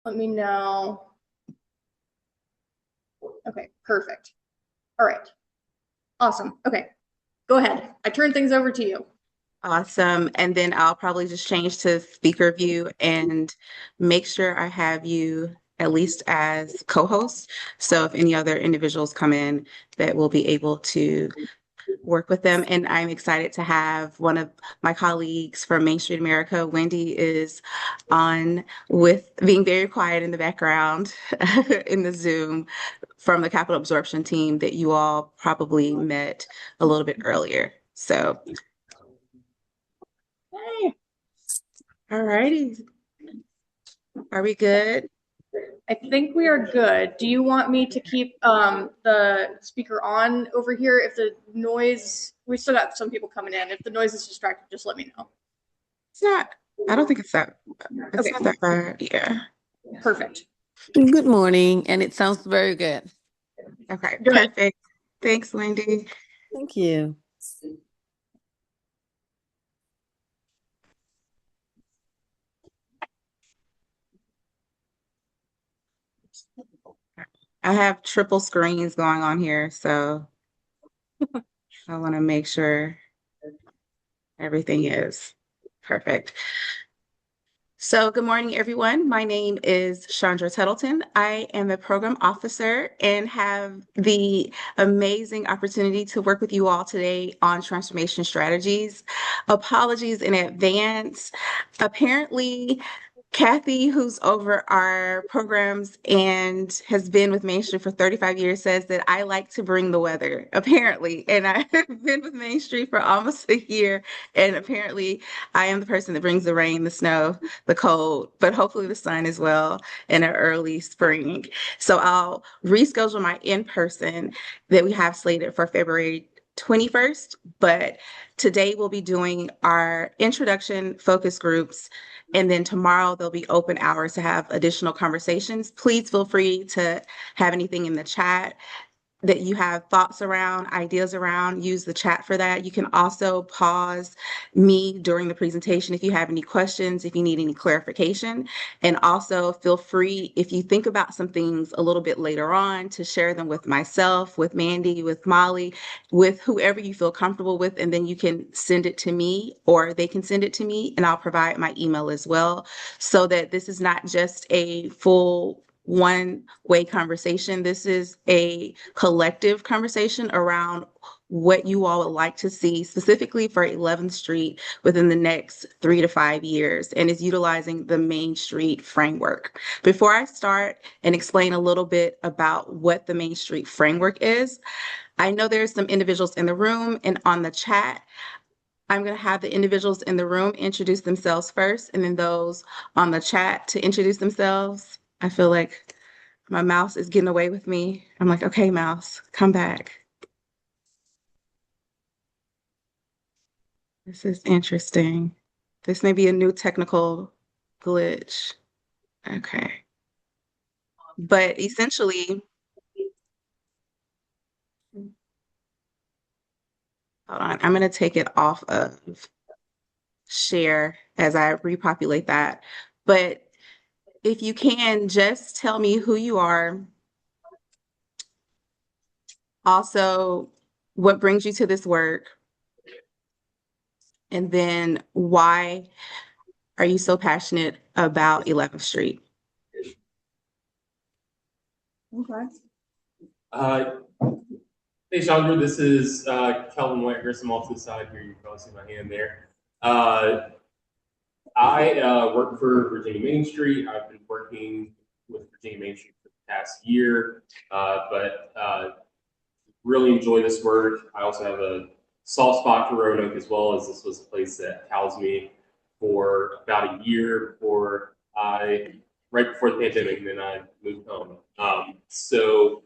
Let me know. Okay, perfect. All right, awesome. Okay, go ahead. I turn things over to you. Awesome. And then I'll probably just change to speaker view and make sure I have you at least as co-host. So if any other individuals come in, that we'll be able to work with them. And I'm excited to have one of my colleagues from Main Street America. Wendy is on with being very quiet in the background in the Zoom from the capital absorption team that you all probably met a little bit earlier. So, Hey, all righty. Are we good? I think we are good. Do you want me to keep the speaker on over here? If the noise, we still got some people coming in. If the noise is distracting, just let me know. It's not, I don't think it's Okay, not that bad. Yeah. perfect. Good morning, and it sounds very good. Okay, Good. perfect. Thanks, Wendy. Thank you. I have triple screens going on here, so I want to make sure everything is perfect. So, good morning, everyone. My name is Chandra Tuttleton. I am a program officer and have the amazing opportunity to work with you all today on transformation strategies. Apologies in advance. Apparently, Kathy, who's over our programs and has been with Main Street for 35 years, says that I like to bring the weather, apparently. And I've been with Main Street for almost a year, and apparently I am the person that brings the rain, the snow, the cold, but hopefully the sun as well in an early spring. So I'll reschedule my in-person that we have slated for February 21st, but today we'll be doing our introduction focus groups, and then tomorrow there'll be open hours to have additional conversations. Please feel free to have anything in the chat that you have thoughts around, ideas around, use the chat for that. You can also pause me during the presentation if you have any questions, if you need any clarification. And also feel free, if you think about some things a little bit later on, to share them with myself, with Mandy, with Molly, with whoever you feel comfortable with. And then you can send it to me or they can send it to me, and I'll provide my email as well, so that this is not just a full one-way conversation. This is a collective conversation around what you all would like to see specifically for 11th Street within the next 3 to 5 years, and is utilizing the Main Street framework. Before I start and explain a little bit about what the Main Street framework is, I know there's some individuals in the room and on the chat. I'm going to have the individuals in the room introduce themselves first, and then those on the chat to introduce themselves. I feel like my mouse is getting away with me. I'm like, okay, mouse, come back. This is interesting. This may be a new technical glitch. Okay. But essentially, hold on, I'm going to take it off of share as I repopulate that. But if you can, just tell me who you are, also what brings you to this work, and then why are you so passionate about 11th Street? Okay. Uh, Hey, Chandra, this is Kelvin Whitehurst. I'm off to the side here. You can probably see my hand there. I work for Virginia Main Street. I've been working with Virginia Main Street for the past year, but really enjoy this work. I also have a soft spot for Roanoke as well, as this was a place that housed me for about a year right before the pandemic, and then I moved home. So,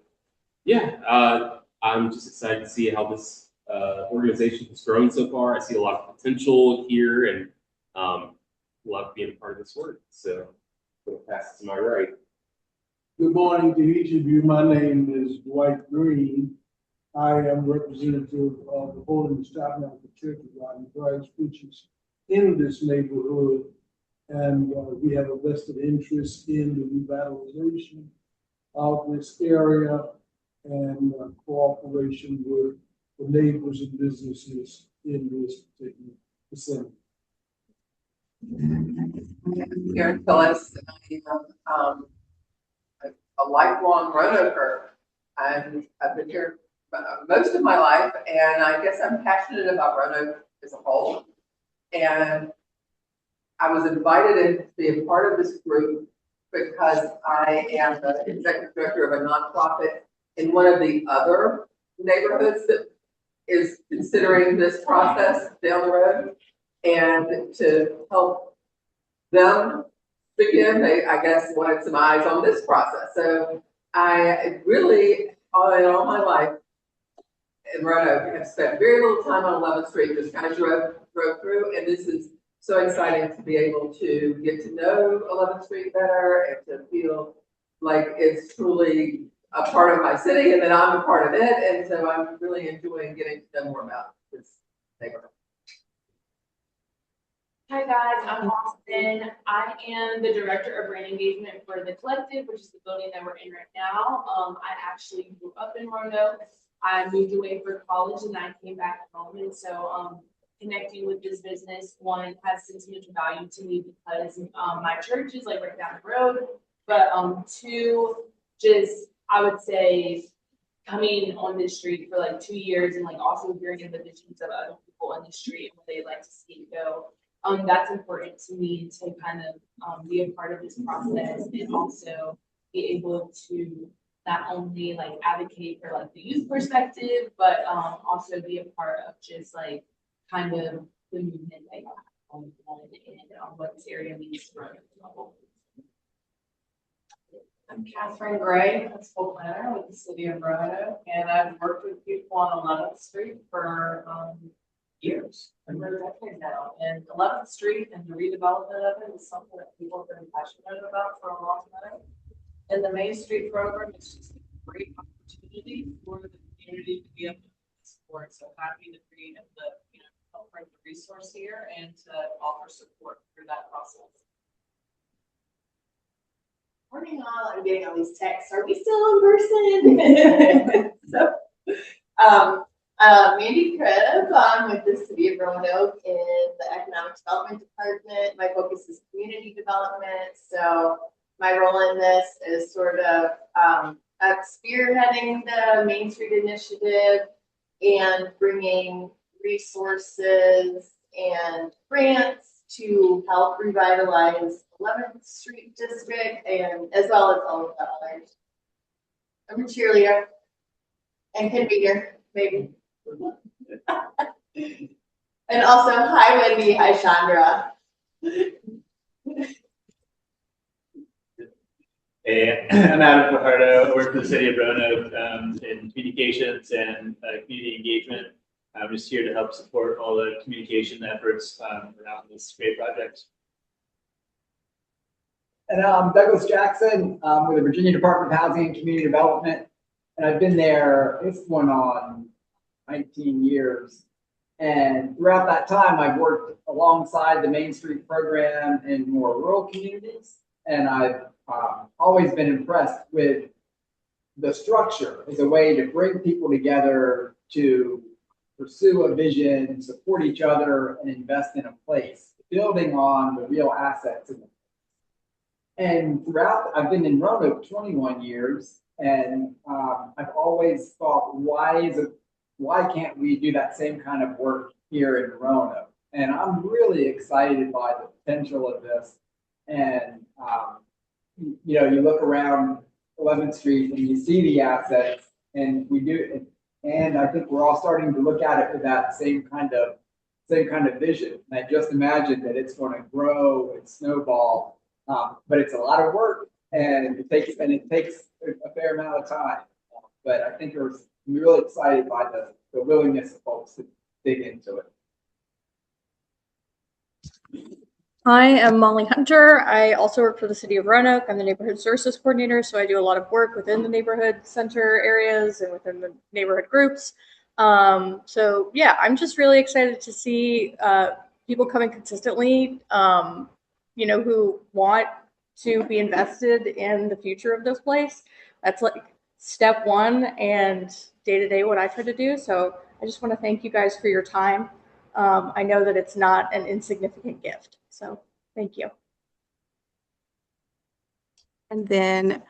I'm just excited to see how this organization has grown so far. I see a lot of potential here, and love being a part of this work. So, I'm going to pass it to my right. Good morning to each of you. My name is Dwight Green. I am representative of the Holiness Tabernacle Church of God in Christ, which is in this neighborhood. And we have a vested interest in the revitalization of this area and cooperation with the neighbors and businesses in this particular vicinity. Karen Phyllis, a lifelong Roanoker. I've been here most of my life, and I guess I'm passionate about Roanoke as a whole. And I was invited in to be a part of this group because I am the executive director of a nonprofit in one of the other neighborhoods that is considering this process down the road, and to help them begin, they, I guess, wanted some eyes on this process. So I really, all my life in Roanoke, have spent very little time on 11th Street, just kind of drove through, and this is so exciting to be able to get to know 11th Street better and to feel like it's truly a part of my city and that I'm a part of it. And so I'm really enjoying getting to know more about this neighborhood. Hi guys, I'm Austin. I am the director of brand engagement for the Collective, which is the building that we're in right now. I actually grew up in Roanoke. I moved away for college and I came back home. And so connecting with this business, one, has sentimental value to me because my church is like right down the road. But two, just I would say coming on this street for like 2 years and like also hearing the visions of other people on the street and what they like to see and go. That's important to me to kind of be a part of this process and also be able to not only like advocate for like the youth perspective, but also be a part of just like kind of the movement that and what this area means to Roanoke. I'm Catherine Gray, principal planner with the city of Roanoke, and I've worked with people on 11th Street for years, over a decade now. And 11th Street and the redevelopment of it is something that people have been passionate about for a long time. And the Main Street program is just a great opportunity for the community to be able to support. So happy to be able to, help bring the resource here and to offer support through that process. Morning all, I'm getting all these texts. Are we still in person? Mandy Cribb, I'm with the city of Roanoke in the economic development department. My focus is community development. So my role in this is sort of spearheading the Main Street initiative and bringing resources and grants to help revitalize 11th Street District and as well as all of the others. I'm a cheerleader and can be here, maybe. And also, hi Wendy, hi Chandra. Hey, I'm Adam Fajardo. I work for the city of Roanoke in communications and community engagement. I'm just here to help support all the communication efforts around this great project. And I'm Douglas Jackson with the Virginia Department of Housing and Community Development. And I've been there, it's going on 19 years. And throughout that time, I've worked alongside the Main Street program in more rural communities. And I've always been impressed with the structure as a way to bring people together to pursue a vision, support each other, and invest in a place, building on the real assets in the place. And throughout, I've been in Roanoke 21 years, and I've always thought, why can't we do that same kind of work here in Roanoke? And I'm really excited by the potential of this. And you look around 11th Street and you see the assets, and we do. And I think we're all starting to look at it with that same kind of vision. And I just imagine that it's going to grow and snowball, but it's a lot of work, and it takes a fair amount of time. But I think I'm really excited by the willingness of folks to dig into it. I am Molly Hunter. I also work for the city of Roanoke. I'm the neighborhood services coordinator, so I do a lot of work within the neighborhood center areas and within the neighborhood groups. So yeah, I'm just really excited to see people coming consistently who want to be invested in the future of this place. That's like step one and day to day what I try to do. So I just want to thank you guys for your time. I know that it's not an insignificant gift. So thank you. And then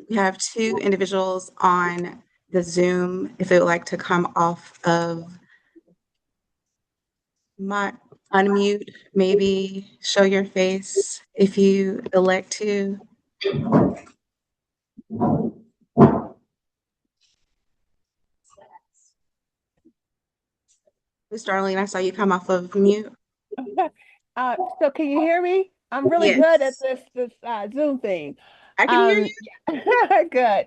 we have two individuals on the Zoom. If they would like to come off of my unmute, maybe show your face if you elect to. Miss Darlene, I saw you come off of mute. So can you hear me? I'm really good at Yes, this Zoom thing. I can hear you. Good.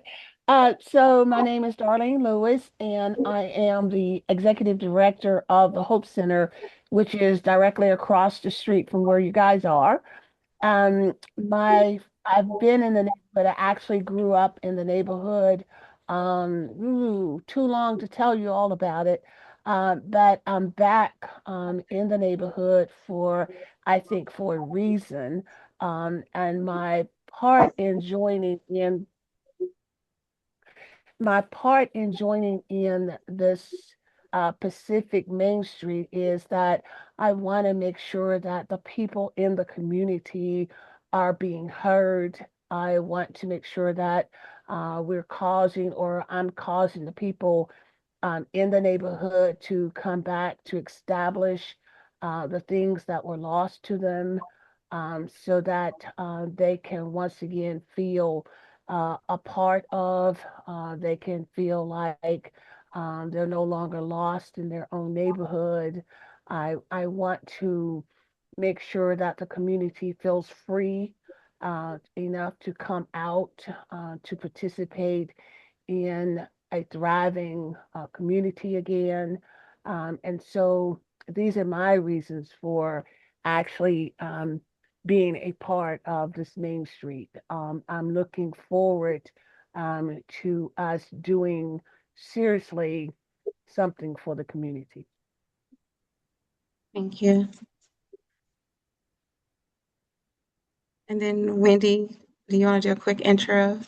So my name is Darlene Lewis, and I am the executive director of the Hope Center, which is directly across the street from where you guys are. I've been in the neighborhood. I actually grew up in the neighborhood. Too long to tell you all about it. But I'm back in the neighborhood I think, for a reason. And my part in joining in this Pacific Main Street is that I want to make sure that the people in the community are being heard. I want to make sure that I'm causing the people in the neighborhood to come back to establish the things that were lost to them, so that they can once again feel a part of, they can feel like they're no longer lost in their own neighborhood. I want to make sure that the community feels free enough to come out to participate in a thriving community again. And so these are my reasons for actually being a part of this Main Street. I'm looking forward to us doing seriously something for the community. Thank you. And then Wendy, do you want to do a quick intro?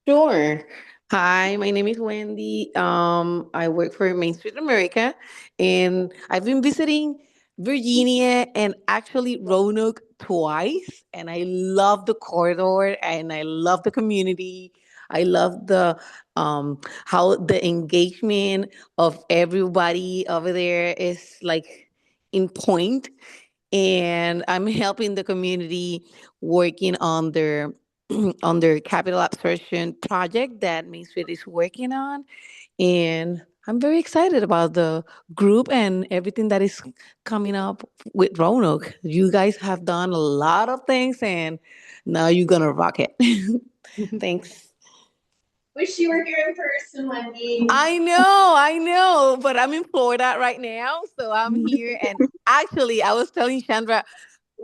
Sure. Hi, my name is Wendy. I work for Main Street America, and I've been visiting Virginia and actually Roanoke twice, and I love the corridor and I love the community. I love the how the engagement of everybody over there is like in point, and I'm helping the community working on their on their capital absorption project that Main Street is working on. And I'm very excited about the group and everything that is coming up with Roanoke. You guys have done a lot of things, and now you're gonna rock it. Thanks. Wish you were here in person, Wendy. I know, but I'm in Florida right now, so I'm here. And actually, I was telling Chandra,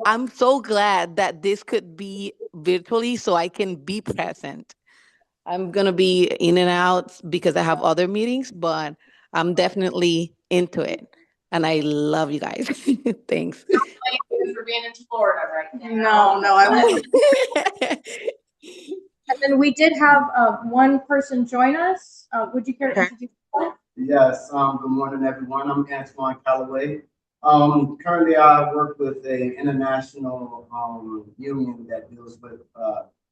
I'm so glad that this could be virtually so I can be present. I'm going to be in and out because I have other meetings, but I'm definitely into it. And I love you guys. Thanks. Thank you for being in Florida right now. No, I won't. And then we did have one person join us. Would you care to Okay. introduce yourself? Yes, good morning, everyone. I'm Antoine Calloway. Currently, I work with a international union that deals with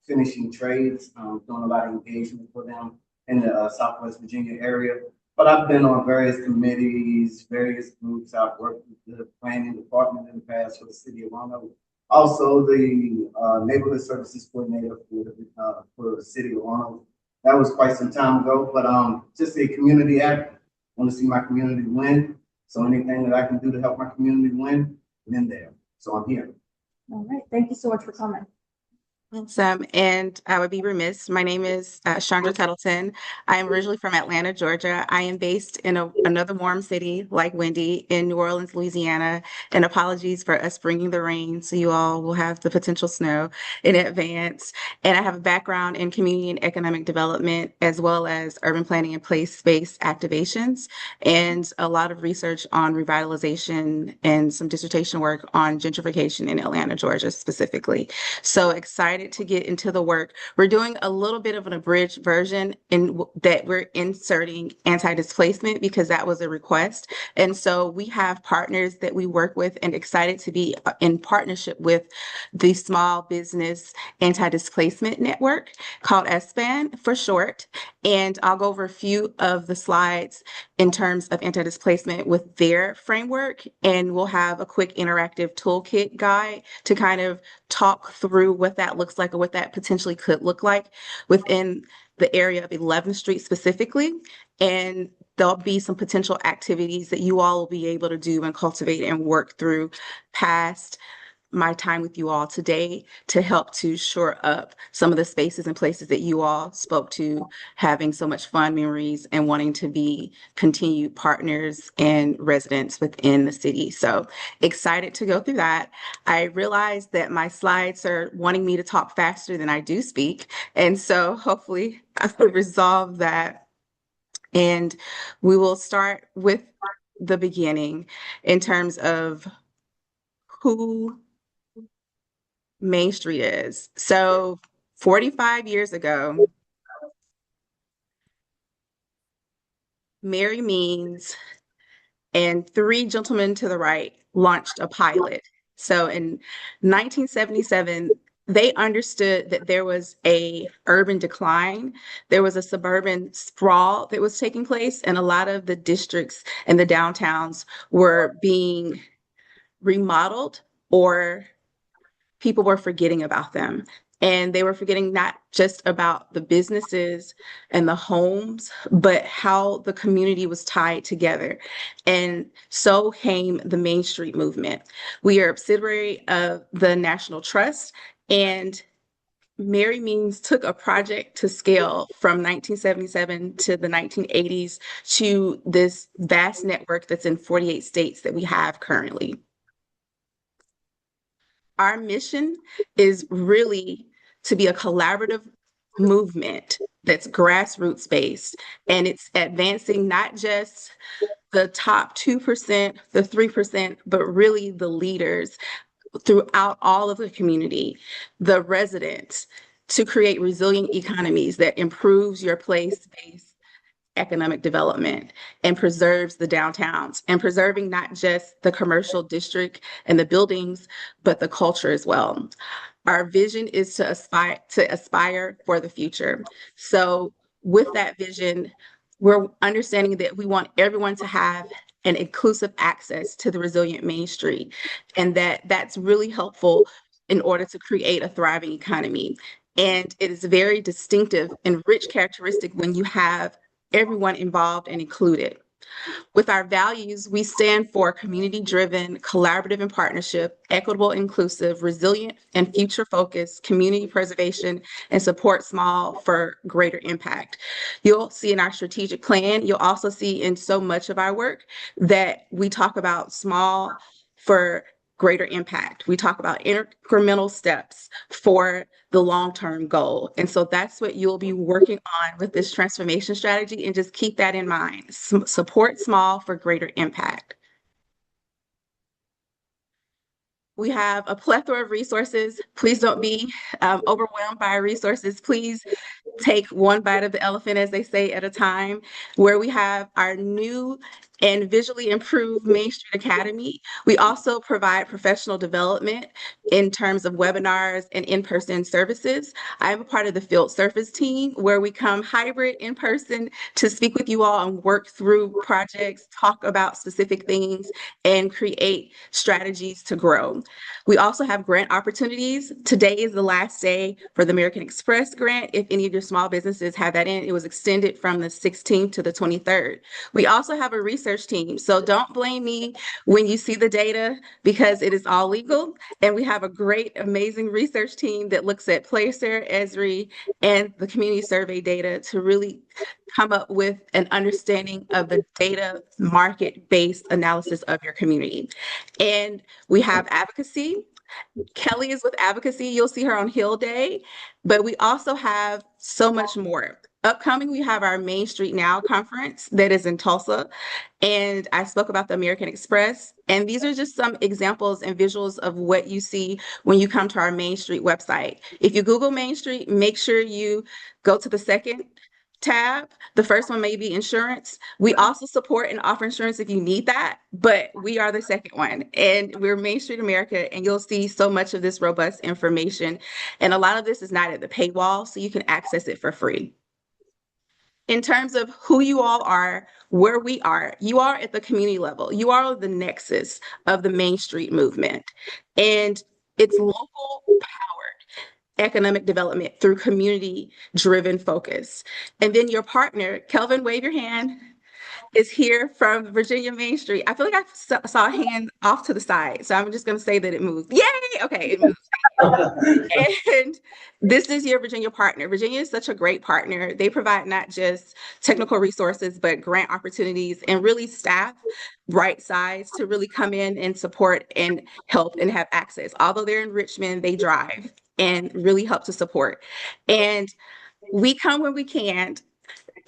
finishing trades, doing a lot of engagement for them in the Southwest Virginia area. But I've been on various committees, various groups. I've worked with the planning department in the past for the city of Roanoke. Also, the neighborhood services coordinator for the city of Roanoke. That was quite some time ago, but just a community act. Want to see my community win. So anything that I can do to help my community win, I'm in there. So I'm here. All right. Thank you so much for coming. Awesome. And I would be remiss. My name is Chandra Tuttleton. I am originally from Atlanta, Georgia. I am based in another warm city like Wendy in New Orleans, Louisiana. And apologies for us bringing the rain, so you all will have the potential snow in advance. And I have a background in community and economic development, as well as urban planning and place-based activations, and a lot of research on revitalization and some dissertation work on gentrification in Atlanta, Georgia, specifically. So excited to get into the work. We're doing a little bit of an abridged version in that we're inserting anti-displacement because that was a request. And so we have partners that we work with and excited to be in partnership with the Small Business Anti-Displacement Network called SBAN for short. And I'll go over a few of the slides in terms of anti-displacement with their framework. And we'll have a quick interactive toolkit guide to kind of talk through what that looks like or what that potentially could look like within the area of 11th Street specifically. And there'll be some potential activities that you all will be able to do and cultivate and work through past my time with you all today to help to shore up some of the spaces and places that you all spoke to, having so much fun memories and wanting to be continued partners and residents within the city. So excited to go through that. I realized that my slides are wanting me to talk faster than I do speak. And so hopefully I will resolve that. And we will start with the beginning in terms of who Main Street is. So 45 years ago, Mary Means and three gentlemen to the right launched a pilot. So in 1977, they understood that there was a urban decline, there was a suburban sprawl that was taking place, and a lot of the districts and the downtowns were being remodeled or people were forgetting about them. And they were forgetting not just about the businesses and the homes, but how the community was tied together. And so came the Main Street movement. We are a subsidiary of the National Trust, and Mary Means took a project to scale from 1977 to the 1980s to this vast network that's in 48 states that we have currently. Our mission is really to be a collaborative movement that's grassroots based, and it's advancing not just the top 2%, the 3%, but really the leaders throughout all of the community, the residents, to create resilient economies that improves your place-based economic development and preserves the downtowns and preserving not just the commercial district and the buildings, but the culture as well. Our vision is to aspire for the future. So with that vision, we're understanding that we want everyone to have an inclusive access to the resilient Main Street, and that's really helpful in order to create a thriving economy. And it is very distinctive and rich characteristic when you have everyone involved and included. With our values, we stand for community-driven, collaborative and partnership, equitable, inclusive, resilient, and future-focused community preservation and support small for greater impact. You'll see in our strategic plan, you'll also see in so much of our work that we talk about small for greater impact. We talk about incremental steps for the long-term goal. And so that's what you'll be working on with this transformation strategy, and just keep that in mind. Support small for greater impact. We have a plethora of resources. Please don't be overwhelmed by our resources. Please take one bite of the elephant, as they say, at a time, where we have our new and visually improved Main Street Academy. We also provide professional development in terms of webinars and in-person services. I'm a part of the field service team, where we come hybrid in person to speak with you all and work through projects, talk about specific things, and create strategies to grow. We also have grant opportunities. Today is the last day for the American Express grant. If any of your small businesses have that in, it was extended from the 16th to the 23rd. We also have a research research team. So don't blame me when you see the data because it is all legal. And we have a great, amazing research team that looks at Placer, Esri, and the community survey data to really come up with an understanding of the data market-based analysis of your community. And we have advocacy. Kelly is with advocacy. You'll see her on Hill Day, but we also have so much more. Upcoming, we have our Main Street Now conference that is in Tulsa. And I spoke about the American Express. And these are just some examples and visuals of what you see when you come to our Main Street website. If you Google Main Street, make sure you go to the second tab. The first one may be insurance. We also support and offer insurance if you need that, but we are the second one. And we're Main Street America, and you'll see so much of this robust information. And a lot of this is not at the paywall, so you can access it for free. In terms of who you all are, where we are, you are at the community level. You are the nexus of the Main Street movement. And it's local economic development through community-driven focus. And then your partner, Kelvin, wave your hand, is here from Virginia Main Street. I feel like I saw a hand off to the side, so I'm just going to say that it moved. Yay! Okay, it moved. And this is your Virginia partner. Virginia is such a great partner. They provide not just technical resources, but grant opportunities and really staff right size to really come in and support and help and have access. Although they're in Richmond, they drive and really help to support. And we come when we can,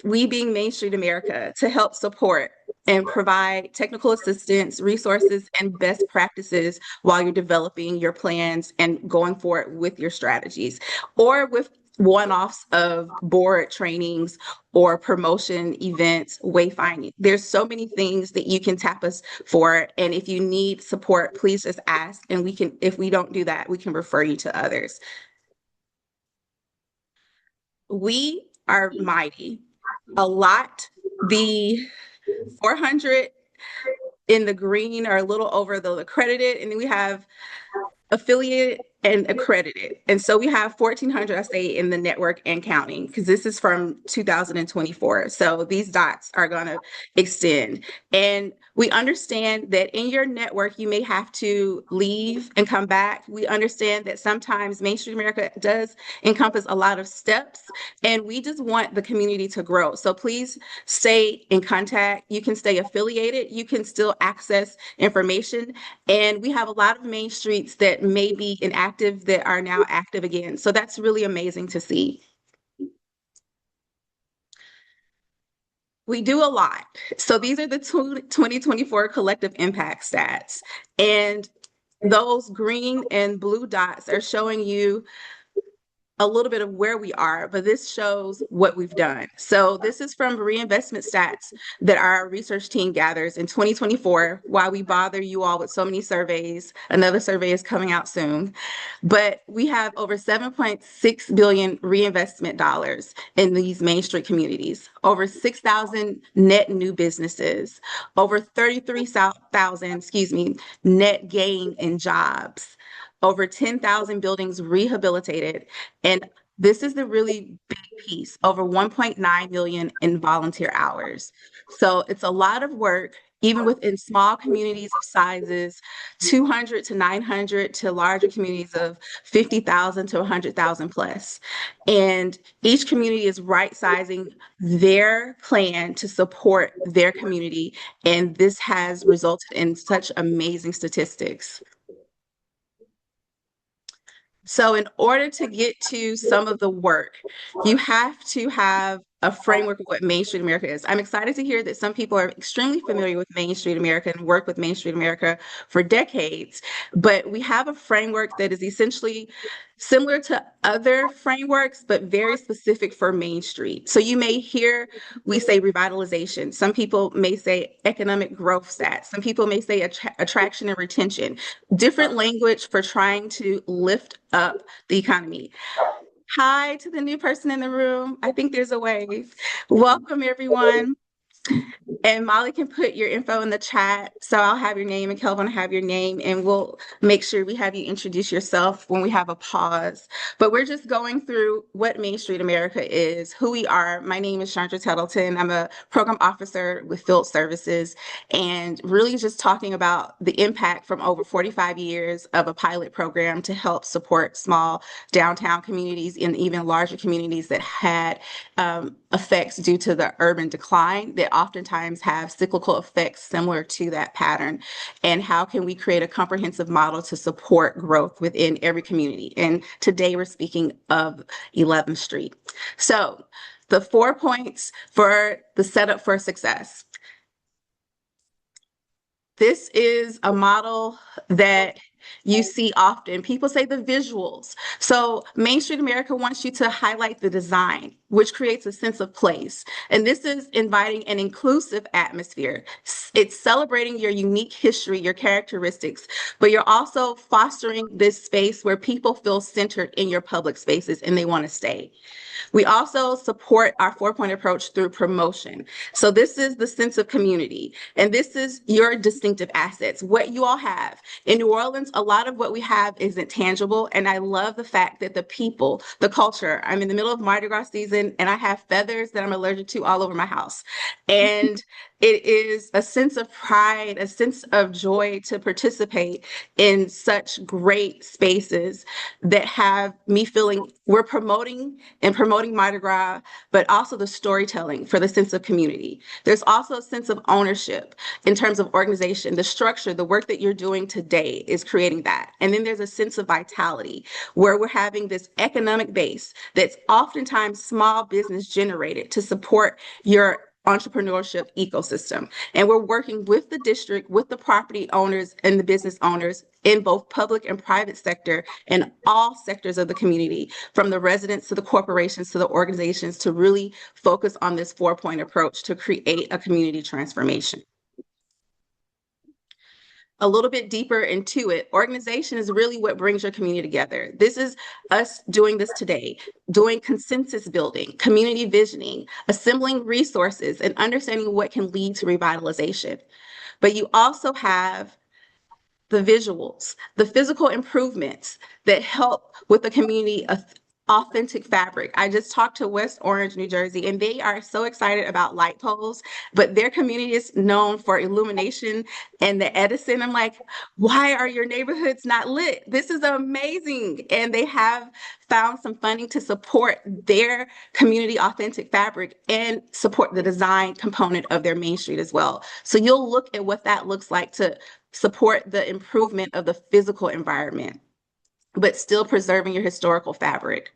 we being Main Street America, to help support and provide technical assistance, resources, and best practices while you're developing your plans and going forward with your strategies, or with one-offs of board trainings or promotion events, wayfinding. There's so many things that you can tap us for. And if you need support, please just ask. And we can, if we don't do that, we can refer you to others. We are mighty. A lot. The 400 in the green are a little over the accredited, and then we have affiliated and accredited. And so we have 1,400, I say, in the network and counting, because this is from 2024. So these dots are going to extend. And we understand that in your network, you may have to leave and come back. We understand that sometimes Main Street America does encompass a lot of steps, and we just want the community to grow. So please stay in contact. You can stay affiliated. You can still access information. And we have a lot of Main Streets that may be inactive that are now active again. So that's really amazing to see. We do a lot. So these are the 2024 collective impact stats. And those green and blue dots are showing you a little bit of where we are, but this shows what we've done. So this is from reinvestment stats that our research team gathers in 2024, while we bother you all with so many surveys. Another survey is coming out soon. But we have over 7.6 billion reinvestment dollars in these Main Street communities, over 6,000 net new businesses, over 33,000, net gain in jobs, over 10,000 buildings rehabilitated. And this is the really big piece, over 1.9 million in volunteer hours. So it's a lot of work, even within small communities of sizes, 200 to 900 to larger communities of 50,000 to 100,000 plus. And each community is right sizing their plan to support their community. And this has resulted in such amazing statistics. So in order to get to some of the work, you have to have a framework of what Main Street America is. I'm excited to hear that some people are extremely familiar with Main Street America and work with Main Street America for decades, but we have a framework that is essentially similar to other frameworks, but very specific for Main Street. So you may hear we say revitalization. Some people may say economic growth stats. Some people may say attraction and retention. Different language for trying to lift up the economy. Hi to the new person in the room. I think there's a wave. Welcome, everyone. And Molly can put your info in the chat. So I'll have your name and Kelvin will have your name, and we'll make sure we have you introduce yourself when we have a pause. But we're just going through what Main Street America is, who we are. My name is Chandra Tettleton. I'm a program officer with Field Services, and really just talking about the impact from over 45 years of a pilot program to help support small downtown communities and even larger communities that had effects due to the urban decline that oftentimes have cyclical effects similar to that pattern. And how can we create a comprehensive model to support growth within every community? And today we're speaking of 11th Street. So the 4 points for the setup for success. This is a model that you see often. People say the visuals. So Main Street America wants you to highlight the design, which creates a sense of place. And this is inviting an inclusive atmosphere. It's celebrating your unique history, your characteristics, but you're also fostering this space where people feel centered in your public spaces and they want to stay. We also support our 4-point approach through promotion. So this is the sense of community, and this is your distinctive assets, what you all have. In New Orleans, a lot of what we have isn't tangible, and I love the fact that the people, the culture, I'm in the middle of Mardi Gras season, and I have feathers that I'm allergic to all over my house. And it is a sense of pride, a sense of joy to participate in such great spaces that have me feeling we're promoting Mardi Gras, but also the storytelling for the sense of community. There's also a sense of ownership in terms of organization. The structure, the work that you're doing today is creating that. And then there's a sense of vitality where we're having this economic base that's oftentimes small business generated to support your entrepreneurship ecosystem. And we're working with the district, with the property owners and the business owners in both public and private sector and all sectors of the community, from the residents to the corporations to the organizations, to really focus on this 4-point approach to create a community transformation. A little bit deeper into it, organization is really what brings your community together. This is us doing this today, doing consensus building, community visioning, assembling resources, and understanding what can lead to revitalization. But you also have the visuals, the physical improvements that help with the community authentic fabric. I just talked to West Orange, New Jersey, and they are so excited about light poles, but their community is known for illumination and the Edison. I'm like, why are your neighborhoods not lit? This is amazing. And they have found some funding to support their community authentic fabric and support the design component of their Main Street as well. So you'll look at what that looks like to support the improvement of the physical environment, but still preserving your historical fabric.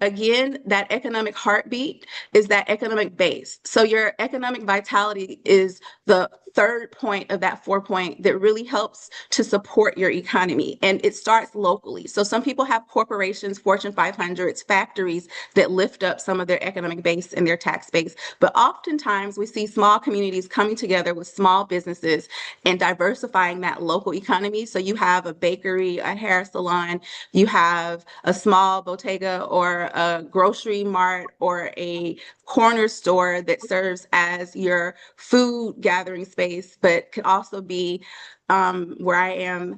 Again, that economic heartbeat is that economic base. So your economic vitality is the 3rd point of that 4-point that really helps to support your economy. And it starts locally. So some people have corporations, Fortune 500s, factories that lift up some of their economic base and their tax base. But oftentimes we see small communities coming together with small businesses and diversifying that local economy. So you have a bakery, a hair salon, you have a small bodega or a grocery mart or a corner store that serves as your food gathering space, but could also be where I am.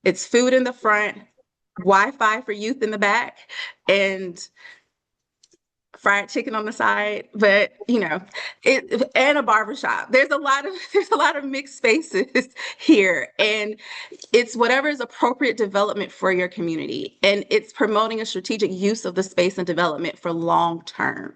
It's food in the front, Wi-Fi for youth in the back, and fried chicken on the side, but and a barbershop. There's a lot of mixed spaces here, and it's whatever is appropriate development for your community, and it's promoting a strategic use of the space and development for long term.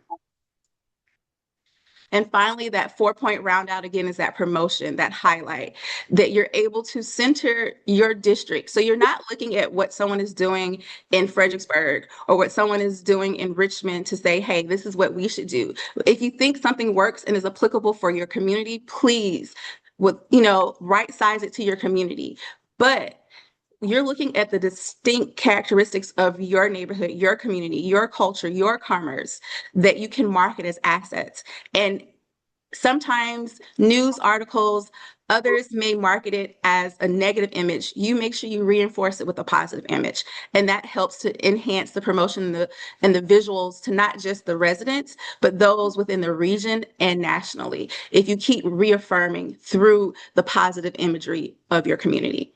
And finally, that 4-point round out again is that promotion, that highlight, that you're able to center your district. So you're not looking at what someone is doing in Fredericksburg or what someone is doing in Richmond to say, hey, this is what we should do. If you think something works and is applicable for your community, please, right size it to your community. But you're looking at the distinct characteristics of your neighborhood, your community, your culture, your commerce that you can market as assets. And sometimes news articles Others may market it as a negative image. You make sure you reinforce it with a positive image. And that helps to enhance the promotion and the visuals to not just the residents, but those within the region and nationally, if you keep reaffirming through the positive imagery of your community.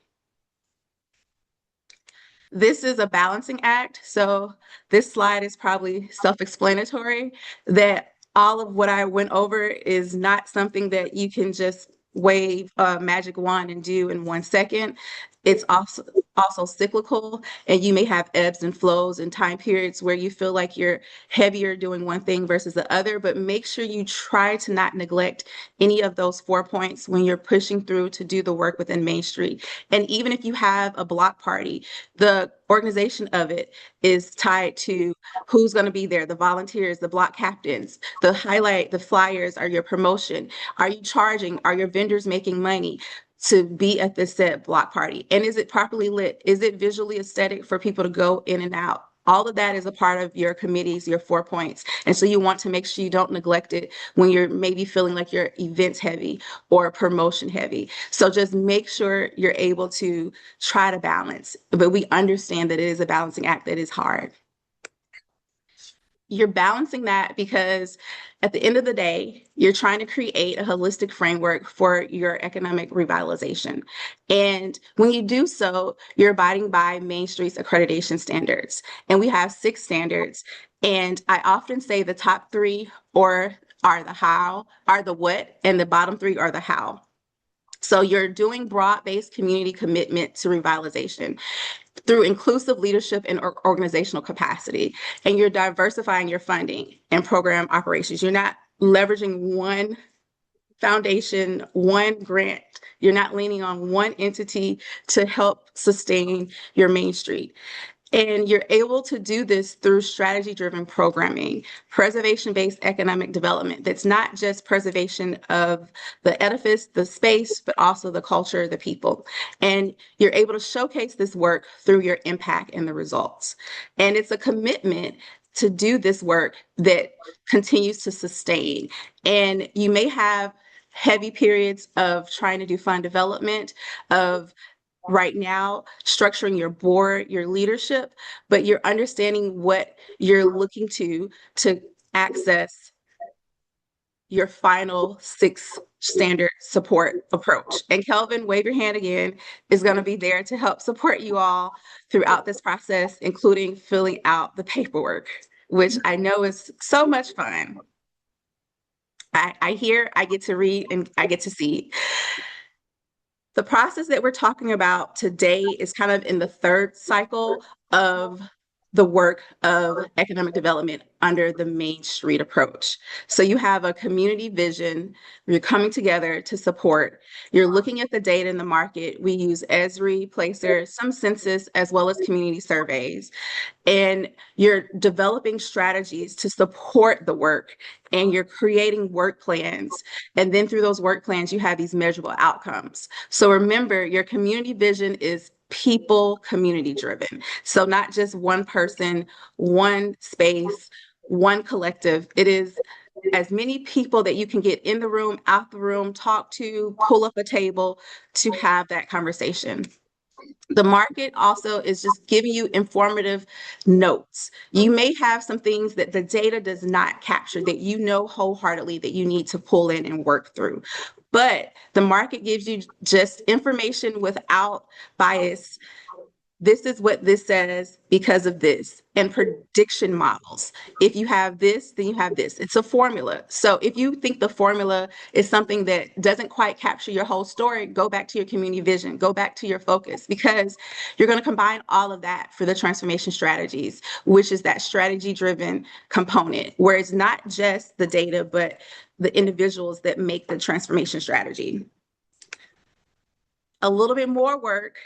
This is a balancing act. So this slide is probably self-explanatory that all of what I went over is not something that you can just wave a magic wand and do in 1 second. It's also cyclical, and you may have ebbs and flows and time periods where you feel like you're heavier doing one thing versus the other, but make sure you try to not neglect any of those 4 points when you're pushing through to do the work within Main Street. And even if you have a block party, the organization of it is tied to who's going to be there, the volunteers, the block captains, the highlight, the flyers are your promotion. Are you charging? Are your vendors making money to be at this said block party? And is it properly lit? Is it visually aesthetic for people to go in and out? All of that is a part of your committees, your 4 points. And so you want to make sure you don't neglect it when you're maybe feeling like you're events heavy or promotion heavy. So just make sure you're able to try to balance, but we understand that it is a balancing act that is hard. You're balancing that because at the end of the day, you're trying to create a holistic framework for your economic revitalization. And when you do so, you're abiding by Main Street's accreditation standards. And we have 6 standards. And I often say the top 3 are the how, are the what, and the bottom 3 are the how. So you're doing broad-based community commitment to revitalization through inclusive leadership and organizational capacity. And you're diversifying your funding and program operations. You're not leveraging one foundation, one grant. You're not leaning on one entity to help sustain your Main Street. And you're able to do this through strategy-driven programming, preservation-based economic development that's not just preservation of the edifice, the space, but also the culture, the people. And you're able to showcase this work through your impact and the results. And it's a commitment to do this work that continues to sustain. And you may have heavy periods of trying to do fund development, of right now structuring your board, your leadership, but you're understanding what you're looking to access your final 6 standard support approach. And Kelvin, wave your hand again, is going to be there to help support you all throughout this process, including filling out the paperwork, which I know is so much fun. I hear, I get to read, and I get to see. The process that we're talking about today is kind of in the 3rd cycle of the work of economic development under the Main Street approach. So you have a community vision, you're coming together to support, you're looking at the data in the market. We use Esri, Placer, some census, as well as community surveys. And you're developing strategies to support the work, and you're creating work plans. And then through those work plans, you have these measurable outcomes. So remember, your community vision is people community driven. So not just one person, one space, one collective. It is as many people that you can get in the room, out the room, talk to, pull up a table to have that conversation. The market also is just giving you informative notes. You may have some things that the data does not capture that you know wholeheartedly that you need to pull in and work through. But the market gives you just information without bias. This is what this says because of this, and prediction models. If you have this, then you have this. It's a formula. So if you think the formula is something that doesn't quite capture your whole story, go back to your community vision, go back to your focus, because you're going to combine all of that for the transformation strategies, which is that strategy-driven component, where it's not just the data, but the individuals that make the transformation strategy. A little bit more work,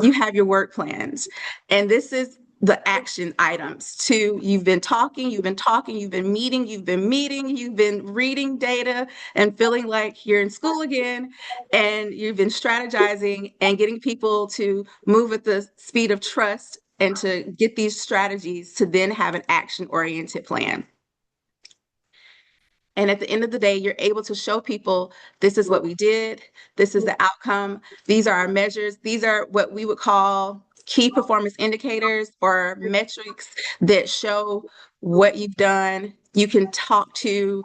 you have your work plans. And this is the action items to you've been talking, you've been meeting, you've been reading data and feeling like you're in school again, and you've been strategizing and getting people to move at the speed of trust and to get these strategies to then have an action-oriented plan. And at the end of the day, you're able to show people this is what we did, this is the outcome, these are our measures, these are what we would call key performance indicators or metrics that show what you've done. You can talk to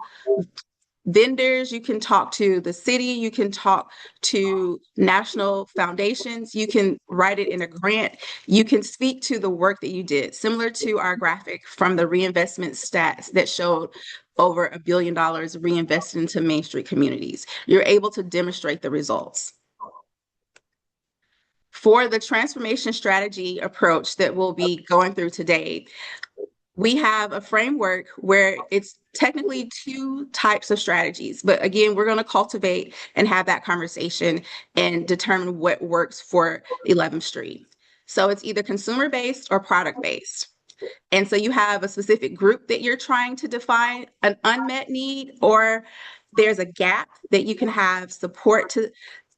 vendors, you can talk to the city, you can talk to national foundations, you can write it in a grant, you can speak to the work that you did, similar to our graphic from the reinvestment stats that showed over $1 billion reinvested into Main Street communities. You're able to demonstrate the results. For the transformation strategy approach that we'll be going through today, we have a framework where it's technically two types of strategies, but again, we're going to cultivate and have that conversation and determine what works for 11th Street. So it's either consumer-based or product-based. And so you have a specific group that you're trying to define, an unmet need, or there's a gap that you can have support to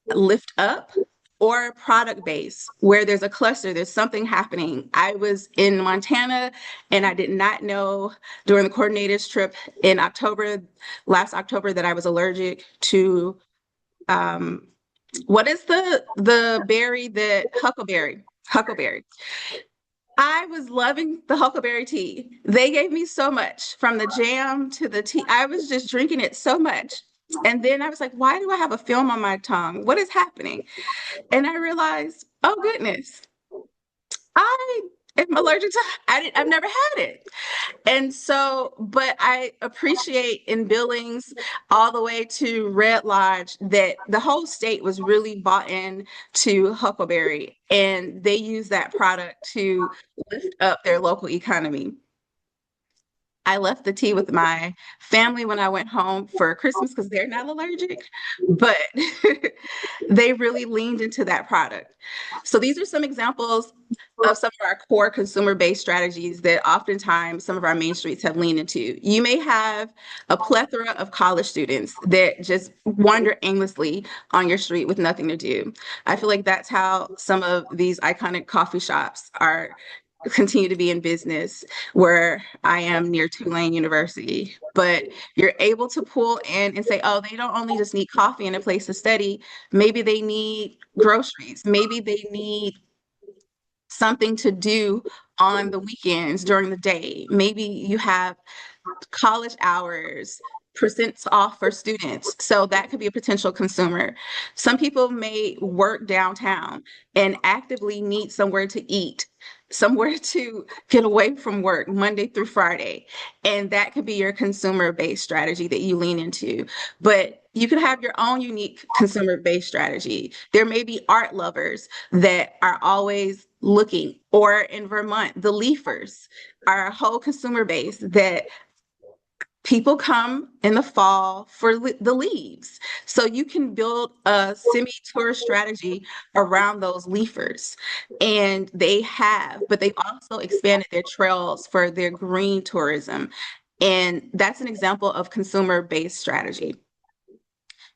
lift up, or product based where there's a cluster, there's something happening. I was in Montana and I did not know during the coordinator's trip in last October, that I was allergic to what is the berry that huckleberry. I was loving the huckleberry tea. They gave me so much, from the jam to the tea. I was just drinking it so much. And then I was like, why do I have a film on my tongue? What is happening? And I realized, oh goodness, I am allergic to, I've never had it. And so, but I appreciate in Billings all the way to Red Lodge that the whole state was really bought in to Huckleberry, and they use that product to lift up their local economy. I left the tea with my family when I went home for Christmas because they're not allergic, but they really leaned into that product. So these are some examples of some of our core consumer-based strategies that oftentimes some of our main streets have leaned into. You may have a plethora of college students that just wander aimlessly on your street with nothing to do. I feel like that's how some of these iconic coffee shops are continue to be in business, where I am near Tulane University. But you're able to pull in and say, oh, they don't only just need coffee and a place to study, maybe they need groceries, maybe they need something to do on the weekends during the day. Maybe you have college hours, percents off for students. So that could be a potential consumer. Some people may work downtown and actively need somewhere to eat, somewhere to get away from work Monday through Friday. And that could be your consumer-based strategy that you lean into. But you could have your own unique consumer-based strategy. There may be art lovers that are always looking, or in Vermont, the leafers are a whole consumer base that people come in the fall for the leaves. So you can build a semi-tourist strategy around those leafers. And but they've also expanded their trails for their green tourism. And that's an example of consumer-based strategy.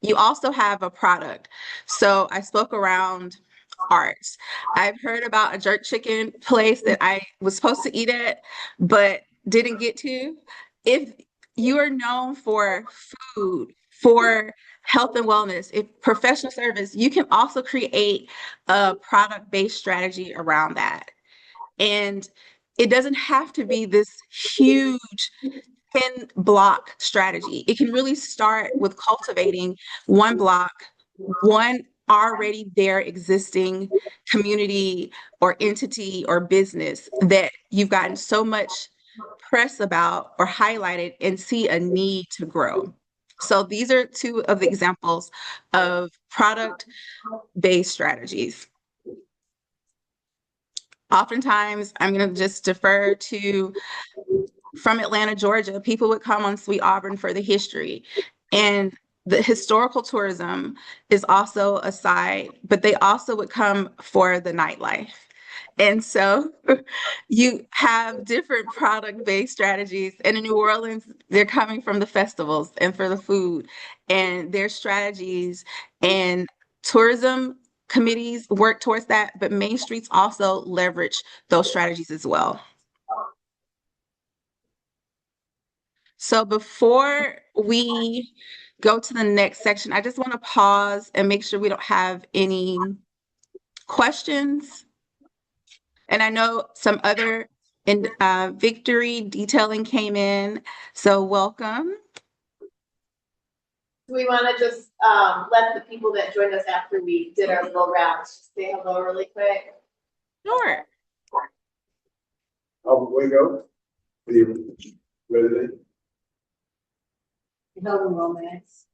You also have a product. So I spoke around arts. I've heard about a jerk chicken place that I was supposed to eat at, but didn't get to. If you are known for food, for health and wellness, if professional service, you can also create a product-based strategy around that. And it doesn't have to be this huge 10 block strategy. It can really start with cultivating one block, one already there existing community or entity or business that you've gotten so much press about or highlighted and see a need to grow. So these are two of the examples of product-based strategies. Oftentimes, I'm going to just defer to, from Atlanta, Georgia, people would come on Sweet Auburn for the history. And the historical tourism is also a side, but they also would come for the nightlife. And so you have different product-based strategies. And in New Orleans, they're coming from the festivals and for the food. And their strategies and tourism committees work towards that, but Main Streets also leverage those strategies as well. So before we go to the next section, I just want to pause and make sure we don't have any questions. And I know some other victory detailing came in, so welcome. Do we want to just let the people that joined us after we did our little rounds just say hello really quick? Sure. We go. Ready? Helen Romance.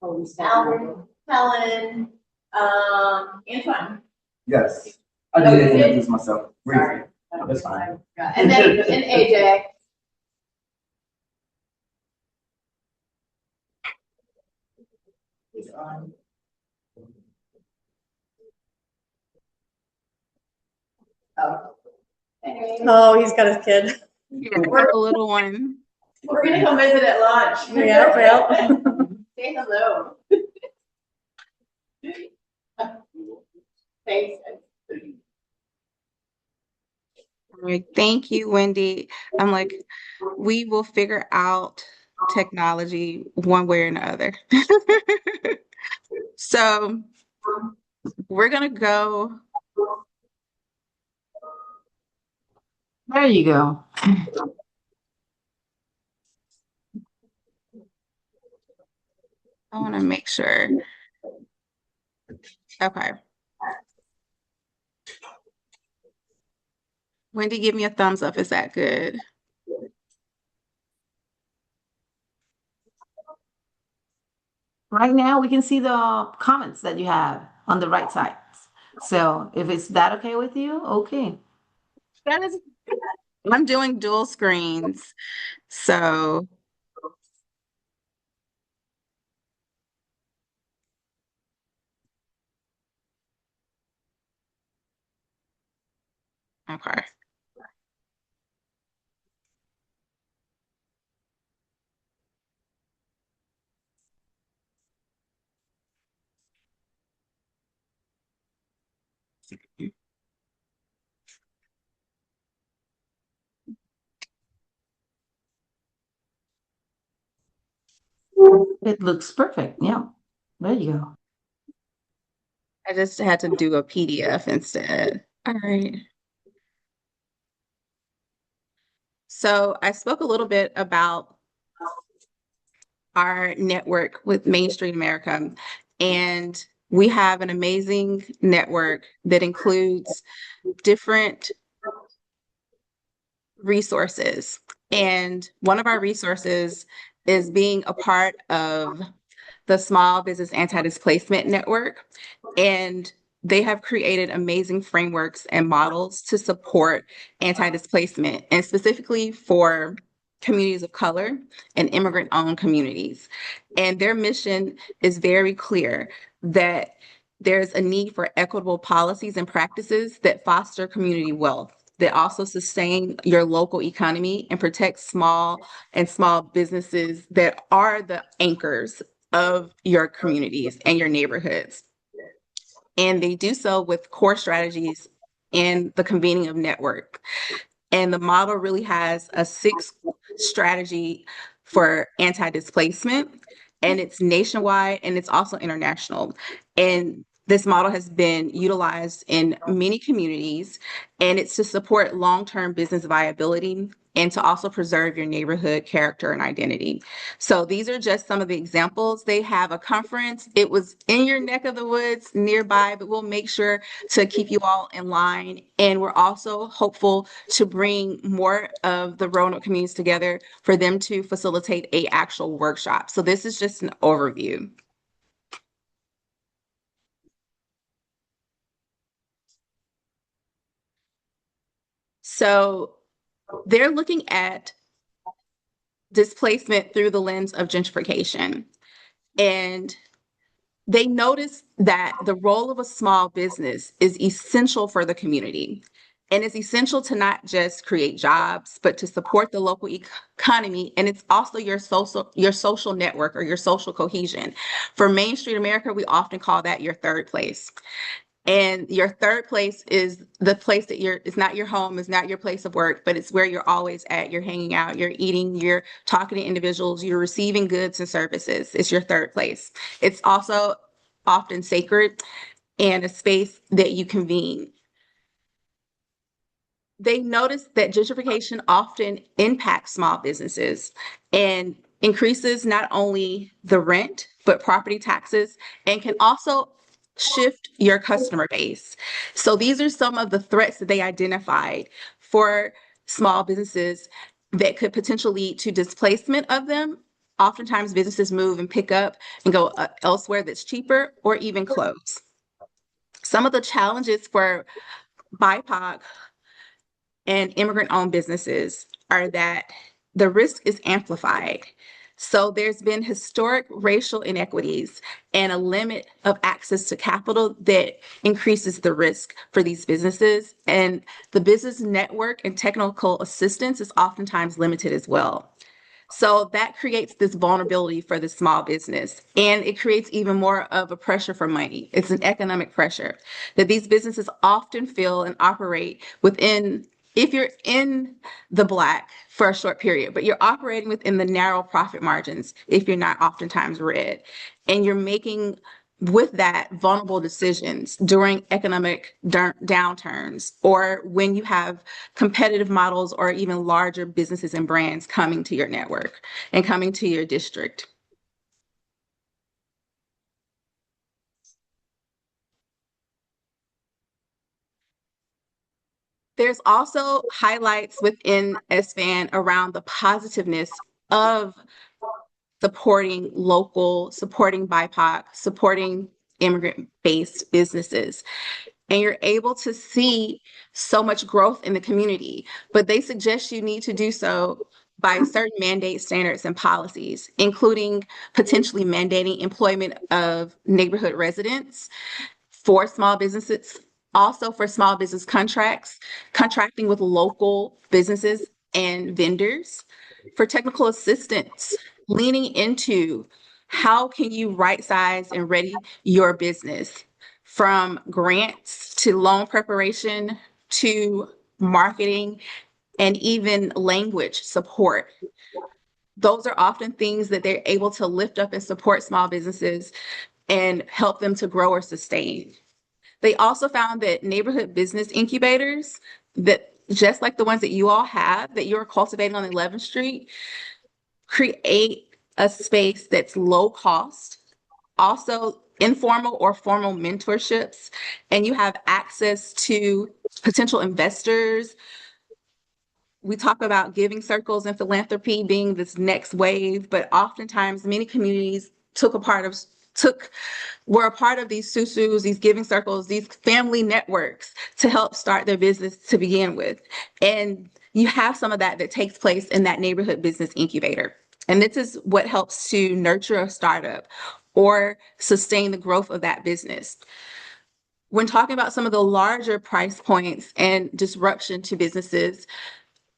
Alan, Helen, Antoine. Yes. I did introduce myself briefly. That's fine. And then and AJ. He's on. Oh. Anyway. Oh, he's got his kid. Yeah, got the little one. We're gonna come visit at lunch. Yeah. Say hello. Thanks. All right, thank you, Wendy. I'm like, we will figure out technology one way or another. So we're gonna go. There you go. I want to make sure. Okay. Wendy, give me a thumbs up. Is that good? Right now, we can see the comments that you have on the right side. So if it's that okay with you, okay. That is, I'm doing dual screens. So okay. It looks perfect. Yeah. There you go. I just had to do a PDF instead. All right. So I spoke a little bit about our network with Main Street America, and we have an amazing network that includes different resources. And one of our resources is being a part of the Small Business Anti-Displacement Network. And they have created amazing frameworks and models to support anti-displacement, and specifically for communities of color and immigrant-owned communities. And their mission is very clear that there's a need for equitable policies and practices that foster community wealth, that also sustain your local economy and protect small businesses that are the anchors of your communities and your neighborhoods. And they do so with core strategies and the convening of network. And the model really has a 6 strategy for anti-displacement, and it's nationwide and it's also international. And this model has been utilized in many communities, and it's to support long-term business viability and to also preserve your neighborhood character and identity. So these are just some of the examples. They have a conference. It was in your neck of the woods nearby, but we'll make sure to keep you all in line. And we're also hopeful to bring more of the Roanoke communities together for them to facilitate a actual workshop. So this is just an overview. So they're looking at displacement through the lens of gentrification. And they notice that the role of a small business is essential for the community. And it's essential to not just create jobs, but to support the local economy. And it's also your social network or your social cohesion. For Main Street America, we often call that your third place. And your third place is the place that it's not your home, it's not your place of work, but it's where you're always at. You're hanging out, you're eating, you're talking to individuals, you're receiving goods and services. It's your third place. It's also often sacred and a space that you convene. They noticed that gentrification often impacts small businesses and increases not only the rent, but property taxes, and can also shift your customer base. So these are some of the threats that they identified for small businesses that could potentially lead to displacement of them. Oftentimes businesses move and pick up and go elsewhere that's cheaper or even close. Some of the challenges for BIPOC and immigrant-owned businesses are that the risk is amplified. So there's been historic racial inequities and a limit of access to capital that increases the risk for these businesses. And the business network and technical assistance is oftentimes limited as well. So that creates this vulnerability for the small business, and it creates even more of a pressure for money. It's an economic pressure that these businesses often feel and operate within. If you're in the black for a short period, but you're operating within the narrow profit margins, if you're not oftentimes red, and you're making with that vulnerable decisions during economic downturns, or when you have competitive models or even larger businesses and brands coming to your network and coming to your district. There's also highlights within SBAN around the positiveness of supporting local, supporting BIPOC, supporting immigrant-based businesses. And you're able to see so much growth in the community, but they suggest you need to do so by certain mandate standards and policies, including potentially mandating employment of neighborhood residents for small businesses, also for small business contracts, contracting with local businesses and vendors, for technical assistance, leaning into how can you right size and ready your business, from grants to loan preparation to marketing and even language support. Those are often things that they're able to lift up and support small businesses and help them to grow or sustain. They also found that neighborhood business incubators, that just like the ones that you all have, that you're cultivating on 11th Street, create a space that's low cost, also informal or formal mentorships, and you have access to potential investors. We talk about giving circles and philanthropy being this next wave, but oftentimes many communities were a part of these susus, these giving circles, these family networks to help start their business to begin with. And you have some of that takes place in that neighborhood business incubator. And this is what helps to nurture a startup or sustain the growth of that business. When talking about some of the larger price points and disruption to businesses,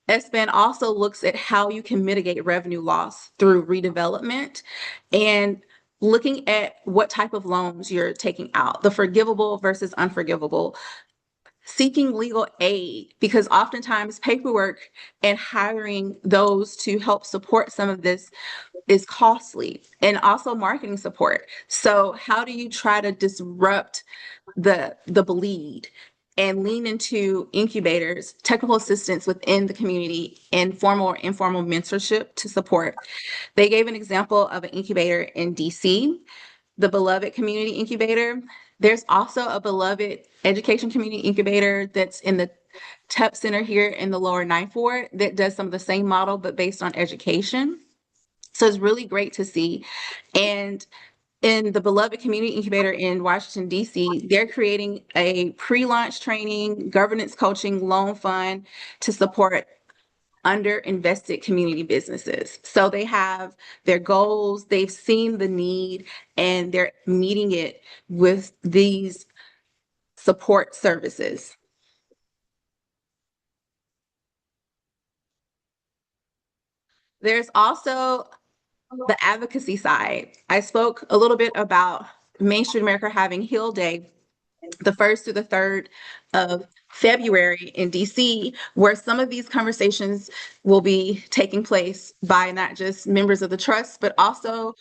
SBAN also looks at how you can mitigate revenue loss through redevelopment and looking at what type of loans you're taking out, the forgivable versus unforgivable, seeking legal aid, because oftentimes paperwork and hiring those to help support some of this is costly, and also marketing support. So how do you try to disrupt the bleed and lean into incubators, technical assistance within the community, and formal or informal mentorship to support? They gave an example of an incubator in DC, the Beloved Community Incubator. There's also a Beloved Education Community Incubator that's in the TEP Center here in the lower Ninth Ward that does some of the same model, but based on education. So it's really great to see. And in the Beloved Community Incubator in Washington, D.C., they're creating a pre-launch training, governance coaching, loan fund to support underinvested community businesses. So they have their goals, they've seen the need, and they're meeting it with these support services. There's also the advocacy side. I spoke a little bit about Main Street America having Hill Day the 1st through the 3rd of February in DC, where some of these conversations will be taking place by not just members of the trust, but also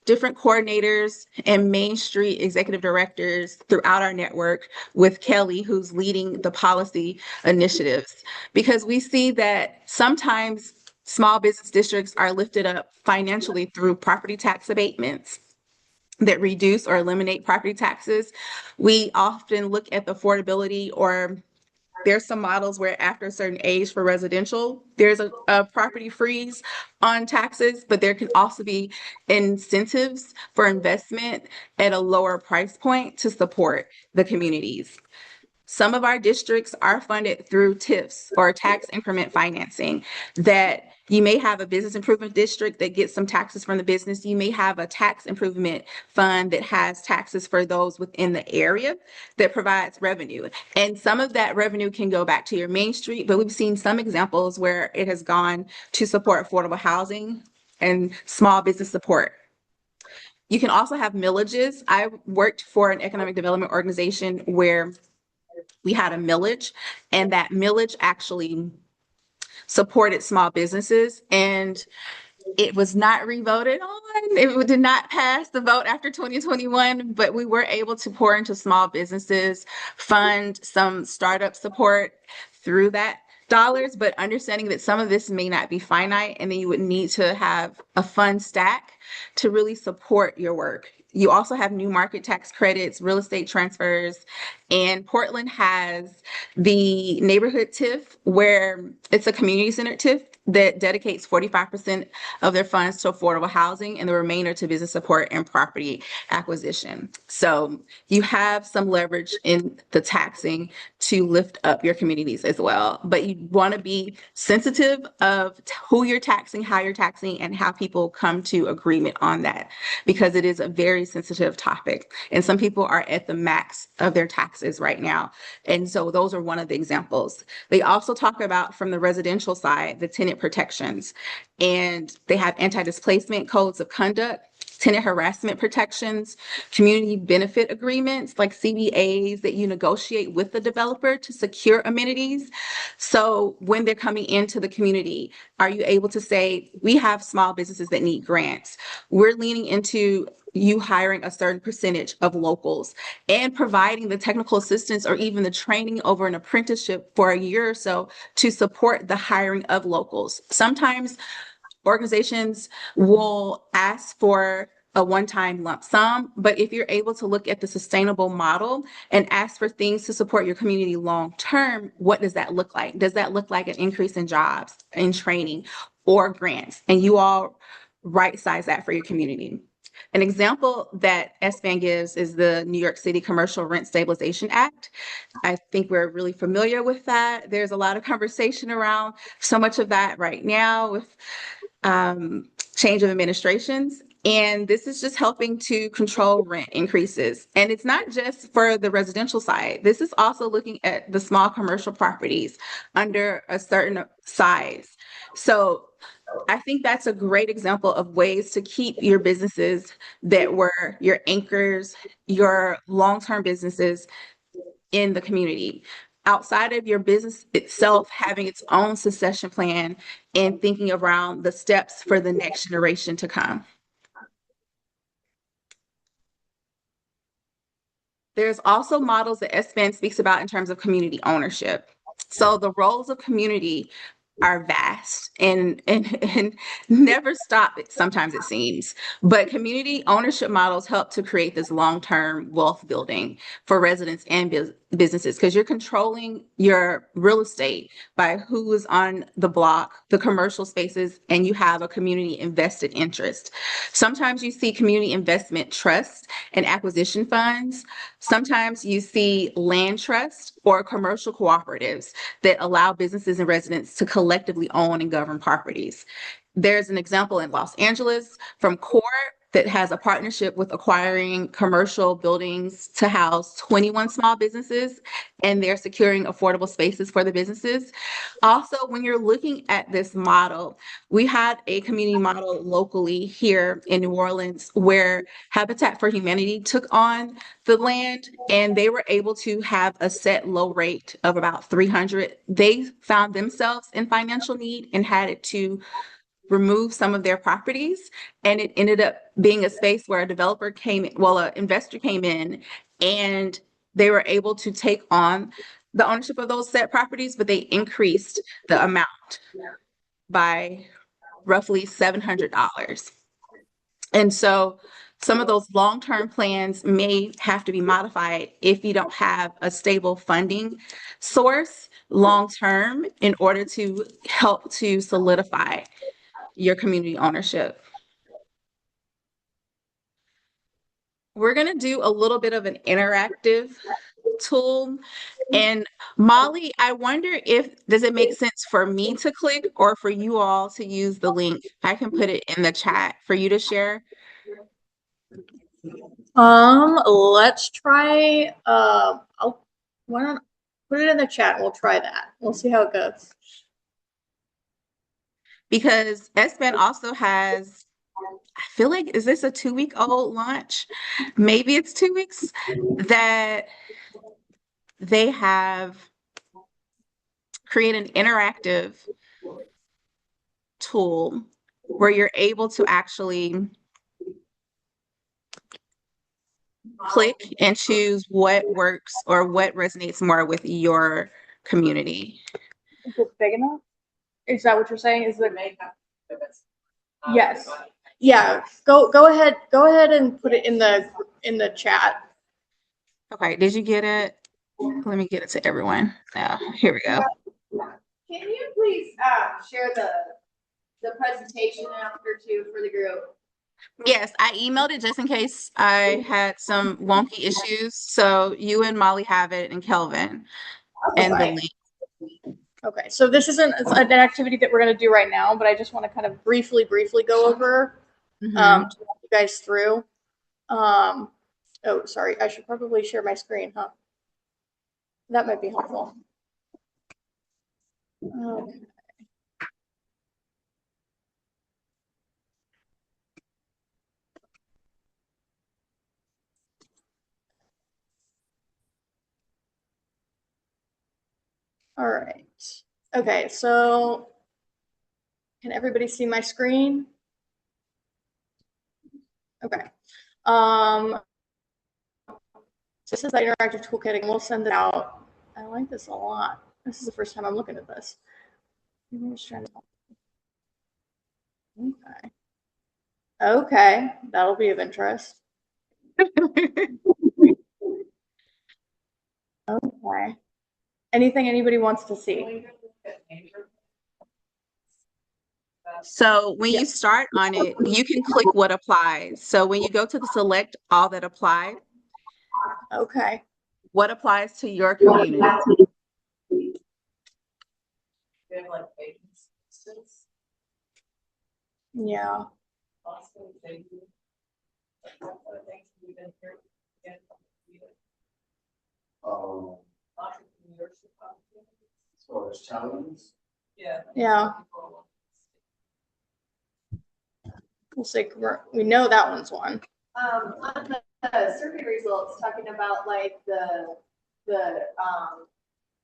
different coordinators and Main Street executive directors throughout our network, with Kelly, who's leading the policy initiatives. Because we see that sometimes small business districts are lifted up financially through property tax abatements that reduce or eliminate property taxes. We often look at the affordability, or there's some models where after a certain age for residential, there's a property freeze on taxes, but there can also be incentives for investment at a lower price point to support the communities. Some of our districts are funded through TIFs, or tax increment financing, that you may have a business improvement district that gets some taxes from the business. You may have a tax improvement fund that has taxes for those within the area that provides revenue. And some of that revenue can go back to your Main Street, but we've seen some examples where it has gone to support affordable housing and small business support. You can also have millages. I worked for an economic development organization where we had a millage, and that millage actually supported small businesses, and it was not revoted on. It did not pass the vote after 2021, but we were able to pour into small businesses, fund some startup support through that dollars, but understanding that some of this may not be finite, and then you would need to have a fund stack to really support your work. You also have new market tax credits, real estate transfers, and Portland has the neighborhood TIF, where it's a community-centered TIF that dedicates 45% of their funds to affordable housing and the remainder to business support and property acquisition. So you have some leverage in the taxing to lift up your communities as well. But you want to be sensitive of who you're taxing, how you're taxing, and how people come to agreement on that, because it is a very sensitive topic. And some people are at the max of their taxes right now. And so those are one of the examples. They also talk about, from the residential side, the tenant protections. And they have anti-displacement codes of conduct, tenant harassment protections, community benefit agreements like CBAs that you negotiate with the developer to secure amenities. So when they're coming into the community, are you able to say, we have small businesses that need grants. We're leaning into you hiring a certain percentage of locals and providing the technical assistance or even the training over an apprenticeship for a year or so to support the hiring of locals. Sometimes organizations will ask for a one-time lump sum, but if you're able to look at the sustainable model and ask for things to support your community long-term, what does that look like? Does that look like an increase in jobs, in training, or grants? And you all right-size that for your community. An example that SBAN gives is the New York City Commercial Rent Stabilization Act. I think we're really familiar with that. There's a lot of conversation around so much of that right now with change of administrations. And this is just helping to control rent increases. And it's not just for the residential side. This is also looking at the small commercial properties under a certain size. So I think that's a great example of ways to keep your businesses that were your anchors, your long-term businesses in the community. Outside of your business itself having its own succession plan and thinking around the steps for the next generation to come. There's also models that SBAN speaks about in terms of community ownership. So the roles of community are vast and never stop, sometimes it seems. But community ownership models help to create this long-term wealth building for residents and businesses, because you're controlling your real estate by who is on the block, the commercial spaces, and you have a community invested interest. Sometimes you see community investment trusts and acquisition funds. Sometimes you see land trusts or commercial cooperatives that allow businesses and residents to collectively own and govern properties. There's an example in Los Angeles from CORE, that has a partnership with acquiring commercial buildings to house 21 small businesses, and they're securing affordable spaces for the businesses. Also, when you're looking at this model, we had a community model locally here in New Orleans where Habitat for Humanity took on the land, and they were able to have a set low rate of about 300. They found themselves in financial need and had to remove some of their properties, and it ended up being a space where a developer came in, well, an investor came in, and they were able to take on the ownership of those set properties, but they increased the amount by roughly $700. And so some of those long-term plans may have to be modified if you don't have a stable funding source long-term in order to help to solidify your community ownership. We're going to do a little bit of an interactive tool. And Molly, I wonder if, does it make sense for me to click or for you all to use the link? I can put it in the chat for you to share. Let's try, why don't put it in the chat? We'll try that. We'll see how it goes. Because SBAN also has, I feel like, is this a 2-week-old launch? Maybe it's 2 weeks that they have created an interactive tool where you're able to actually click and choose what works or what resonates more with your community. Is it big enough? Is that what you're saying? Is it? Yes. Yeah. Go ahead and put it in the chat. Okay, did you get it? Let me get it to everyone. Now, here we go. Can you please share the presentation after too for the group? Yes, I emailed it just in case I had some wonky issues. So you and Molly have it, and Kelvin, and the link. Okay, so this isn't an activity that we're going to do right now, but I just want to kind of briefly go over to walk you guys through. Oh, sorry, I should probably share my screen, huh? That might be helpful. Okay. All right. Okay, so can everybody see my screen? Okay. This is the interactive toolkit, and we'll send it out. I like this a lot. This is the first time I'm looking at this. I'm just trying to. Okay. Okay, that'll be of interest. Okay. Anything anybody wants to see? So when you start on it, you can click what applies. So when you go to the select all that apply, okay, what applies to your community? Yeah. As far as challenges. Yeah. We'll say we know that one's one. On the survey results, talking about like the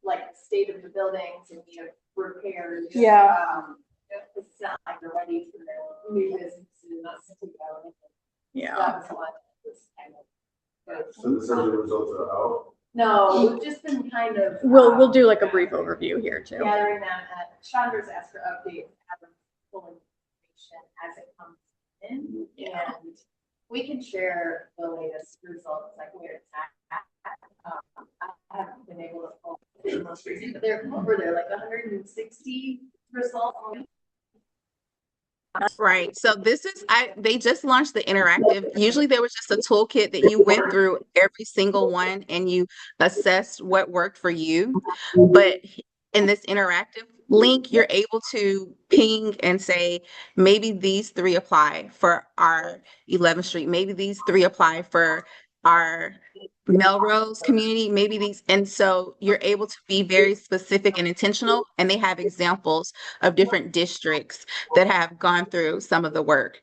like state of the buildings and repairs. Yeah. It's not like they're ready for their new businesses to go. Yeah. So that was one that was kind of. So the survey results are out. No, we've just been kind of. We'll do like a brief overview here too. Gathering that. Chandra's asked for updates, have full information as it comes in, and we can share the latest results, like where it's at. I haven't been able to pull the most recent, but they're over there, like 160 results. Right. So this is, they just launched the interactive. Usually there was just a toolkit that you went through every single one and you assessed what worked for you. But in this interactive link, you're able to ping and say, maybe these three apply for our 11th Street, maybe these three apply for our Melrose community, maybe these, and so you're able to be very specific and intentional, and they have examples of different districts that have gone through some of the work.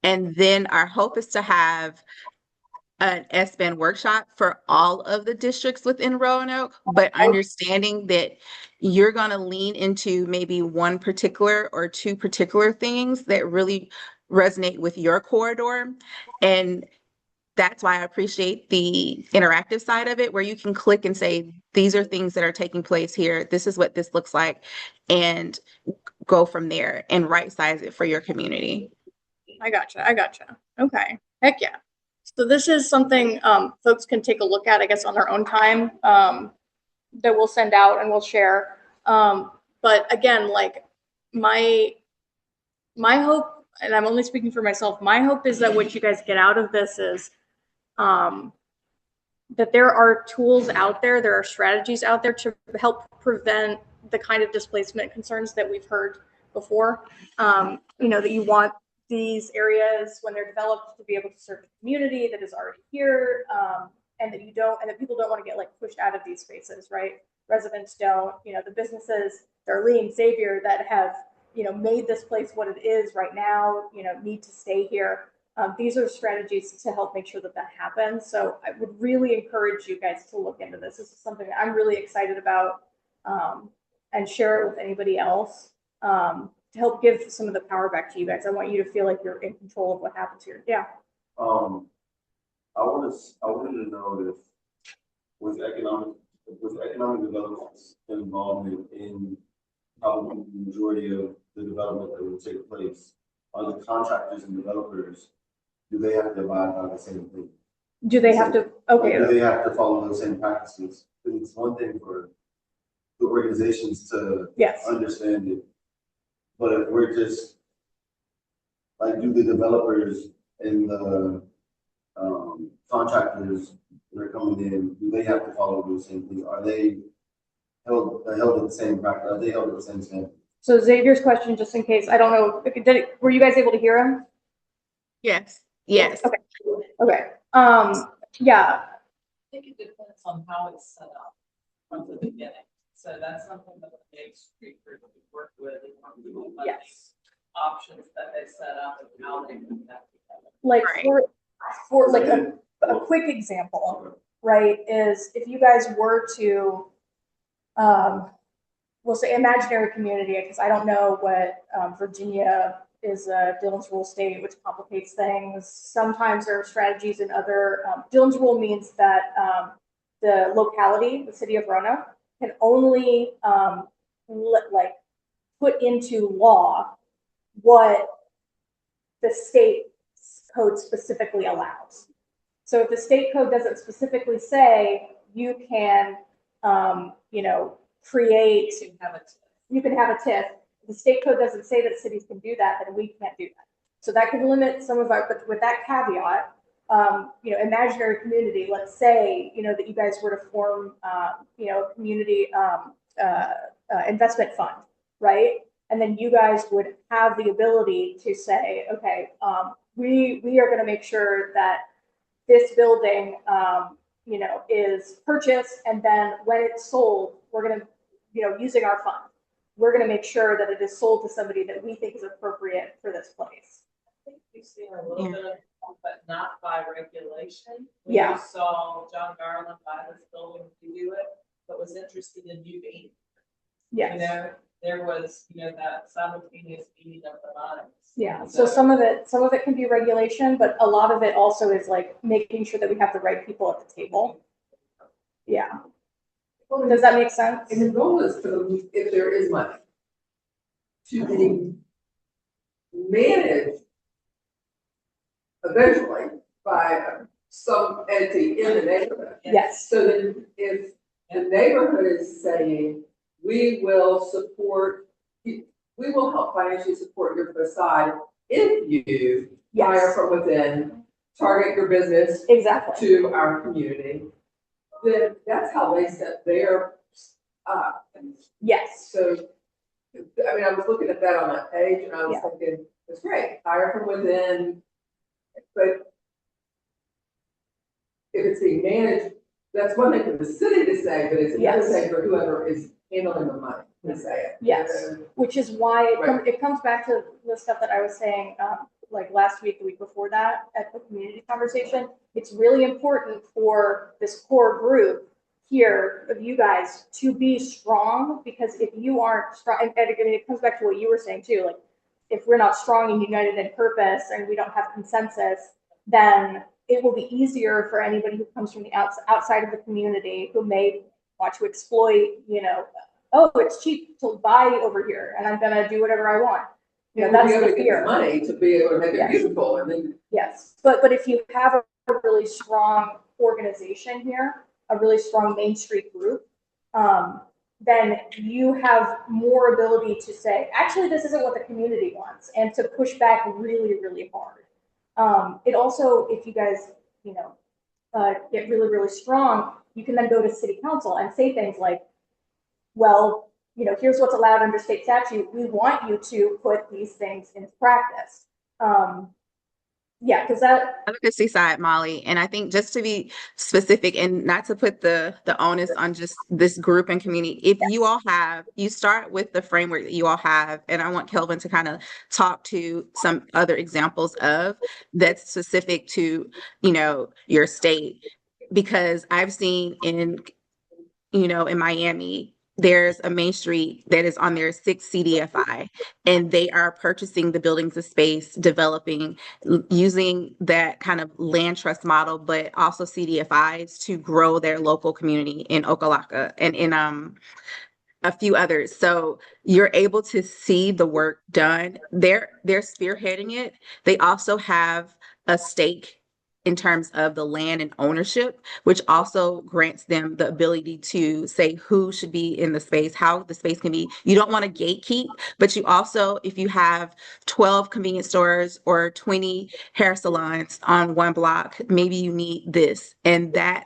And then our hope is to have an S-band workshop for all of the districts within Roanoke, but understanding that you're going to lean into maybe one particular or two particular things that really resonate with your corridor. And that's why I appreciate the interactive side of it, where you can click and say, these are things that are taking place here. This is what this looks like, and go from there and right size it for your community. I gotcha. Okay. Heck yeah. So this is something folks can take a look at, I guess, on their own time, that we'll send out and we'll share. But again, like my hope, and I'm only speaking for myself, my hope is that what you guys get out of this is that there are tools out there are strategies out there to help prevent the kind of displacement concerns that we've heard before. That you want these areas, when they're developed, to be able to serve the community that is already here, and that people don't want to get like pushed out of these spaces, right? Residents don't, the businesses, Darlene, Xavier, that have, made this place what it is right now, need to stay here. These are strategies to help make sure that happens. So I would really encourage you guys to look into this. This is something that I'm really excited about, and share it with anybody else, to help give some of the power back to you guys. I want you to feel like you're in control of what happens here. Yeah. I wanted to know if with economic development's involvement in probably the majority of the development that will take place, are the contractors and developers, do they have to abide by the same thing? Do they have to? Okay. Do they have to follow those same practices? Because it's one thing for the organizations to understand it, but if we're just like, do the developers and the contractors that are coming in, do they have to follow the same thing? Are they held at the same practice? Are they held at the same standard? So Xavier's question, just in case, I don't know, were you guys able to hear him? Yes. Okay. Yeah. I think it depends on how it's set up from the beginning. So that's something that the Main Street group we work with, Yes. options that they set up and how they do that together. Like for like a quick example, right, is if you guys were to, we'll say imaginary community, because I don't know what Virginia is a Dillon's Rule state, which complicates things. Sometimes there are strategies in other, Dillon's Rule means that the locality, the city of Roanoke, can only put into law what the state code specifically allows. So if the state code doesn't specifically say you can, create, you can have a TIF. The state code doesn't say that cities can do that, then we can't do that. So that can limit some of our, but with that caveat, imaginary community, let's say, that you guys were to form, a community investment fund, right? And then you guys would have the ability to say, okay, we are going to make sure that this building, is purchased, and then when it's sold, we're going to, using our fund, we're going to make sure that it is sold to somebody that we think is appropriate for this place. I think we've seen a little bit of, but not by regulation. We Yeah. saw John Garland buy this building to do it, but was interested in moving. Yes. There was, that simultaneous meeting of the minds. Yeah. So some of it can be regulation, but a lot of it also is like making sure that we have the right people at the table. Yeah. Does that make sense? And the goal is for them, if there is money, to be managed eventually by some entity in the neighborhood. Yes. So then if the neighborhood is saying, we will help financially support your facade if you hire from within, target your business to our community, then that's how they set their up. Yes. So I mean, I was looking at that on that page and I was Yeah. thinking, it's great, hire from within. But if it's being managed, that's one thing for the city to say, but it's another Yes. thing for whoever is handling the money to say it. Yes, which is why Right. it comes back to the stuff that I was saying, like last week, the week before that, at the community conversation. It's really important for this core group here of you guys to be strong, because if you aren't strong, and again, it comes back to what you were saying too, like, if we're not strong and united in purpose and we don't have consensus, then it will be easier for anybody who comes from the outside of the community who may want to exploit, oh, it's cheap to buy over here and I'm gonna do whatever I want. We'll That's be able the to get fear. the money to be able to make it Yes. beautiful and then. Yes, but if you have a really strong organization here, a really strong Main Street group, then you have more ability to say, actually, this isn't what the community wants, and to push back really, really hard. It also, if you guys, get really, really strong, you can then go to city council and say things like, well, here's what's allowed under state statute. We want you to put these things into practice. Yeah, because that. Advocacy side, Molly, and I think just to be specific and not to put the onus on just this group and community, if you all have, you start with the framework that you all have, and I want Kelvin to kind of talk to some other examples of that's specific to, your state, because I've seen in Miami, there's a main street that is on their 6th CDFI, and they are purchasing the buildings of space, developing, using that kind of land trust model, but also CDFIs to grow their local community in Okalaka and in a few others. So you're able to see the work done. They're spearheading it. They also have a stake in terms of the land and ownership, which also grants them the ability to say who should be in the space, how the space can be. You don't want to gatekeep, but you also, if you have 12 convenience stores or 20 hair salons on one block, maybe you need this. And that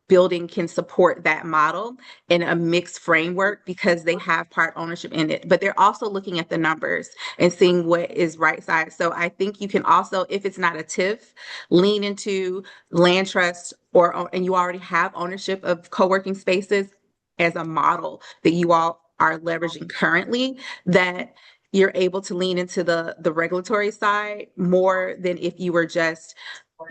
building can support that model in a mixed framework because they have part ownership in it. But they're also looking at the numbers and seeing what is right side. So I think you can also, if it's not a TIF, lean into land trust and you already have ownership of co-working spaces as a model that you all are leveraging currently, that you're able to lean into the regulatory side more than if you were just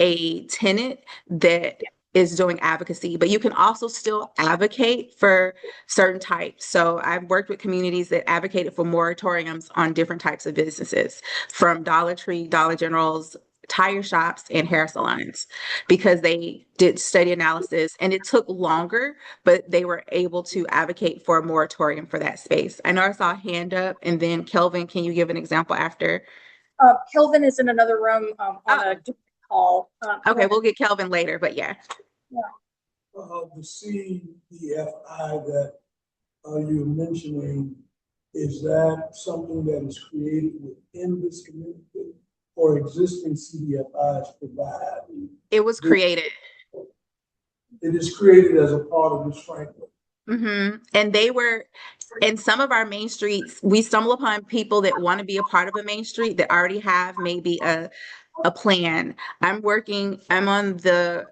a tenant that is doing advocacy, but you can also still advocate for certain types. So I've worked with communities that advocated for moratoriums on different types of businesses, from Dollar Tree, Dollar Generals, tire shops, and hair salons, because they did study analysis and it took longer, but they were able to advocate for a moratorium for that space. I know I saw a hand up, and then Kelvin, can you give an example after? Kelvin is in another room on a different call. Okay, we'll get Kelvin later, but yeah. The CDFI that you're mentioning, is that something that is created within this community or existing CDFIs provide? It was created. It is created as a part of this framework. Mm-hmm. And they were in some of our main streets. We stumble upon people that want to be a part of a main street that already have maybe a plan. I'm on the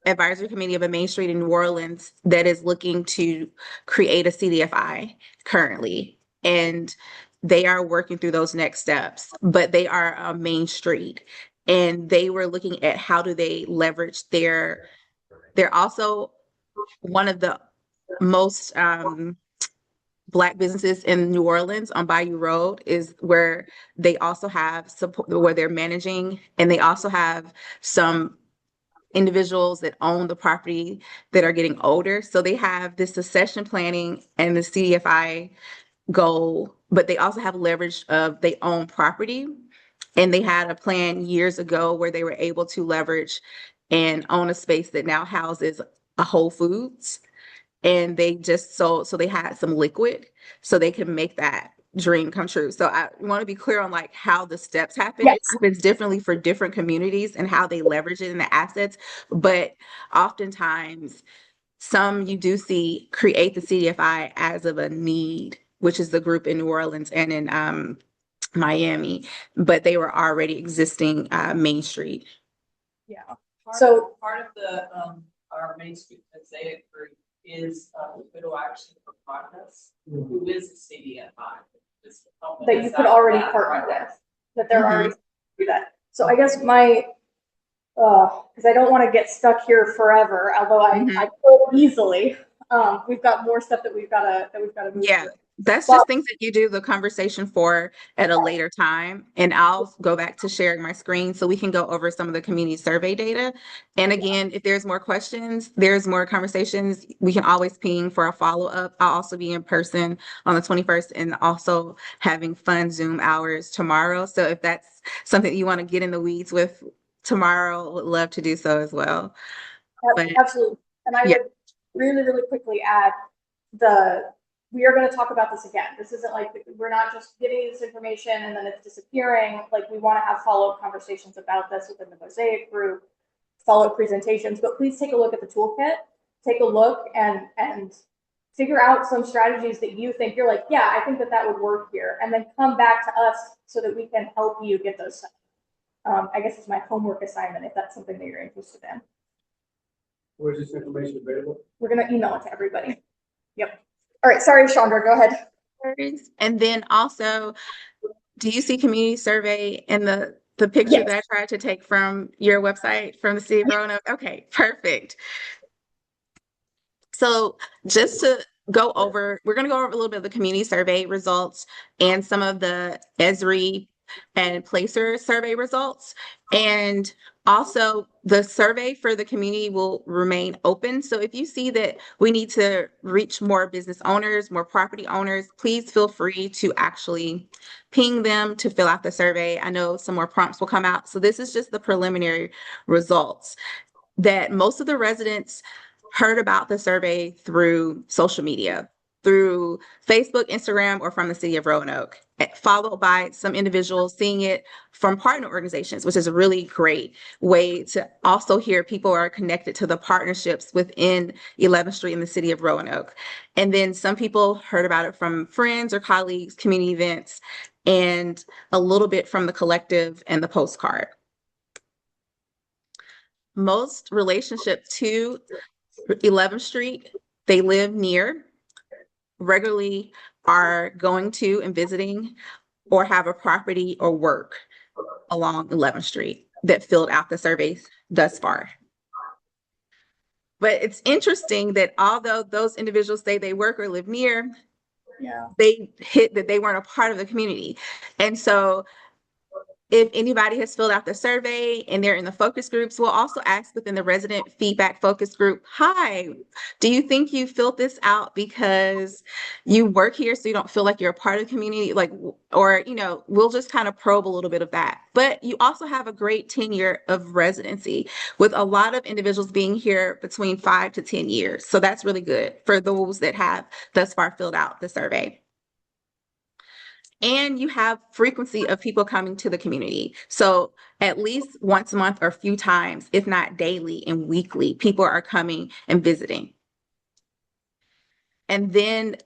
advisory committee of a main street in New Orleans that is looking to create a CDFI currently. And they are working through those next steps, but they are a main street. And they were looking at how do they leverage they're also one of the most Black businesses in New Orleans on Bayou Road is where they also have support, where they're managing, and they also have some individuals that own the property that are getting older. So they have this succession planning and the CDFI goal, but they also have leverage of they own property. And they had a plan years ago where they were able to leverage and own a space that now houses a Whole Foods. And they just so they had some liquid so they can make that dream come true. So I want to be clear on like how the steps happen. Yes. It happens differently for different communities and how they leverage it in the assets. But oftentimes some you do see create the CDFI as of a need which is the group in New Orleans and in Miami, but they were already existing Main Street. Yeah. So part of the, our Main Street Mosaic group is, Widow Action for Progress, who is a CDFI. That you could already partner with, that they're already do that. So I guess my, because I don't want to get stuck here forever, although I could easily. We've got more stuff that we've got to move Yeah, through. that's But just things that you do the conversation for at a later time. And I'll go back to sharing my screen so we can go over some of the community survey data. And again, if there's more questions, there's more conversations, we can always ping for a follow-up. I'll also be in person on the 21st and also having fun Zoom hours tomorrow. So if that's something that you want to get in the weeds with tomorrow, would love to do so as well. But absolutely. And I would really, really quickly add we are going to talk about this again. This isn't like we're not just getting this information and then it's disappearing. Like, we want to have follow-up conversations about this within the Mosaic group, follow-up presentations, but please take a look at the toolkit, take a look and figure out some strategies that you think you're like, yeah, I think that would work here. And then come back to us so that we can help you get those done. I guess it's my homework assignment if that's something that you're interested in. Where's this information available? We're going to email it to everybody. Yep. All right. Sorry, Chandra, go ahead. And then also, do you see community survey in the picture that I tried to take from your website from the city of Roanoke? Okay, perfect. So just to go over, we're going to go over a little bit of the community survey results and some of the Esri and Placer survey results. And also the survey for the community will remain open. So if you see that we need to reach more business owners, more property owners, please feel free to actually ping them to fill out the survey. I know some more prompts will come out. So this is just the preliminary results that most of the residents heard about the survey through social media, through Facebook, Instagram, or from the city of Roanoke, followed by some individuals seeing it from partner organizations, which is a really great way to also hear people are connected to the partnerships within 11th Street in the city of Roanoke. And then some people heard about it from friends or colleagues, community events, and a little bit from the collective and the postcard. Most relationship to 11th Street, they live near, regularly are going to and visiting, or have a property or work along 11th Street that filled out the surveys thus far. But it's interesting that although those individuals say they work or live near, they hit that they weren't a part of the community. And so if anybody has filled out the survey and they're in the focus groups, we'll also ask within the resident feedback focus group, hi, do you think you filled this out because you work here so you don't feel like you're a part of the community? Like, or, we'll just kind of probe a little bit of that. But you also have a great tenure of residency with a lot of individuals being here between 5 to 10 years. So that's really good for those that have thus far filled out the survey. And you have frequency of people coming to the community. So at least once a month or a few times, if not daily and weekly, people are coming and visiting. And then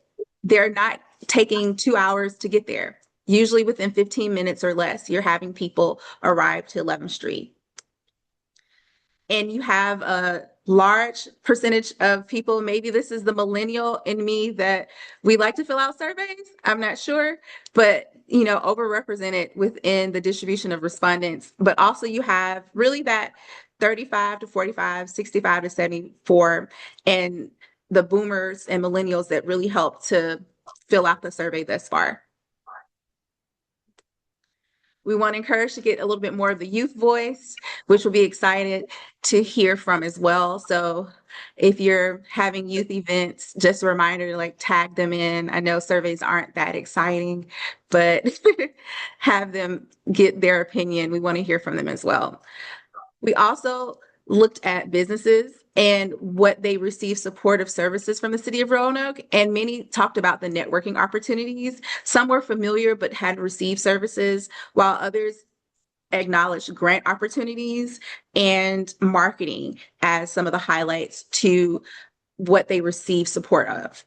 they're not taking 2 hours to get there. Usually within 15 minutes or less, you're having people arrive to 11th Street. And you have a large percentage of people, maybe this is the millennial in me that we like to fill out surveys, I'm not sure, but overrepresented within the distribution of respondents. But also you have really that 35 to 45, 65 to 74, and the boomers and millennials that really help to fill out the survey thus far. We want to encourage to get a little bit more of the youth voice, which we'll be excited to hear from as well. So if you're having youth events, just a reminder to like tag them in. I know surveys aren't that exciting, but have them get their opinion. We want to hear from them as well. We also looked at businesses and what they receive supportive services from the city of Roanoke. And many talked about the networking opportunities. Some were familiar but hadn't received services, while others acknowledged grant opportunities and marketing as some of the highlights to what they receive support of.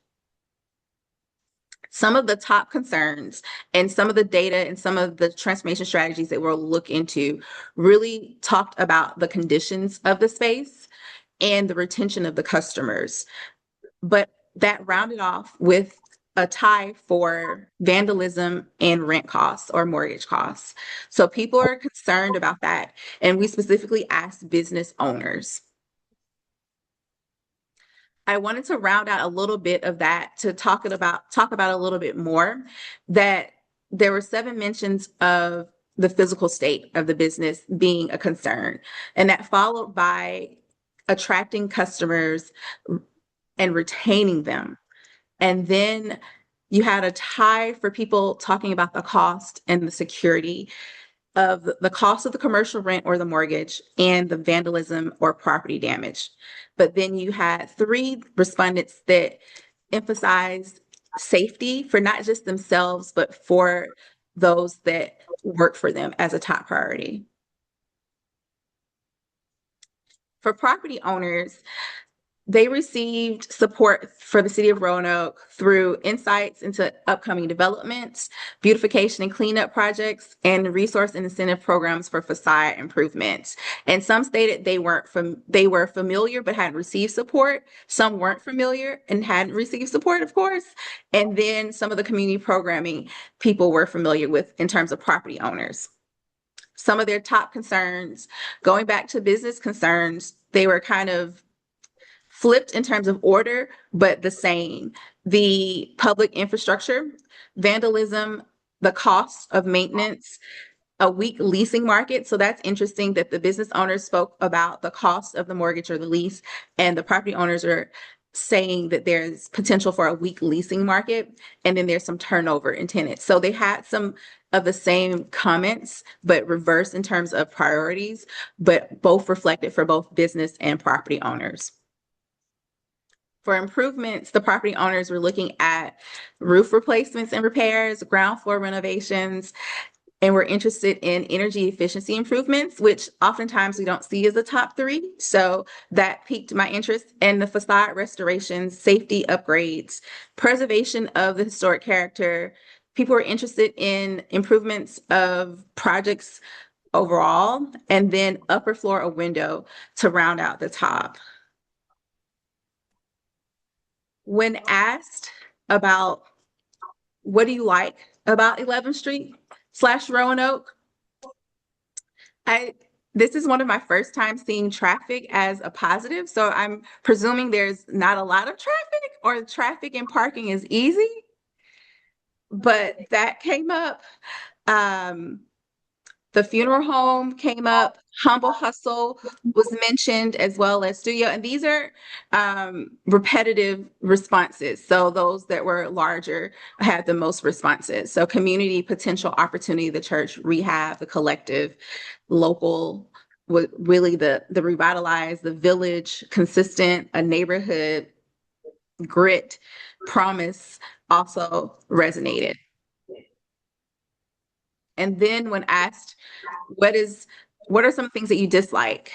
Some of the top concerns and some of the data and some of the transformation strategies that we'll look into really talked about the conditions of the space and the retention of the customers. But that rounded off with a tie for vandalism and rent costs or mortgage costs. So people are concerned about that. And we specifically asked business owners. I wanted to round out a little bit of that to talk about a little bit more, that there were 7 mentions of the physical state of the business being a concern, and that followed by attracting customers and retaining them. And then you had a tie for people talking about the cost and the security of the cost of the commercial rent or the mortgage and the vandalism or property damage. But then you had 3 respondents that emphasized safety for not just themselves, but for those that work for them as a top priority. For property owners, they received support for the city of Roanoke through insights into upcoming developments, beautification and cleanup projects, and resource and incentive programs for facade improvements. And some stated they were familiar but hadn't received support. Some weren't familiar and hadn't received support, of course. And then some of the community programming people were familiar with in terms of property owners. Some of their top concerns, going back to business concerns, they were kind of flipped in terms of order, but the same. The public infrastructure, vandalism, the cost of maintenance, a weak leasing market. So that's interesting that the business owners spoke about the cost of the mortgage or the lease, and the property owners are saying that there's potential for a weak leasing market, and then there's some turnover in tenants. So they had some of the same comments, but reversed in terms of priorities, but both reflected for both business and property owners. For improvements, the property owners were looking at roof replacements and repairs, ground floor renovations, and we're interested in energy efficiency improvements, which oftentimes we don't see as a top 3. So that piqued my interest. And the facade restorations, safety upgrades, preservation of the historic character. People were interested in improvements of projects overall, and then upper floor a window to round out the top. When asked about what do you like about 11th Street / Roanoke, this is one of my first times seeing traffic as a positive. So I'm presuming there's not a lot of traffic, or traffic and parking is easy, but that came up. The funeral home came up, Humble Hustle was mentioned, as well as studio. And these are repetitive responses. So those that were larger had the most responses. So community, potential, opportunity, the church, rehab, the collective, local, really the revitalize, the village, consistent, a neighborhood, grit, promise also resonated. And then when asked, what are some things that you dislike?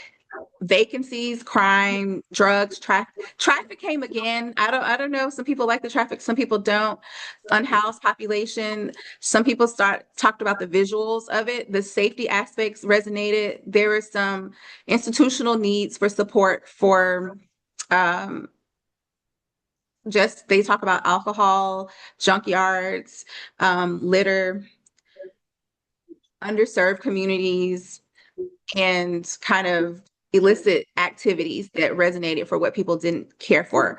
Vacancies, crime, drugs, traffic came again. I don't know. Some people like the traffic, some people don't. Unhoused population. Some people talked about the visuals of it. The safety aspects resonated. There were some institutional needs for support for they talk about alcohol, junkyards, litter, underserved communities, and kind of illicit activities that resonated for what people didn't care for.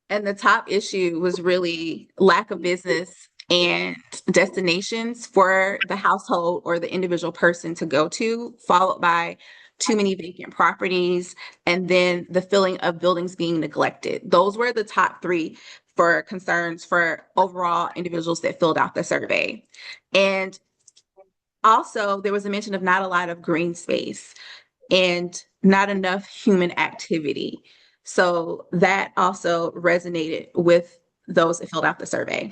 And the top issue was really lack of business and destinations for the household or the individual person to go to, followed by too many vacant properties, and then the feeling of buildings being neglected. Those were the top 3 for concerns for overall individuals that filled out the survey. And also, there was a mention of not a lot of green space and not enough human activity. So that also resonated with those that filled out the survey.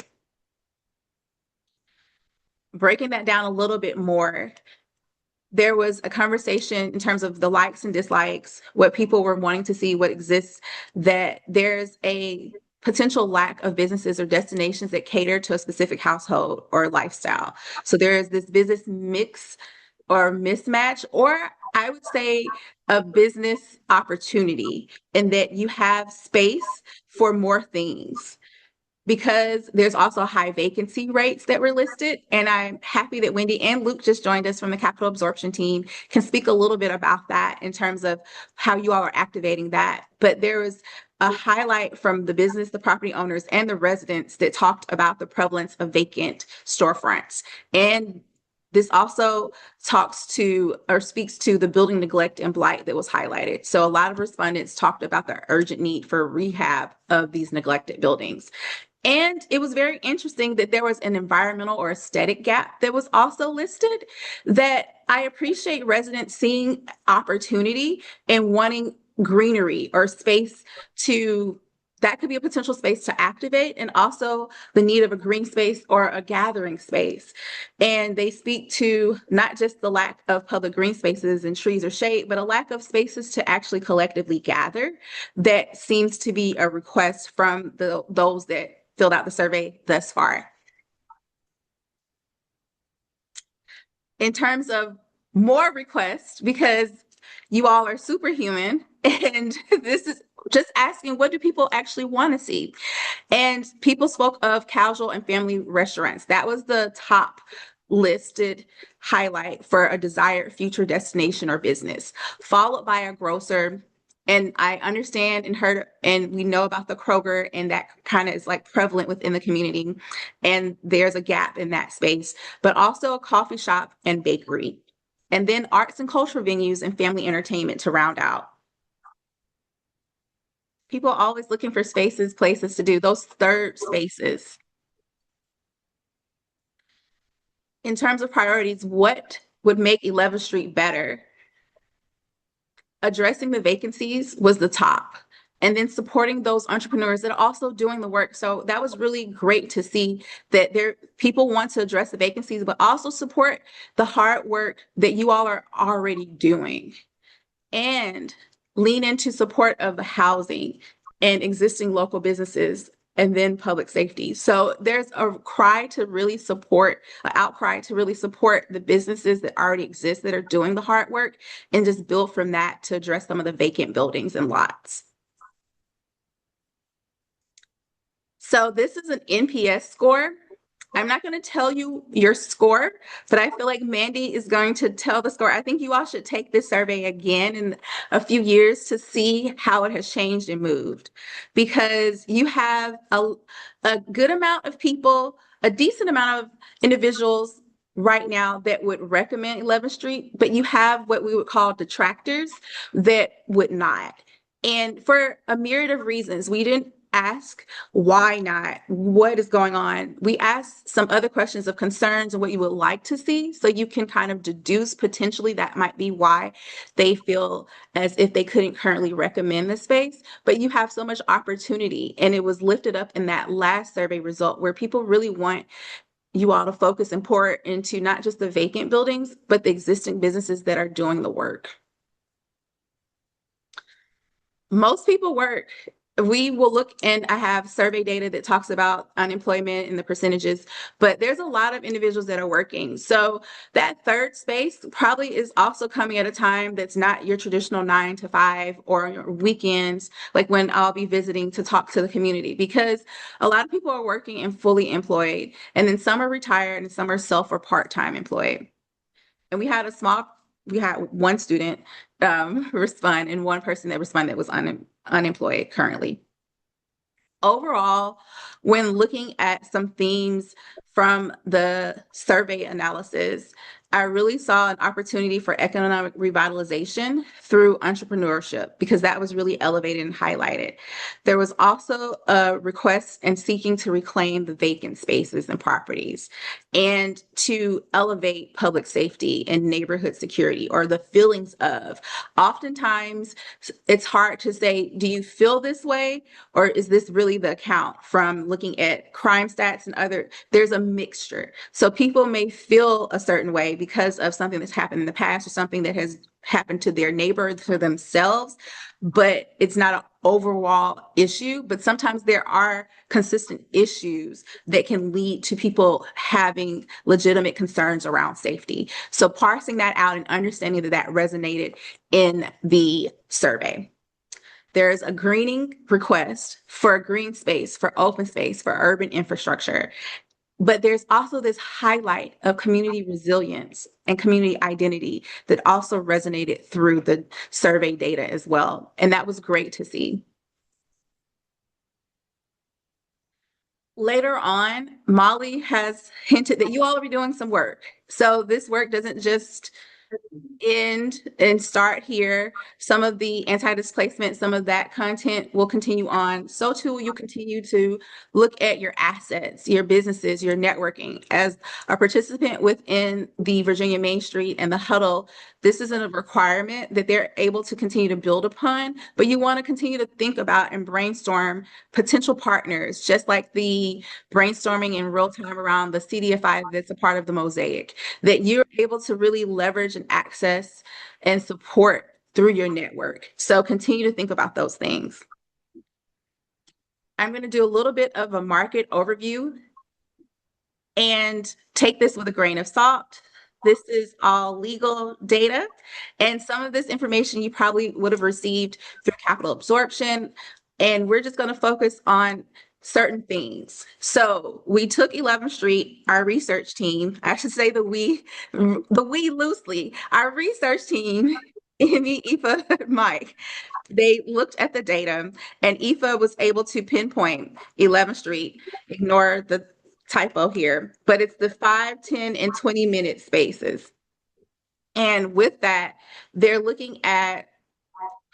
Breaking that down a little bit more, there was a conversation in terms of the likes and dislikes, what people were wanting to see, what exists, that there's a potential lack of businesses or destinations that cater to a specific household or lifestyle. So there is this business mix or mismatch, or I would say a business opportunity, in that you have space for more things, because there's also high vacancy rates that were listed. And I'm happy that Wendy and Luke just joined us from the capital absorption team, can speak a little bit about that in terms of how you all are activating that. But there was a highlight from the business, the property owners, and the residents that talked about the prevalence of vacant storefronts. And this also talks to or speaks to the building neglect and blight that was highlighted. So a lot of respondents talked about the urgent need for rehab of these neglected buildings. And it was very interesting that there was an environmental or aesthetic gap that was also listed, that I appreciate residents seeing opportunity and wanting greenery or space to, that could be a potential space to activate, and also the need of a green space or a gathering space. And they speak to not just the lack of public green spaces and trees or shade, but a lack of spaces to actually collectively gather. That seems to be a request from those that filled out the survey thus far. In terms of more requests, because you all are superhuman, and this is just asking, what do people actually want to see? And people spoke of casual and family restaurants. That was the top listed highlight for a desired future destination or business, followed by a grocer. And I understand and heard, and we know about the Kroger, and that kind of is like prevalent within the community. And there's a gap in that space, but also a coffee shop and bakery. And then arts and cultural venues and family entertainment to round out. People are always looking for spaces, places to do those third spaces. In terms of priorities, what would make 11th Street better? Addressing the vacancies was the top, and then supporting those entrepreneurs that are also doing the work. So that was really great to see that people want to address the vacancies, but also support the hard work that you all are already doing, and lean into support of the housing and existing local businesses, and then public safety. So there's a cry to really support, an outcry to really support the businesses that already exist that are doing the hard work, and just build from that to address some of the vacant buildings and lots. So this is an NPS score. I'm not going to tell you your score, but I feel like Mandy is going to tell the score. I think you all should take this survey again in a few years to see how it has changed and moved, because you have a good amount of people, a decent amount of individuals right now that would recommend 11th Street, but you have what we would call detractors that would not. And for a myriad of reasons, we didn't ask why not, what is going on. We asked some other questions of concerns and what you would like to see, so you can kind of deduce potentially that might be why they feel as if they couldn't currently recommend the space. But you have so much opportunity, and it was lifted up in that last survey result, where people really want you all to focus and pour into not just the vacant buildings, but the existing businesses that are doing the work. Most people work. We will look, and I have survey data that talks about unemployment and the percentages, but there's a lot of individuals that are working. So that third space probably is also coming at a time that's not your traditional 9 to 5 or weekends, like when I'll be visiting to talk to the community, because a lot of people are working and fully employed, and then some are retired and some are self or part-time employed. And we had one student respond, and one person that responded that was unemployed currently. Overall, when looking at some themes from the survey analysis, I really saw an opportunity for economic revitalization through entrepreneurship, because that was really elevated and highlighted. There was also a request and seeking to reclaim the vacant spaces and properties, and to elevate public safety and neighborhood security, or the feelings of. Oftentimes, it's hard to say, do you feel this way, or is this really the account? From looking at crime stats and there's a mixture. So people may feel a certain way because of something that's happened in the past or something that has happened to their neighbor, to themselves, but it's not an overall issue. But sometimes there are consistent issues that can lead to people having legitimate concerns around safety. So parsing that out and understanding that that resonated in the survey. There's a greening request for a green space, for open space, for urban infrastructure. But there's also this highlight of community resilience and community identity that also resonated through the survey data as well. And that was great to see. Later on, Molly has hinted that you all will be doing some work. So this work doesn't just end and start here. Some of the anti-displacement, some of that content will continue on. So too, you continue to look at your assets, your businesses, your networking. As a participant within the Virginia Main Street and the huddle, this isn't a requirement that they're able to continue to build upon, but you want to continue to think about and brainstorm potential partners, just like the brainstorming in real time around the CDFI that's a part of the mosaic, that you're able to really leverage and access and support through your network. So continue to think about those things. I'm going to do a little bit of a market overview and take this with a grain of salt. This is all legal data, and some of this information you probably would have received through capital absorption, and we're just going to focus on certain things. So we took 11th Street, our research team, I should say the we loosely, our research team, Amy, Aoife, Mike, they looked at the data, and Aoife was able to pinpoint 11th Street, ignore the typo here, but it's the 5, 10, and 20-minute spaces. And with that, they're looking at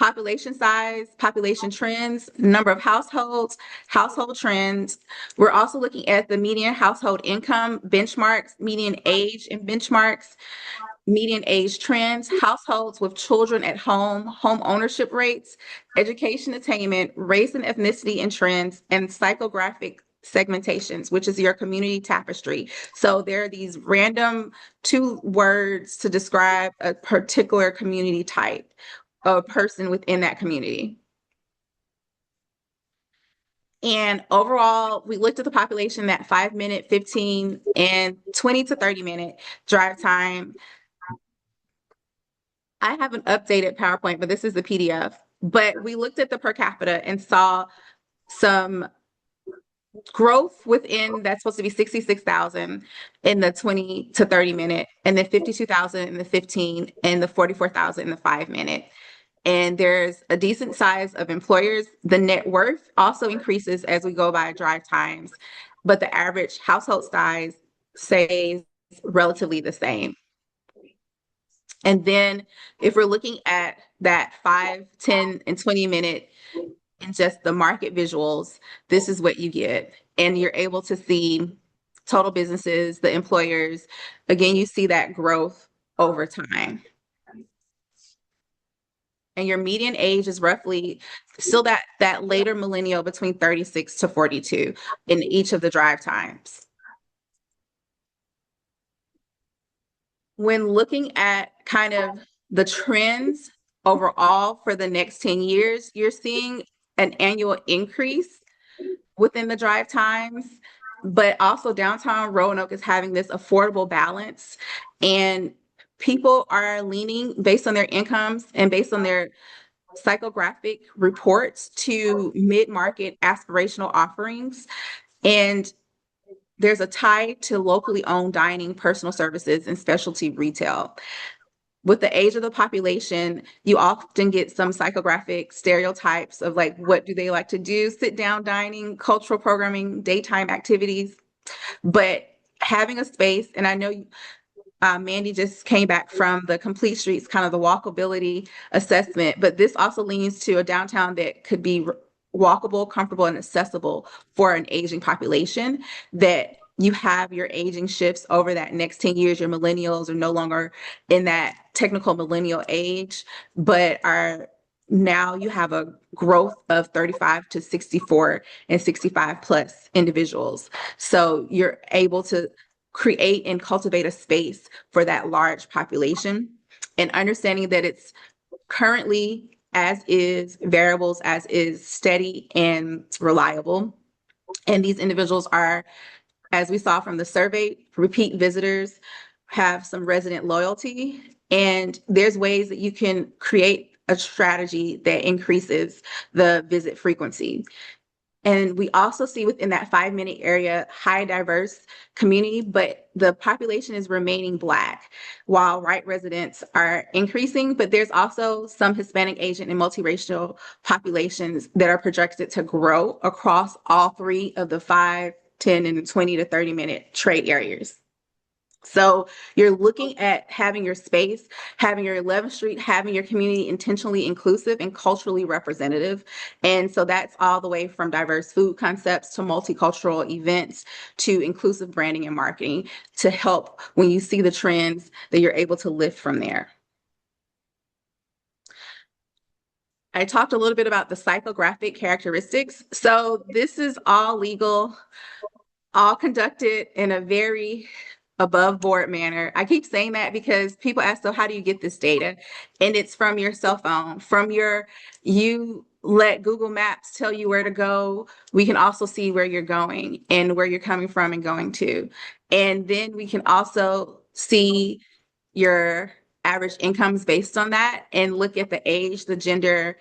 population size, population trends, number of households, household trends. We're also looking at the median household income benchmarks, median age and benchmarks, median age trends, households with children at home, home ownership rates, education attainment, race and ethnicity and trends, and psychographic segmentations, which is your community tapestry. So there are these random 2 words to describe a particular community type, a person within that community. And overall, we looked at the population, that 5-minute, 15, and 20 to 30-minute drive time. I have an updated PowerPoint, but this is the PDF. But we looked at the per capita and saw some growth within that's supposed to be 66,000 in the 20 to 30 minute, and then 52,000 in the 15, and the 44,000 in the 5-minute. And there's a decent size of employers. The net worth also increases as we go by drive times, but the average household size stays relatively the same. And then if we're looking at that 5, 10, and 20-minute and just the market visuals, this is what you get. And you're able to see total businesses, the employers. Again, you see that growth over time. And your median age is roughly still that later millennial between 36 to 42 in each of the drive times. When looking at kind of the trends overall for the next 10 years, you're seeing an annual increase within the drive times, but also downtown Roanoke is having this affordable balance, and people are leaning based on their incomes and based on their psychographic reports to mid-market aspirational offerings. And there's a tie to locally owned dining, personal services, and specialty retail. With the age of the population, you often get some psychographic stereotypes of like, what do they like to do? Sit down dining, cultural programming, daytime activities. But having a space, and I know Mandy just came back from the Complete Streets, kind of the walkability assessment, but this also leans to a downtown that could be walkable, comfortable, and accessible for an aging population, that you have your aging shifts over that next 10 years. Your millennials are no longer in that technical millennial age, but are now you have a growth of 35 to 64 and 65 plus individuals. So you're able to create and cultivate a space for that large population, and understanding that it's currently as is variables, as is steady and reliable. And these individuals are, as we saw from the survey, repeat visitors, have some resident loyalty, and there's ways that you can create a strategy that increases the visit frequency. And we also see within that 5-minute area, high diverse community, but the population is remaining Black, while white residents are increasing. But there's also some Hispanic, Asian, and multiracial populations that are projected to grow across all three of the 5, 10, and 20 to 30-minute trade areas. So you're looking at having your space, having your 11th Street, having your community intentionally inclusive and culturally representative. And so that's all the way from diverse food concepts to multicultural events to inclusive branding and marketing to help when you see the trends that you're able to lift from there. I talked a little bit about the psychographic characteristics. So this is all legal, all conducted in a very above board manner. I keep saying that because people ask, so how do you get this data? And it's from your cell phone, you let Google Maps tell you where to go. We can also see where you're going and where you're coming from and going to. And then we can also see your average incomes based on that and look at the age, the gender,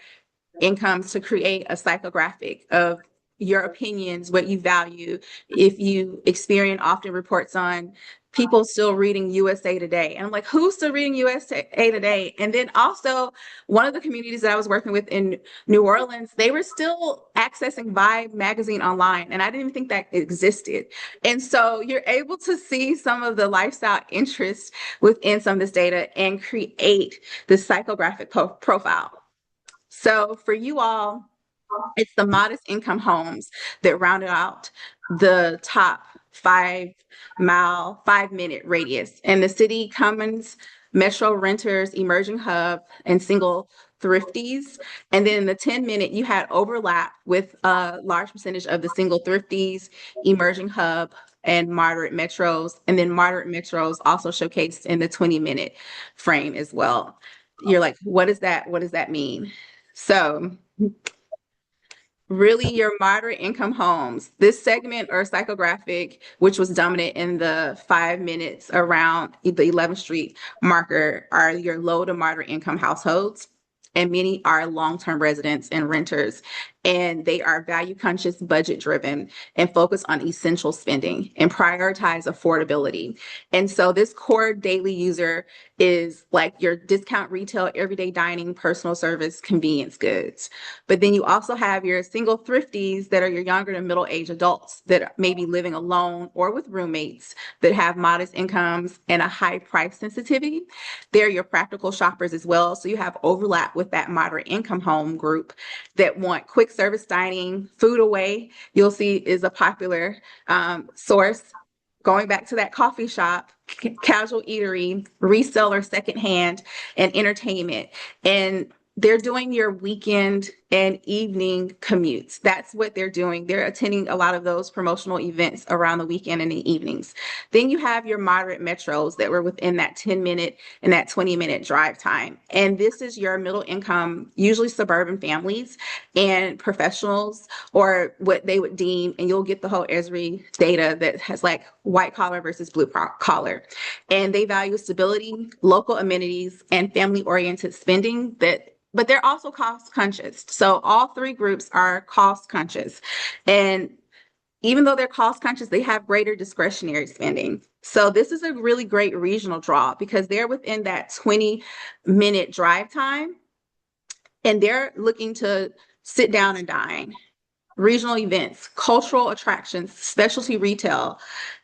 incomes to create a psychographic of your opinions, what you value. If you experience often reports on people still reading USA Today. And I'm like, who's still reading USA Today? And then also one of the communities that I was working with in New Orleans, they were still accessing Vibe magazine online. And I didn't even think that existed. And so you're able to see some of the lifestyle interests within some of this data and create this psychographic profile. So for you all, it's the modest income homes that rounded out the top 5-minute radius. And the city commons, metro renters, emerging hub, and single thrifties. And then in the 10-minute, you had overlap with a large percentage of the single thrifties, emerging hub, and moderate metros. And then moderate metros also showcased in the 20-minute frame as well. You're like, what is that? What does that mean? So really your moderate income homes, this segment or psychographic, which was dominant in the 5 minutes around the 11th Street marker, are your low to moderate income households. And many are long-term residents and renters, and they are value conscious, budget driven, and focus on essential spending and prioritize affordability. And so this core daily user is like your discount retail, everyday dining, personal service, convenience goods. But then you also have your single thrifties that are your younger to middle-aged adults that may be living alone or with roommates that have modest incomes and a high price sensitivity. They're your practical shoppers as well. So you have overlap with that moderate income home group that want quick service dining, food away. You'll see is a popular source. Going back to that coffee shop, casual eatery, reseller, secondhand, and entertainment. And they're doing your weekend and evening commutes. That's what they're doing. They're attending a lot of those promotional events around the weekend and the evenings. Then you have your moderate metros that were within that 10-minute and that 20-minute drive time. And this is your middle income, usually suburban families and professionals, or what they would deem, and you'll get the whole Esri data that has like white collar versus blue collar. And they value stability, local amenities, and family-oriented spending but they're also cost conscious. So all three groups are cost conscious. And even though they're cost conscious, they have greater discretionary spending. So this is a really great regional draw because they're within that 20-minute drive time and they're looking to sit down and dine. Regional events, cultural attractions, specialty retail,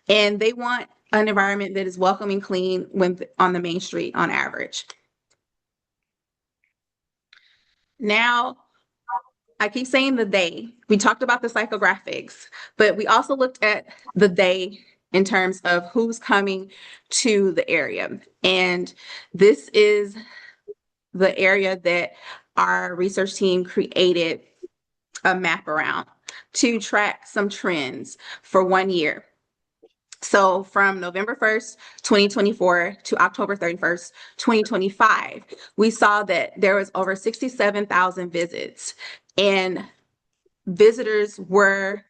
and they want an environment that is welcoming, clean when on the main street on average. Now, I keep saying the they. We talked about the psychographics, but we also looked at the they in terms of who's coming to the area. And this is the area that our research team created a map around to track some trends for 1 year. So from November 1st, 2024 to October 31st, 2025, we saw that there was over 67,000 visits, and visitors were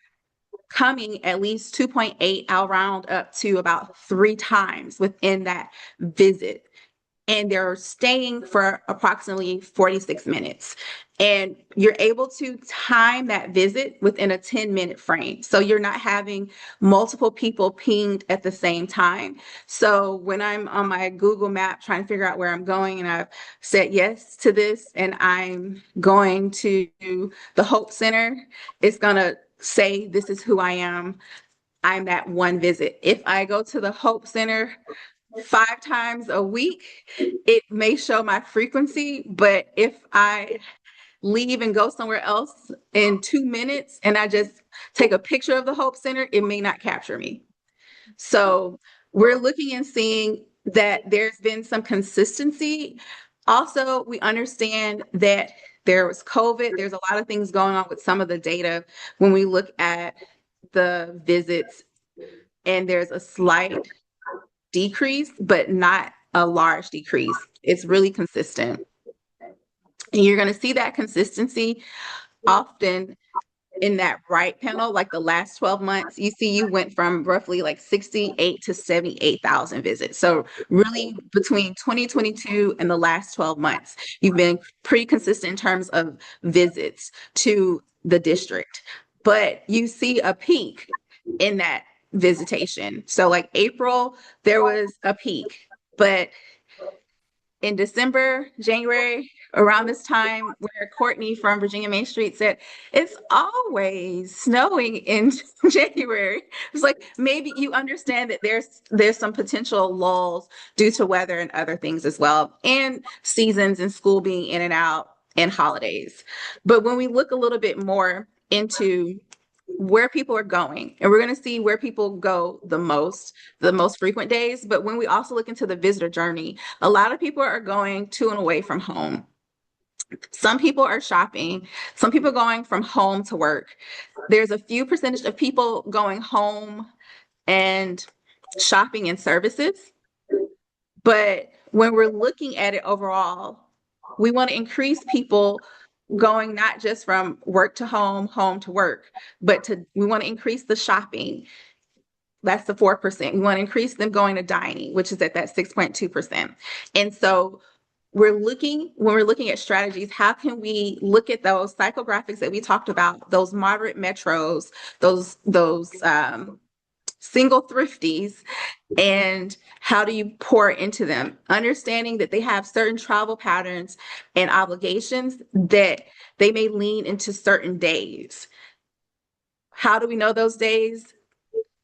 coming at least 2.8. I'll round up to about 3 times within that visit. And they're staying for approximately 46 minutes. And you're able to time that visit within a 10-minute frame. So you're not having multiple people pinged at the same time. So when I'm on my Google map trying to figure out where I'm going, and I've said yes to this, and I'm going to the Hope Center, it's going to say, this is who I am. I'm that one visit. If I go to the Hope Center 5 times a week, it may show my frequency, but if I leave and go somewhere else in 2 minutes and I just take a picture of the Hope Center, it may not capture me. So we're looking and seeing that there's been some consistency. Also, we understand that there was COVID. There's a lot of things going on with some of the data when we look at the visits, and there's a slight decrease, but not a large decrease. It's really consistent. And you're going to see that consistency often in that right panel, like the last 12 months. You see, you went from roughly like 68 to 78,000 visits. So really between 2022 and the last 12 months, you've been pretty consistent in terms of visits to the district. But you see a peak in that visitation. So like April, there was a peak, but in December, January, around this time, where Courtney from Virginia Main Street said, it's always snowing in January. It's like, maybe you understand that there's some potential lulls due to weather and other things as well, and seasons and school being in and out and holidays. But when we look a little bit more into where people are going, and we're going to see where people go the most frequent days. But when we also look into the visitor journey, a lot of people are going to and away from home. Some people are shopping, some people are going from home to work. There's a few percentage of people going home and shopping and services. But when we're looking at it overall, we want to increase people going not just from work to home, home to work, but we want to increase the shopping. That's the 4%. We want to increase them going to dining, which is at that 6.2%. And so when we're looking at strategies, how can we look at those psychographics that we talked about, those moderate metros, those single thrifties, and how do you pour into them, understanding that they have certain travel patterns and obligations that they may lean into certain days. How do we know those days?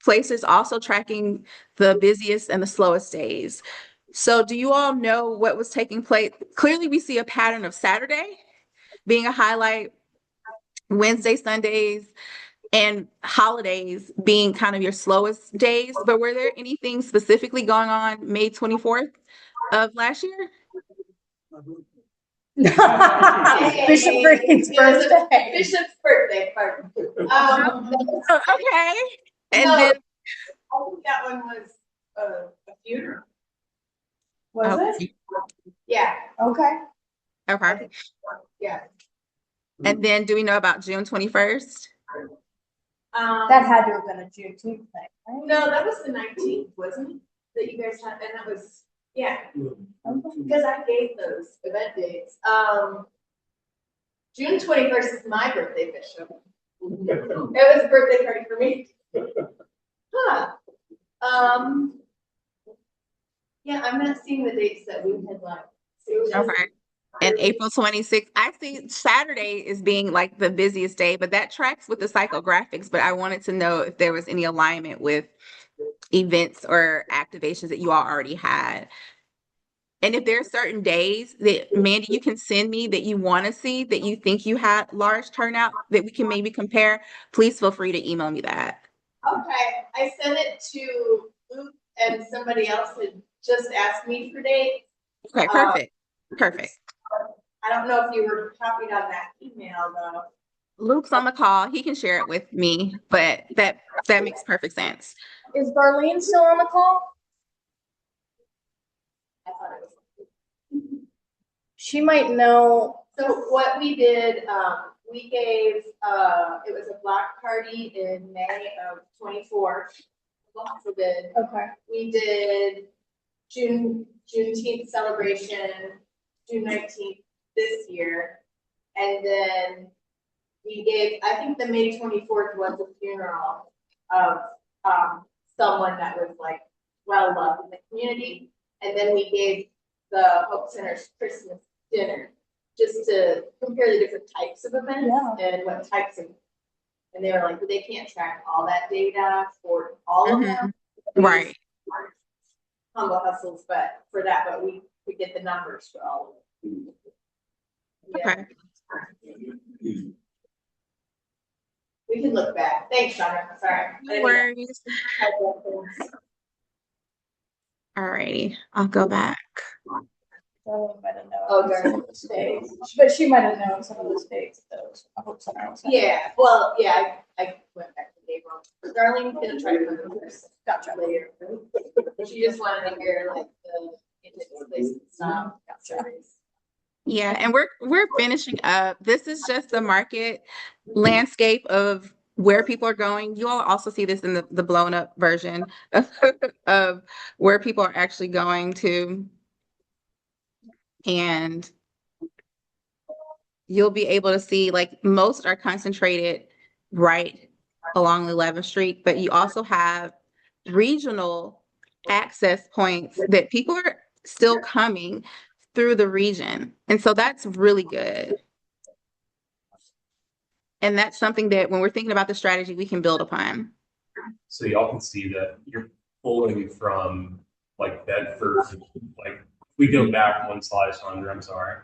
Places also tracking the busiest and the slowest days. So do you all know what was taking place? Clearly, we see a pattern of Saturday being a highlight, Wednesday, Sundays, and holidays being kind of your slowest days. But were there anything specifically going on May 24th of last year? Bishop Green's birthday. Bishop's birthday party. Okay. And no, then I think that one was a funeral. Was it? Yeah. Okay. Okay. Yeah. And then do we know about June 21st? That had to have been a Juneteenth thing, right? No, that was the 19th, wasn't it? That you guys had, and that was, yeah. Because I gave those event dates. June 21st is my birthday, Bishop. It was a birthday party for me. Huh. Yeah, I'm not seeing the dates that we had like. Okay. And April 26th, I see Saturday is being like the busiest day, but that tracks with the psychographics. But I wanted to know if there was any alignment with events or activations that you all already had. And if there are certain days that, Mandy, you can send me that you want to see, that you think you had large turnout, that we can maybe compare, please feel free to email me that. Okay, I sent it to Luke, and somebody else had just asked me for dates. Okay, perfect. Perfect. I don't know if you were copied on that email though. Luke's on the call. He can share it with me, but that makes perfect sense. Is Darlene still on the call? She might know. So what we did, we gave, it was a block party in May of 24. We did, Okay. we did Juneteenth celebration, June 19th this year. And then we gave, I think the May 24th was a funeral of someone that was like well loved in the community. And then we gave the Hope Center's Christmas dinner just to compare the different types of events and what types of, and they were like, they can't track all that data for all of them. Right. Humble hustles, but for that, but we get the numbers for all of them. Okay. We can look back. Thanks, Donna. Sorry. No worries. All righty. I'll go back. Darlene might have known. Oh, some of those dates. But she might have known some of those dates. Those I hope so. Yeah. Well, yeah. I went back to April. Darlene's gonna try to come in first. Gotcha. Later. She just wanted to hear like the place and stuff. Gotcha. Yeah, and we're finishing up. This is just the market landscape of where people are going. You all also see this in the blown up version of where people are actually going to. And you'll be able to see like most are concentrated right along 11th Street, but you also have regional access points that people are still coming through the region. And so that's really good. And that's something that when we're thinking about the strategy, we can build upon. So y'all can see that you're pulling from like Bedford, like we go back one slide, Chandra, I'm sorry.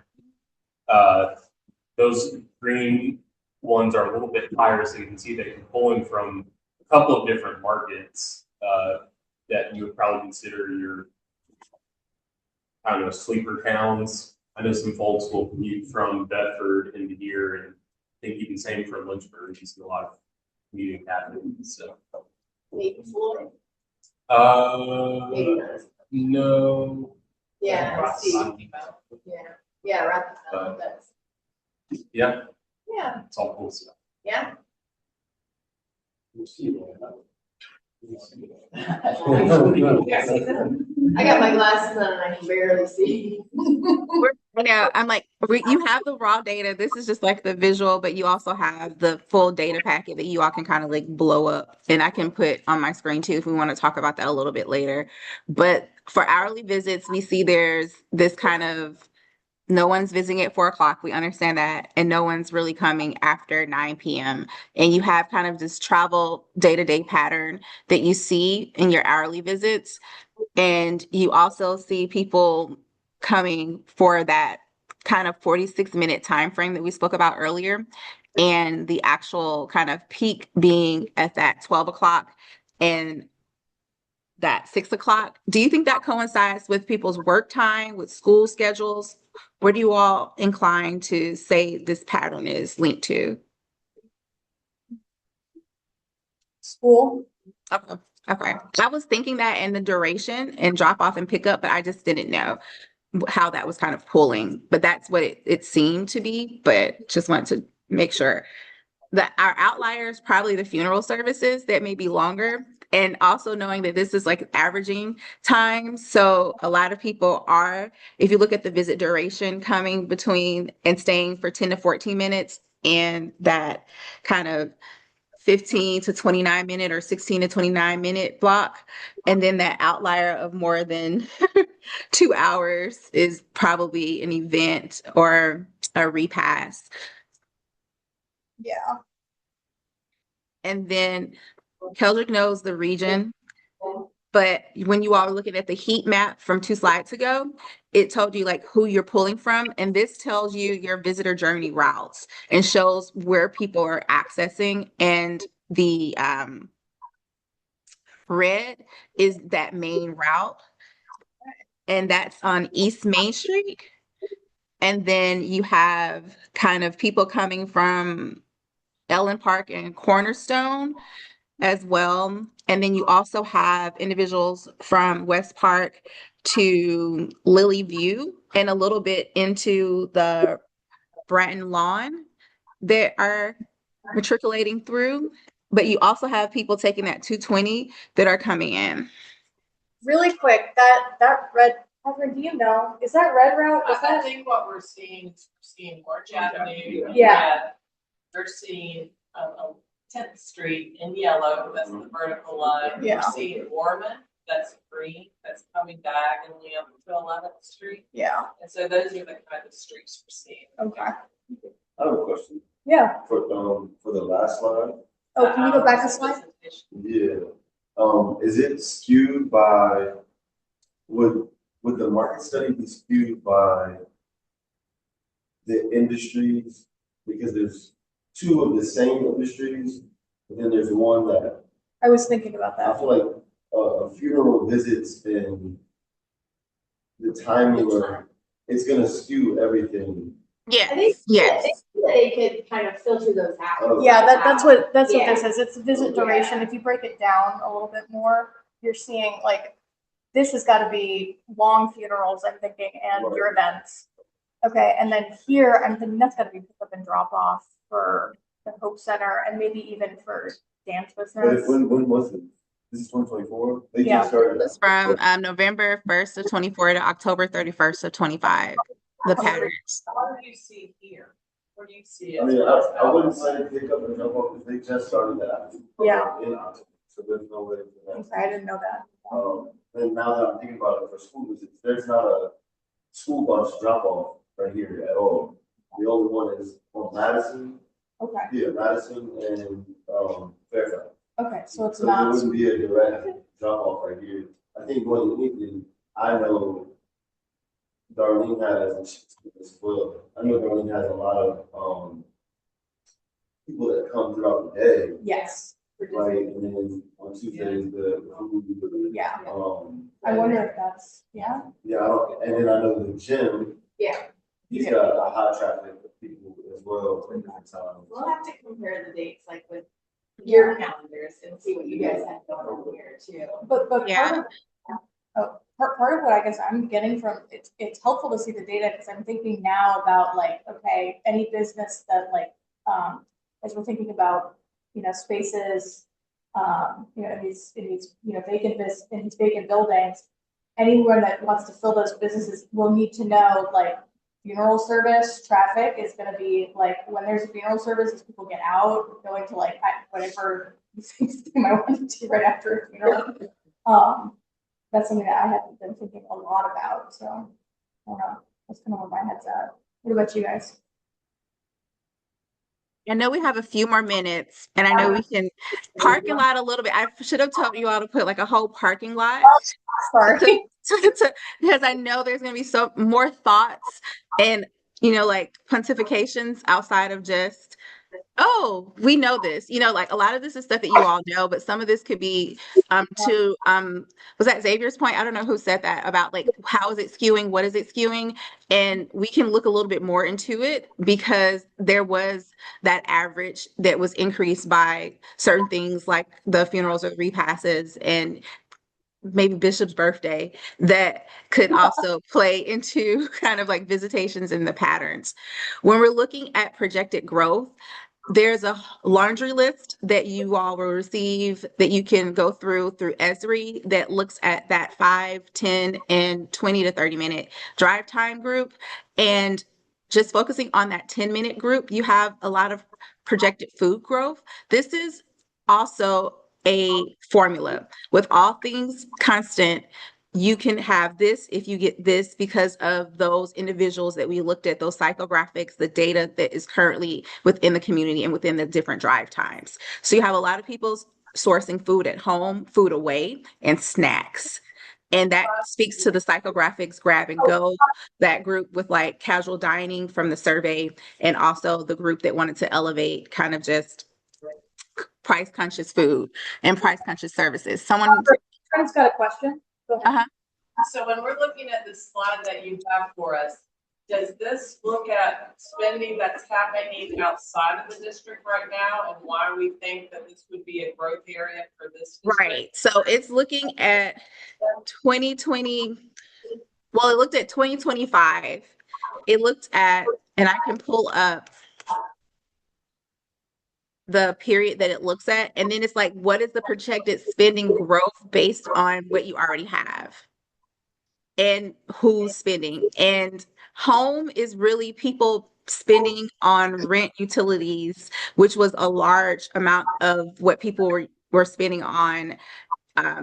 Those green ones are a little bit higher, so you can see that you're pulling from a couple of different markets that you would probably consider your, I don't know, sleeper towns. I know some folks will commute from Bedford into here, and I think even same for Lynchburg. You see a lot of commuting happening. So Maybe Floyd. Maybe not. No. Yeah. Rocky Yeah. Yeah. Rocky that's. Yeah. Yeah. It's all cool stuff. Yeah. I got my glasses on and I can barely see. I know. I'm like, you have the raw data. This is just like the visual, but you also have the full data packet that you all can kind of like blow up. And I can put on my screen too if we want to talk about that a little bit later. But for hourly visits, we see there's this kind of no one's visiting at 4 o'clock. We understand that. And no one's really coming after 9 p.m. And you have kind of this travel day-to-day pattern that you see in your hourly visits. And you also see people coming for that kind of 46-minute time frame that we spoke about earlier. And the actual kind of peak being at that 12 o'clock and that 6 o'clock. Do you think that coincides with people's work time, with school schedules? Where do you all incline to say this pattern is linked to? School. Okay. Okay. I was thinking that in the duration and drop off and pick up, but I just didn't know how that was kind of pulling. But that's what it seemed to be, but just wanted to make sure. That our outliers, probably the funeral services that may be longer. And also knowing that this is like averaging time. So a lot of people are, if you look at the visit duration coming between and staying for 10 to 14 minutes and that kind of 15 to 29 minute or 16 to 29 minute block. And then that outlier of more than 2 hours is probably an event or a repass. Yeah. And then Keldrick knows the region, but when you all are looking at the heat map from 2 slides ago, it told you like who you're pulling from. And this tells you your visitor journey routes and shows where people are accessing. And the red is that main route. And that's on East Main Street. And then you have kind of people coming from Ellen Park and Cornerstone as well. And then you also have individuals from West Park to Lily View and a little bit into the Bratton Lawn that are matriculating through. But you also have people taking that 220 that are coming in. Really quick, that red, Catherine, do you know, is that red route? Is I that, think what we're seeing is we're seeing Orange Avenue. in Yeah. red. They're seeing, 10th Street in yellow, that's the vertical line. Yeah. We're seeing Ormond, that's green, that's coming diagonally up to 11th Street. yeah, And so those are the kind of streets we're seeing. okay, I have a question yeah. for the last slide. Oh, can you go back a slide? Yeah. Is it skewed by, would the market study be skewed by the industries? Because there's two of the same industries, but then there's one that I was thinking about I that. feel like funeral visits and the timing of it's gonna skew everything. I think Yes. they could kind of filter those out. Yeah, that's what Yeah. this is. It's visit duration. If you break it down a little bit more, you're seeing like this has got to be long funerals, I'm thinking, and your events. Okay, and then here I'm thinking that's got to be pick up and drop off for the Hope Center and maybe even for dance But business. when was it? This is 2024. They Yeah. just started. It's from November 1st of 24 to October 31st of 25. The patterns. What do you see here? What do you see? I mean, I wouldn't say pick up and jump off because they just started that. Yeah. In October, so there's no way for that. Okay, I didn't know that. And now that I'm thinking about it for school visits, there's not a school bus drop off right here at all. The only one is on Madison. Okay. Yeah, Madison and Fairfax. Okay, so it's So not. there wouldn't be a direct drop off right here. I think more than anything, I know Darlene has as well. I know Darlene has a lot of people that come throughout the day. Yes. Right, and then on Tuesdays the Yeah. I wonder if that's yeah, and then I know the gym. Yeah. He's got a high traffic of people as well at different times. We'll have to compare the dates like with your calendars and see what you guys have going on here too. But Yeah. part of what I guess I'm getting from it's helpful to see the data because I'm thinking now about like, okay, any business that like as we're thinking about, spaces, in these vacant buildings, anyone that wants to fill those businesses will need to know like funeral service traffic is going to be like when there's a funeral service as people get out going to like whatever things they might want to do right after a funeral. That's something that I haven't been thinking a lot about. So I don't know. That's kind of where my head's at. What about you guys? I know we have a few more minutes, and I know we can parking lot a little bit. I should have told you all to put like a whole parking lot. Sorry. Because I know there's going to be so more thoughts and, like pontifications outside of just, oh, we know this, like a lot of this is stuff that you all know, but some of this could be was that Xavier's point? I don't know who said that about like, how is it skewing? What is it skewing? And we can look a little bit more into it because there was that average that was increased by certain things like the funerals or the repasses and maybe Bishop's birthday that could also play into kind of like visitations in the patterns. When we're looking at projected growth, there's a laundry list that you all will receive that you can go through Esri that looks at that 5, 10, and 20 to 30 minute drive time group. And just focusing on that 10-minute group, you have a lot of projected food growth. This is also a formula. With all things constant, you can have this if you get this because of those individuals that we looked at, those psychographics, the data that is currently within the community and within the different drive times. So you have a lot of people sourcing food at home, food away, and snacks. And that speaks to the psychographics grab and go, that group with like casual dining from the survey, and also the group that wanted to elevate kind of just price conscious food and price conscious services. Someone's got a question. Go ahead. Uh-huh. So when we're looking at this slide that you have for us, does this look at spending that's happening outside of the district right now and why we think that this would be a growth area for this district? Right. So it's looking at 2020. Well, it looked at 2025. It looked at, and I can pull up the period that it looks at, and then it's like, what is the projected spending growth based on what you already have and who's spending? And home is really people spending on rent, utilities, which was a large amount of what people were spending on.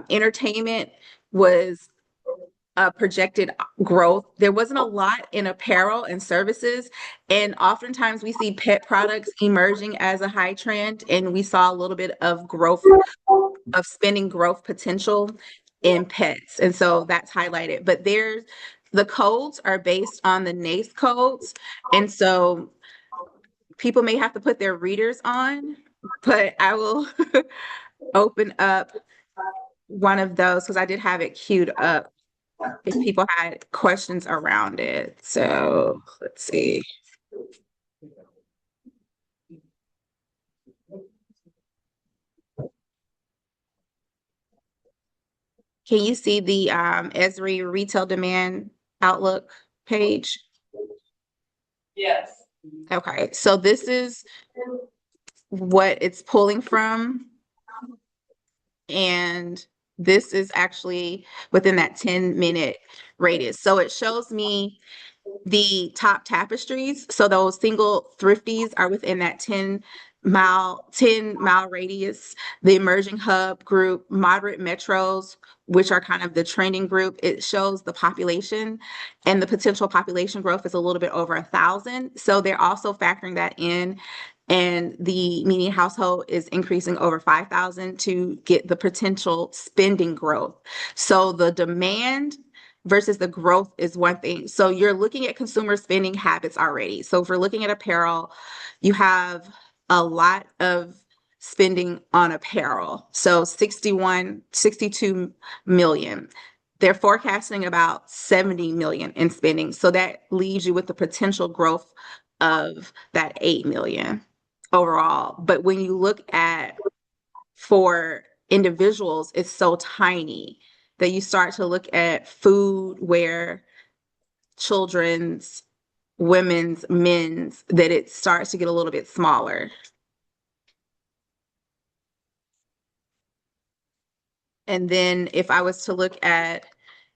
Entertainment was projected growth. There wasn't a lot in apparel and services, and oftentimes we see pet products emerging as a high trend, and we saw a little bit of growth, of spending growth potential in pets, and so that's highlighted. But the codes are based on the NACE codes, and so people may have to put their readers on, but I will open up one of those because I did have it queued up if people had questions around it. So let's see. Can you see the Esri retail demand outlook page? Yes. Okay, so this is what it's pulling from. And this is actually within that 10-minute radius. So it shows me the top tapestries. So those single thrifties are within that 10-mile radius. The emerging hub group, moderate metros, which are kind of the trending group, it shows the population, and the potential population growth is a little bit over 1,000. So they're also factoring that in. And the median household is increasing over 5,000 to get the potential spending growth. So the demand versus the growth is one thing. So you're looking at consumer spending habits already. So if we're looking at apparel, you have a lot of spending on apparel. So 62 million. They're forecasting about 70 million in spending. So that leaves you with the potential growth of that 8 million overall. But when you look at for individuals, it's so tiny that you start to look at food, wear, children's, women's, men's, that it starts to get a little bit smaller. And then if I was to look at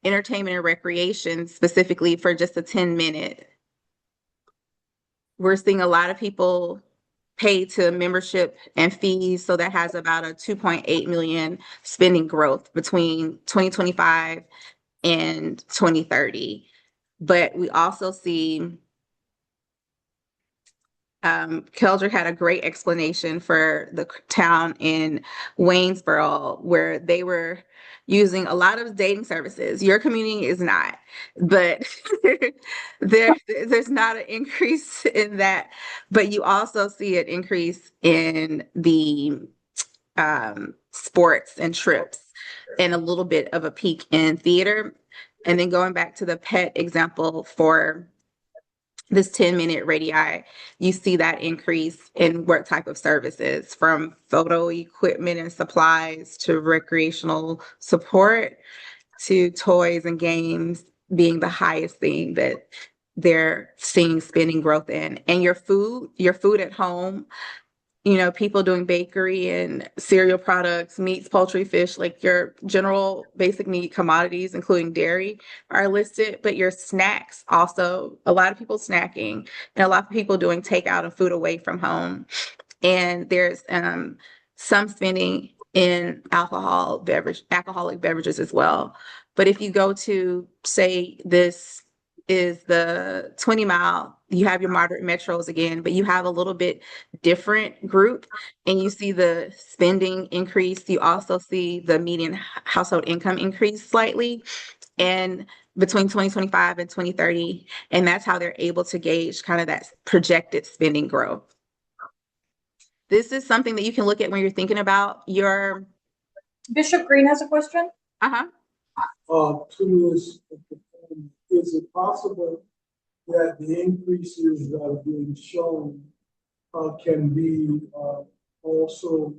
entertainment and recreation specifically for just a 10-minute, we're seeing a lot of people pay to membership and fees. So that has about a 2.8 million spending growth between 2025 and 2030. But we also see Keldrick had a great explanation for the town in Waynesboro where they were using a lot of dating services. Your community is not, but there's not an increase in that. But you also see an increase in the sports and trips and a little bit of a peak in theater. And then going back to the pet example for this 10-minute radii, you see that increase in what type of services, from photo equipment and supplies to recreational support to toys and games being the highest thing that they're seeing spending growth in. And your food at home, people doing bakery and cereal products, meats, poultry, fish, like your general basic need commodities, including dairy, are listed. But your snacks also, a lot of people snacking and a lot of people doing takeout and food away from home. And there's some spending in alcoholic beverages as well. But if you go to, say, this is the 20-mile, you have your moderate metros again, but you have a little bit different group, and you see the spending increase. You also see the median household income increase slightly, and between 2025 and 2030, and that's how they're able to gauge kind of that projected spending growth. This is something that you can look at when you're thinking about your. Bishop Green has a question. To is it possible that the increases that are being shown can be also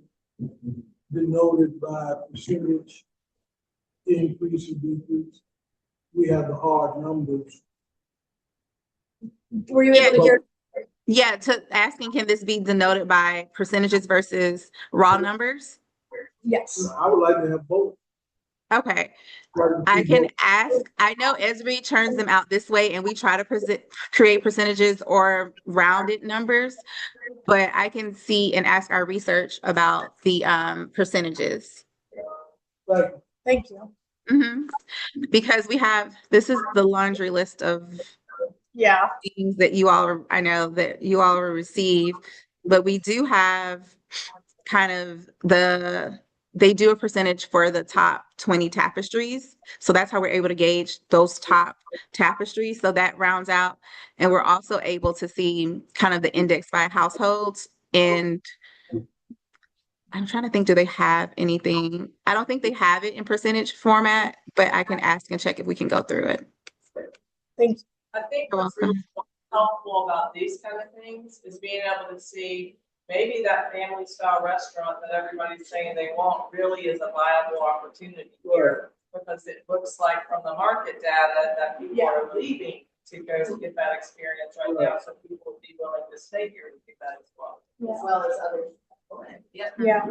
denoted by percentage increase or decrease. We have the hard numbers. Were you able to hear? Yeah, to asking, can this be denoted by percentages versus raw numbers? Yes. I would like to have both. Okay. Like to I see can both. ask. I know Esri turns them out this way, and we try to create percentages or rounded numbers, but I can see and ask our research about the percentages. Like, Thank you. Because this is the laundry list of Yeah. things that I know that you all will receive, but we do have kind of they do a percentage for the top 20 tapestries. So that's how we're able to gauge those top tapestries. So that rounds out. And we're also able to see kind of the index by households. And I'm trying to think, do they have anything? I don't think they have it in percentage format, but I can ask and check if we can go through it. Thank you. I think You're what's welcome. really helpful about these kind of things is being able to see maybe that family style restaurant that everybody's saying they want really is a viable opportunity here. Because it looks like from the market data that people are leaving to go get that experience right now. So people would be willing to stay here to get that as well. As well as others. Yeah.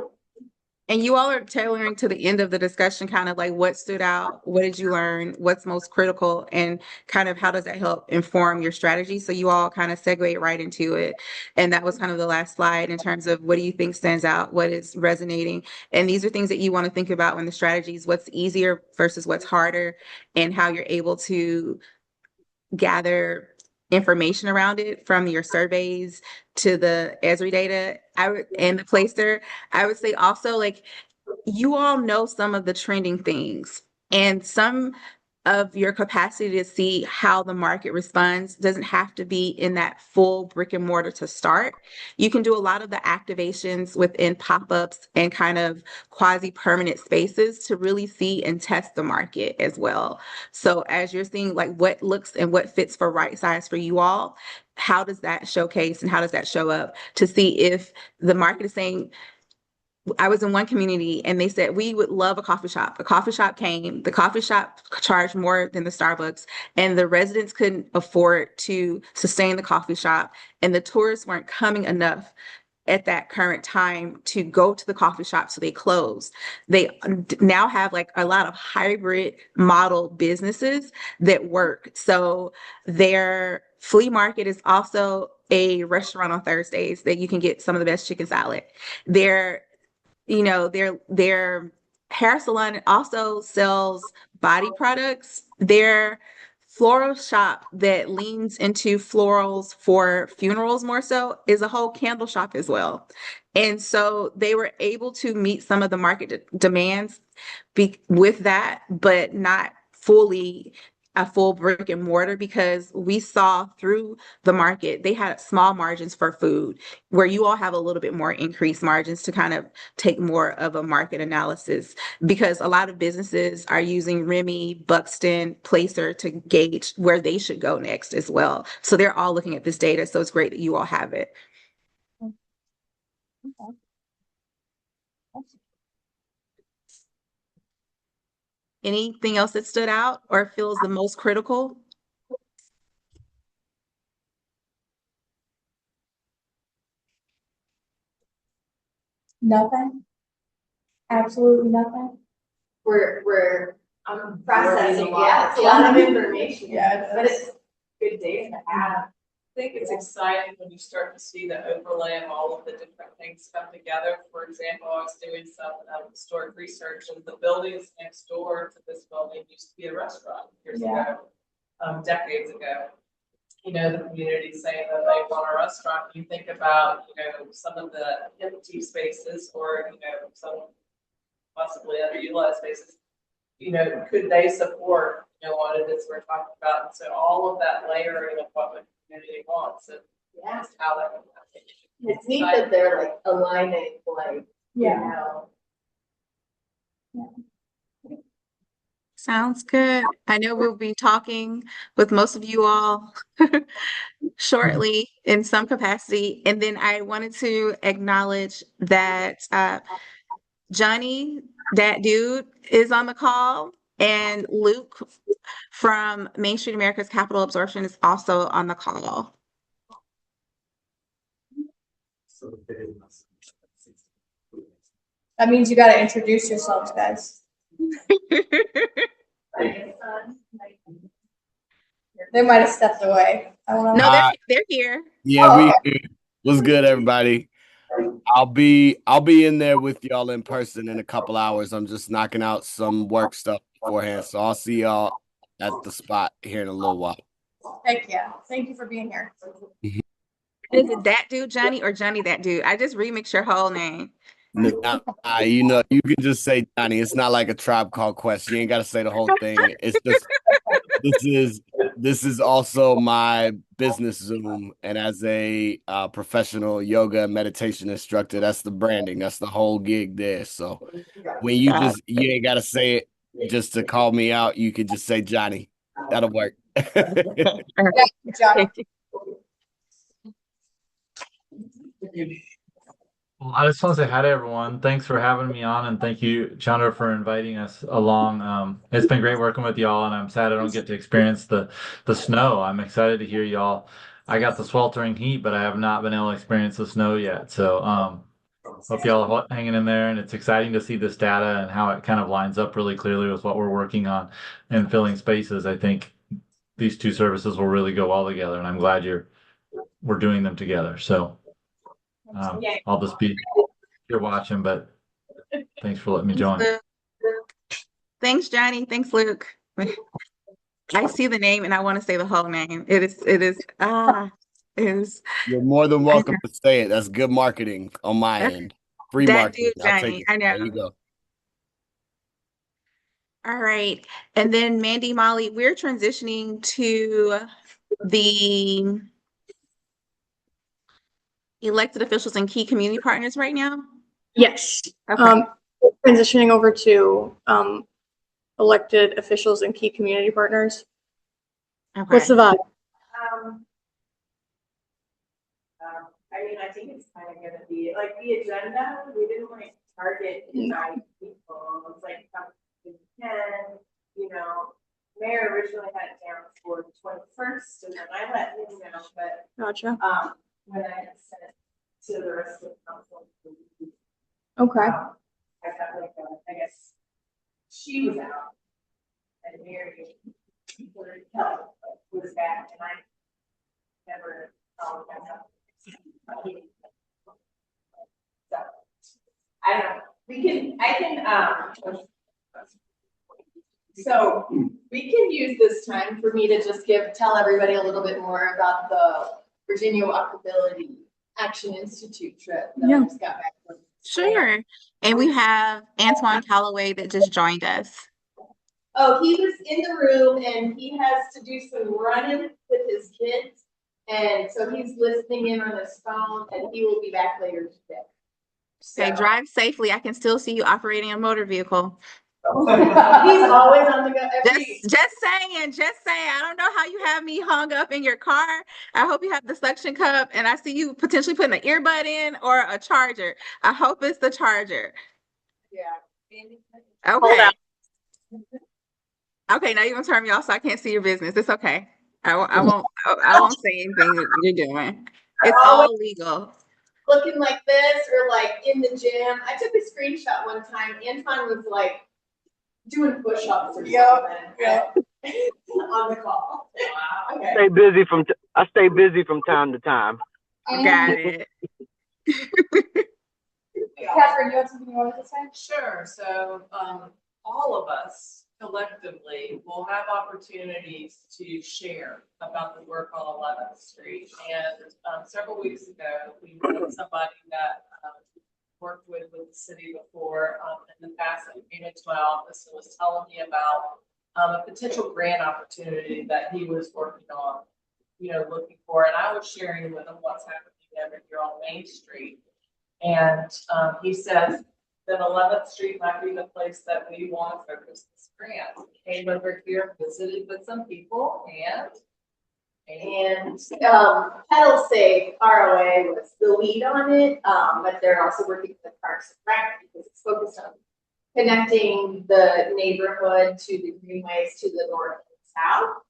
And you all are tailoring to the end of the discussion, kind of like what stood out, what did you learn, what's most critical, and kind of how does that help inform your strategy? So you all kind of segue right into it. And that was kind of the last slide in terms of what do you think stands out, what is resonating. And these are things that you want to think about when the strategies, what's easier versus what's harder, and how you're able to gather information around it from your surveys to the Esri data and the Placer. I would say also, like, you all know some of the trending things, and some of your capacity to see how the market responds doesn't have to be in that full brick and mortar to start. You can do a lot of the activations within pop-ups and kind of quasi-permanent spaces to really see and test the market as well. So as you're seeing like what looks and what fits for right size for you all, how does that showcase and how does that show up to see if the market is saying, I was in one community and they said, we would love a coffee shop. A coffee shop came, the coffee shop charged more than the Starbucks, and the residents couldn't afford to sustain the coffee shop, and the tourists weren't coming enough at that current time to go to the coffee shop, so they closed. They now have like a lot of hybrid model businesses that work. So their flea market is also a restaurant on Thursdays that you can get some of the best chicken salad. Their hair salon also sells body products. Their floral shop that leans into florals for funerals more so is a whole candle shop as well. And so they were able to meet some of the market demands with that, but not fully a full brick and mortar, because we saw through the market they had small margins for food, where you all have a little bit more increased margins to kind of take more of a market analysis, because a lot of businesses are using Remy, Buxton, Placer to gauge where they should go next as well. So they're all looking at this data. So it's great that you all have it. Anything else that stood out or feels the most critical? Nothing. Absolutely nothing. We're processing, yeah, it's a lot of information. Yeah, But it's good data to have. I think it's exciting when you start to see the overlay of all of the different things come together. For example, I was doing some historic research, and the buildings next door to this building used to be a restaurant years ago, decades ago. You know, the community saying that they want a restaurant. You think about, some of the empty spaces or, some possibly underutilized spaces. Could they support, what it is we're talking about? And so all of that layering of what the community wants and just how that would happen. It's neat that they're like aligning, like, you know. Sounds good. I know we'll be talking with most of you all shortly in some capacity. And then I wanted to acknowledge that Johnny, that dude, is on the call, and Luke from Main Street America's Capital Absorption is also on the call. That means you got to introduce yourselves, guys. They might have stepped away. I don't know. No, they're here. Yeah, we here. What's good, everybody? I'll be in there with y'all in person in a couple hours. I'm just knocking out some work stuff beforehand, so I'll see y'all at the spot here in a little while. Heck yeah. Thank you for being here. Is it that dude, Johnny, or Johnny that dude? I just remixed your whole name. Nah, you know, you can just say Johnny. It's not like a Tribe Called Quest. You ain't got to say the whole thing. It's just this is also my business Zoom, and as a professional yoga and meditation instructor, that's the branding. That's the whole gig there. So when you ain't got to say it just to call me out. You could just say Johnny. That'll work. Johnny. Well, I just want to say hi to everyone. Thanks for having me on, and thank you, Chandra, for inviting us along. It's been great working with y'all, and I'm sad I don't get to experience the snow. I'm excited to hear y'all. I got the sweltering heat, but I have not been able to experience the snow yet. So hope y'all are hanging in there, and it's exciting to see this data and how it kind of lines up really clearly with what we're working on and filling spaces. I think these two services will really go well together, and I'm glad we're doing them together. So. I'll just be here watching, but thanks for letting me join. Thanks, Johnny. Thanks, Luke. I see the name and I want to say the whole name. It is. You're more than welcome to say it. That's good marketing on my end. Free that marketing. Dude, Johnny. I know. There you go. All right. And then Mandy, Molly, we're transitioning to the elected officials and key community partners right now? Yes. Okay. Transitioning over to elected officials and key community partners. Okay. What's the vibe? I mean, I think it's kind of going to be like the agenda. We didn't like target nine people. It's like 10, you know. Mayor originally had it down for the 21st, and then I let him know, but Gotcha. when I had sent it to the rest of the council, Okay. I felt like I guess she was out, and Mary was back, and I never followed that up. So I don't know. So we can use this time for me to just tell everybody a little bit more about the Virginia Walkability Action Institute trip that I just got back from. Sure. And we have Antoine Calloway that just joined us. Oh, he was in the room and he has to do some running with his kids. And so he's listening in on his phone and he will be back later today. Okay, drive safely. I can still see you operating a motor vehicle. He's always on the go. Just saying. I don't know how you have me hung up in your car. I hope you have the suction cup, and I see you potentially putting an earbud in or a charger. I hope it's the charger. Yeah. Okay. Okay, now you're gonna turn me off so I can't see your business. It's okay. I won't say anything that you're doing. It's all legal. Looking like this or like in the gym. I took a screenshot one time. Antoine was like doing push-ups or something. Yeah. On the call. Wow. Okay. I stay busy from time to time. Got it. Catherine, you have something you wanted to say? Sure. So all of us collectively will have opportunities to share about the work on 11th Street. And several weeks ago, we met somebody that worked with the city before in the past that came into my office and was telling me about a potential grant opportunity that he was working on, looking for. And I was sharing with him what's happening over here on Main Street. And he says that 11th Street might be the place that we want to focus this grant. Came over here, visited with some people, and Pedal Safe ROA was the lead on it, but they're also working with Parks and Rec because it's focused on connecting the neighborhood to the greenways to the north and south.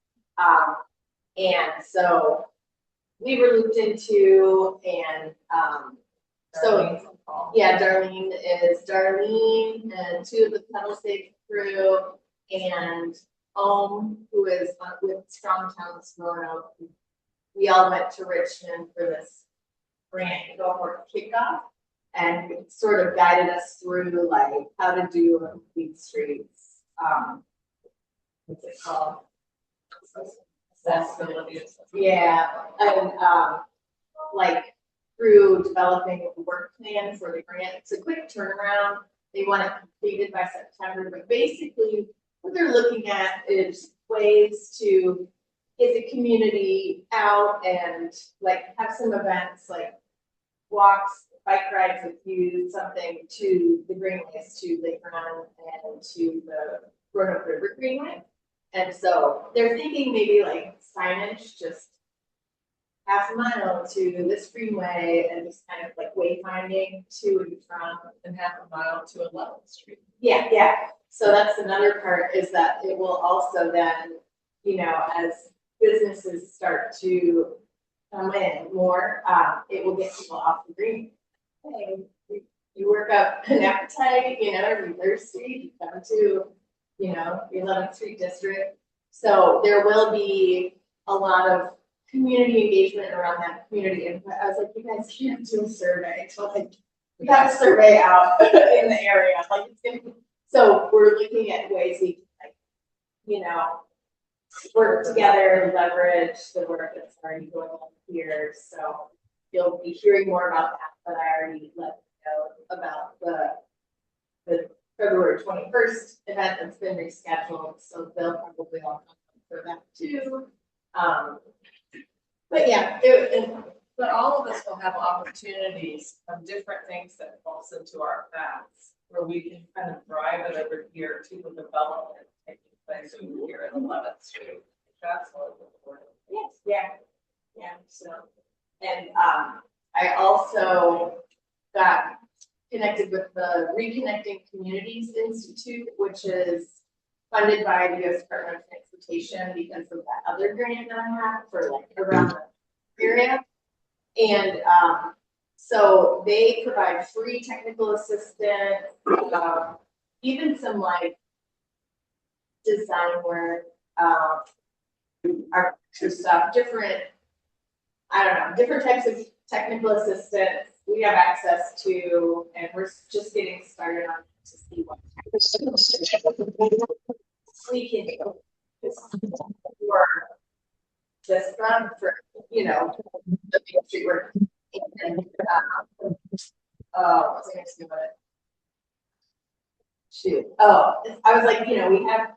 And so we were looped into, and so yeah, Darlene and two of the Pedal Safe crew, and who is with Strong Towns Roanoke. We all went to Richmond for this grant cohort kickoff, and it sort of guided us through like how to do complete streets. What's it called? accessibility. Yeah, and like through developing a work plan for the grant. It's a quick turnaround. They want it completed by September, but basically what they're looking at is ways to get the community out and like have some events like walks, bike rides with you, something to the greenways, to Lake Run and to the Roanoke River Greenway. And so they're thinking maybe like signage, just half a mile to this greenway and just kind of like wayfinding to and from, and half a mile to 11th Street. Yeah, yeah. So that's another part, is that it will also then, you know, as businesses start to come in more, it will get people off the green. Hey, you work up an appetite, you know, you're thirsty, you come to, you know, the 11th Street district. So there will be a lot of community engagement around that community input. I was like, you guys can't do a survey. So like, we got a survey out in the area. Like it's gonna be, so we're looking at ways we can, like, you know, work together, leverage the work that's already going on here. So you'll be hearing more about that, but I already let you know about the February 21st event that's been rescheduled. So they'll probably all come for that too. But yeah, but all of us will have opportunities of different things that falls into our paths, where we can kind of drive it over here to the development taking place over here at 11th Street. That's what we're yes, yeah, yeah. So, and I also got connected with the Reconnecting Communities Institute, which is funded by the U.S. Department of Transportation because of that other grant that I have for like around the area. And so they provide free technical assistance, even some like design work, architecture stuff, different, I don't know, different types of technical assistance we have access to, and we're just getting started on to see what we can do for this run for, you know, the Main Street work. And what's I gonna say about it? Shoot. Oh, I was like, you know, we have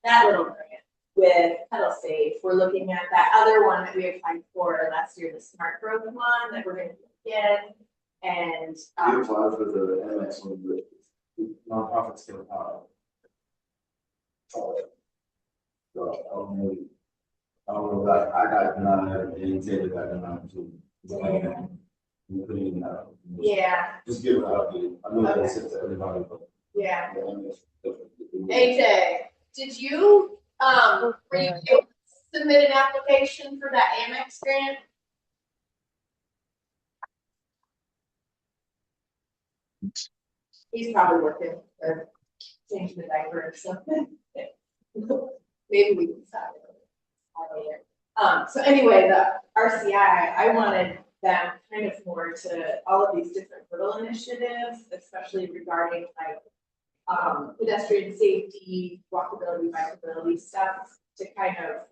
that little grant with Pedal Safe. We're looking at that other one that we applied for last year, the Smart Growth one that we're going to do again. And you applied for the MX one, but nonprofits can apply. So I don't know that I got denied and Taylor got denied too. Yeah. Just give it an update. I know that it's to everybody, but yeah. AJ, did you submit an application for that Amex grant? He's probably working or changing the diaper or something. Maybe we can stop it later. So anyway, the RCI, I wanted them kind of more to all of these different little initiatives, especially regarding like pedestrian safety, walkability, bikeability stuff, to kind of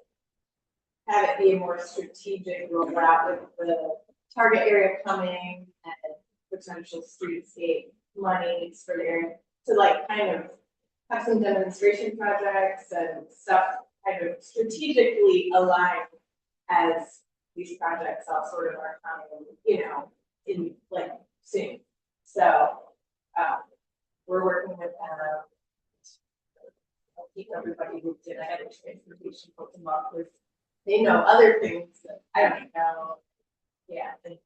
have it be a more strategic rollout with the target area coming and potential streetscape monies for the area to like kind of have some demonstration projects and stuff kind of strategically aligned as these projects all sort of are coming, you know, in like soon. So we're working with I'll keep everybody looped in. I got a transportation hook them up with, they know other things that I don't know. Yeah, and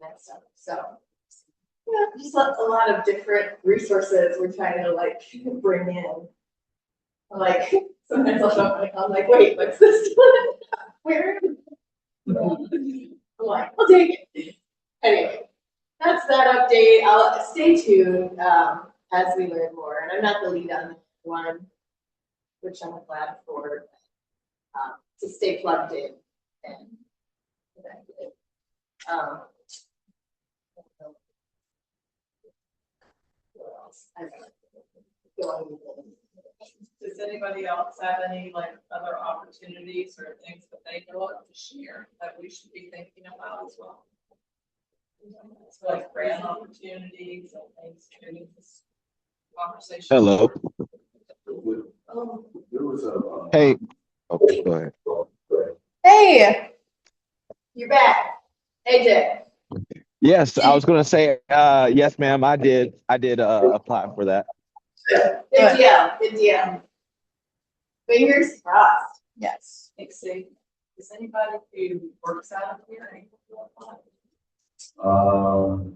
that stuff. So yeah, just a lot of different resources we're trying to like bring in. Like sometimes I'll show up I'm like, wait, what's this one? Where? I'm like, I'll take it. Anyway, that's that update. I'll stay tuned as we learn more. And I'm not the lead on that one, which I'm glad for. To stay plugged in and connected. What else? I don't know. Does anybody else have any like other opportunities or things that they know of to share that we should be thinking about as well? So like grant opportunities and things during this conversation. Hello. There was a, Hey. Okay, go ahead. Hey, you're back. AJ. Yes, I was gonna say, yes, ma'am, I did apply for that. Good deal. Good deal. Fingers crossed. Yes. Exceed. Does anybody who works out of here?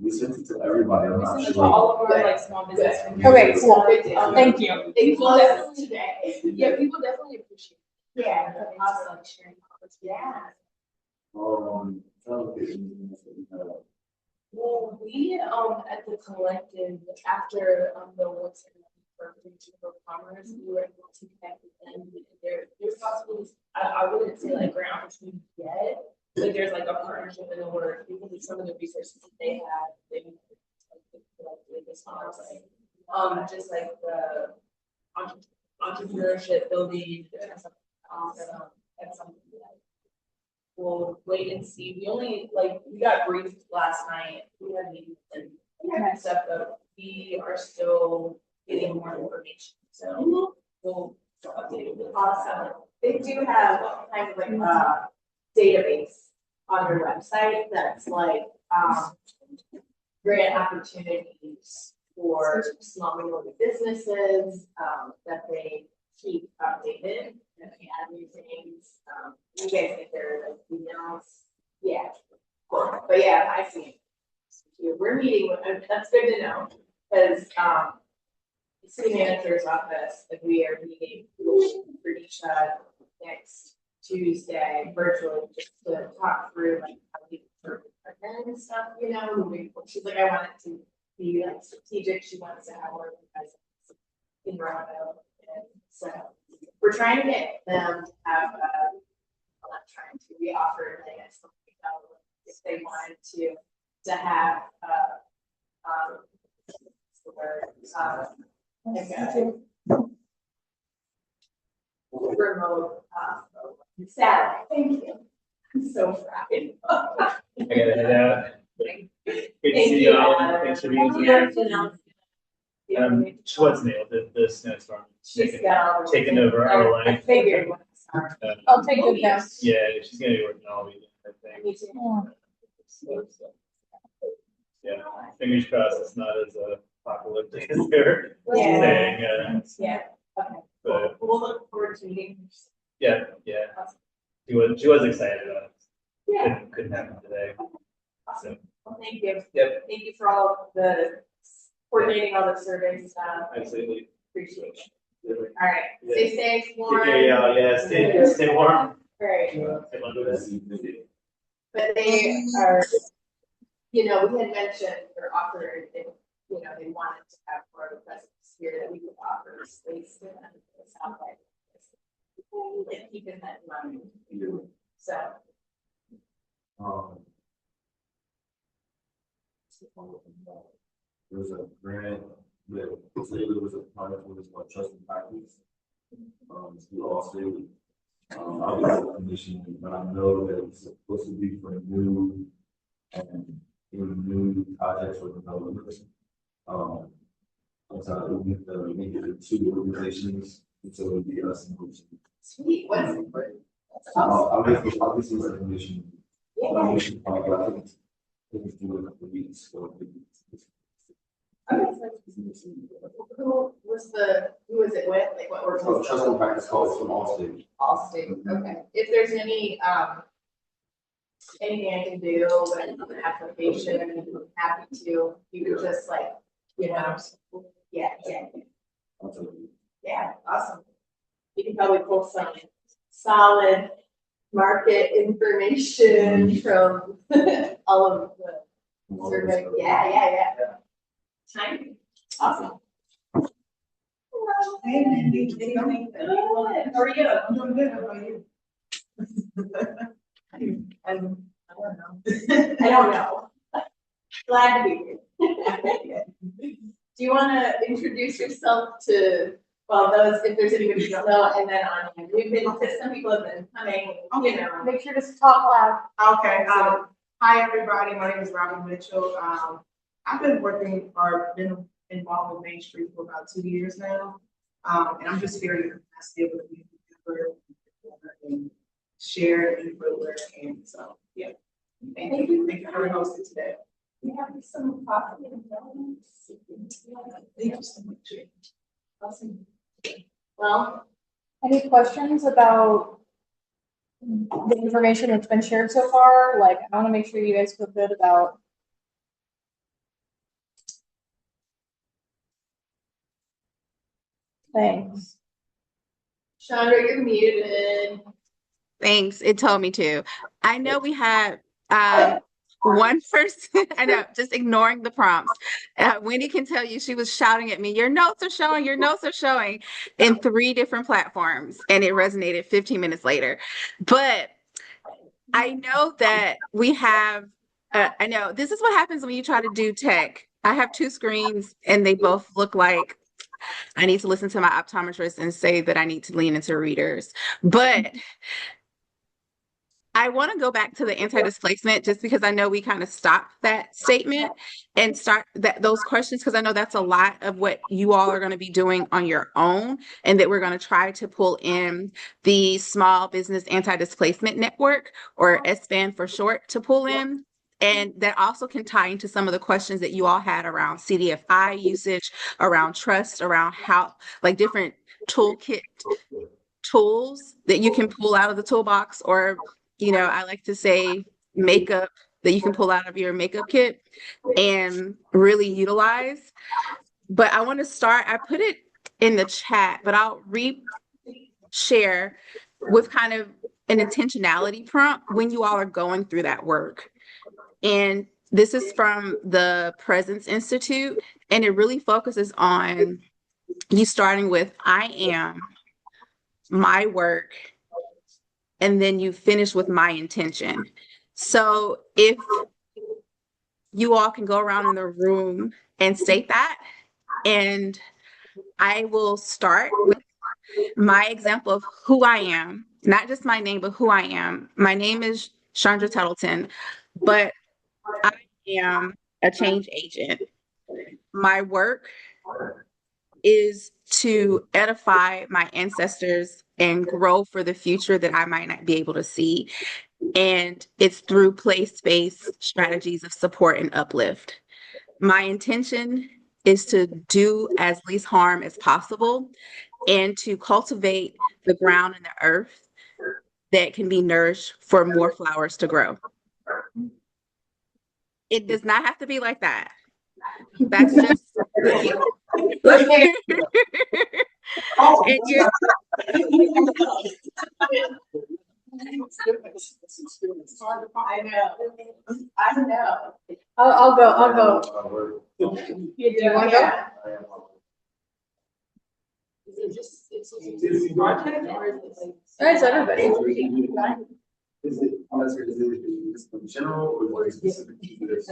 we sent it to everybody. I'm We not send it to sure. all of our like small business. Okay, cool. Thank you. They closed today. Yeah, people definitely appreciate it. Yeah. Awesome. Sharing. Yeah. Tell the patients that we have. Well, we, at the collective, after, the what's in for Chamber of Commerce, we were able to connect with them. There's possibilities, I wouldn't say like grant opportunities yet, but there's like a partnership in the works because of some of the resources that they have, they like this like, just like the entrepreneurship building, that's something that we'll wait and see. We got briefed last night. We had meetings and stuff, but we are still getting more information. So we'll update you. Awesome. They do have kind of like a database on their website that's like grant opportunities for small and middle businesses that they keep updated and they add new things. You guys think they're like emails? Yeah. Cool. But yeah, I see. We're meeting with, that's good to know because the city manager's office, like we are meeting for each next Tuesday virtually just to talk through like how we work with partners and stuff, you know, moving forward. She's like, I want it to be like strategic. She wants to have more presence in Roanoke. And so we're trying to get them to have I'm not trying to, we offered, I guess, if they wanted to have what's the word? Remote satellite. Thank you. I'm so fried. I gotta head out. Good to see you all. Thanks for being here. What's nailed the snowstorm. Taking over our life. I figured. I'll take good notes. Yeah, she's gonna be working all weekend, I think. Me too. Yeah, fingers crossed it's not as apocalyptic as they're Yeah. saying. Yeah. Okay. But We'll look forward to meeting. yeah. She was excited about it. Yeah. Couldn't happen today. So Well, thank you. Yep. Thank you for all the coordinating all the survey stuff. Absolutely. Appreciate it. All right. Yeah. Stay safe, warm. Take care, y'all. Yeah, stay warm. All right. Stay warm. But they are, you know, we had mentioned or offered, they, you know, they wanted to have more of a presence here that we could offer space to them in the South Bay. And keeping that in mind. So. There was a grant that there was a project with called Trust and Practice. We all say, I'll be on the commission, but I know that it's supposed to be for new projects or developments. So we make it two organizations, so it would be us and Motion. Sweet. What's it? I'll get some recognition. I think it's due in a couple of weeks. Who was it with? Like what So trust and organization? practice calls from Allstate. Allstate, okay. If there's anything I can do with the application, I'm happy to, you could just like, yeah, yeah, awesome. You can probably pull some solid market information from all of the survey. Yeah. Time, awesome. Hey, Mindy. Good evening. How are you? I'm doing good. How about you? I don't know. I don't know. Glad to be here. Do you want to introduce yourself to, well, those, if there's anybody you don't know, and then on, we've been, some people have been coming, you know. Make sure to talk loud. Okay. Hi, everybody. My name is Robin Mitchell. I've been working or been involved with Main Street for about 2 years now. And I'm just very impressed to be able to be together and share input where I can. So, yeah. Thank you. Thank you for hosting today. We have some coffee and donuts. Thank you so much. Awesome. Well, any questions about the information that's been shared so far? Like, I want to make sure you guys feel good about. Thanks. Chandra, you're muted. Thanks. It told me to. I know we had one person, I know, just ignoring the prompts. Wendy can tell you she was shouting at me, your notes are showing in 3 different platforms, and it resonated 15 minutes later. But I know that we have, I know this is what happens when you try to do tech. I have 2 screens and they both look like I need to listen to my optometrist and say that I need to lean into readers. But I want to go back to the anti-displacement just because I know we kind of stopped that statement and start those questions, because I know that's a lot of what you all are going to be doing on your own, and that we're going to try to pull in the Small Business Anti-Displacement Network, or SBAN for short, to pull in. And that also can tie into some of the questions that you all had around CDFI usage, around trust, around how, like, different toolkit tools that you can pull out of the toolbox, or, you know, I like to say makeup that you can pull out of your makeup kit and really utilize. But I want to start, I put it in the chat, but I'll share with kind of an intentionality prompt when you all are going through that work. And this is from the Presence Institute, and it really focuses on you starting with I am, my work, and then you finish with my intention. So if you all can go around in the room and state that, and I will start with my example of who I am, not just my name, but who I am. My name is Chandra Tuttleton, but I am a change agent. My work is to edify my ancestors and grow for the future that I might not be able to see. And it's through place-based strategies of support and uplift. My intention is to do as least harm as possible and to cultivate the ground and the earth that can be nourished for more flowers to grow. It does not have to be like that. That's just I know. I'll go. You do want to go? Is it just, it's content, or is it like? It's everybody. Is it in general or is it specific to this?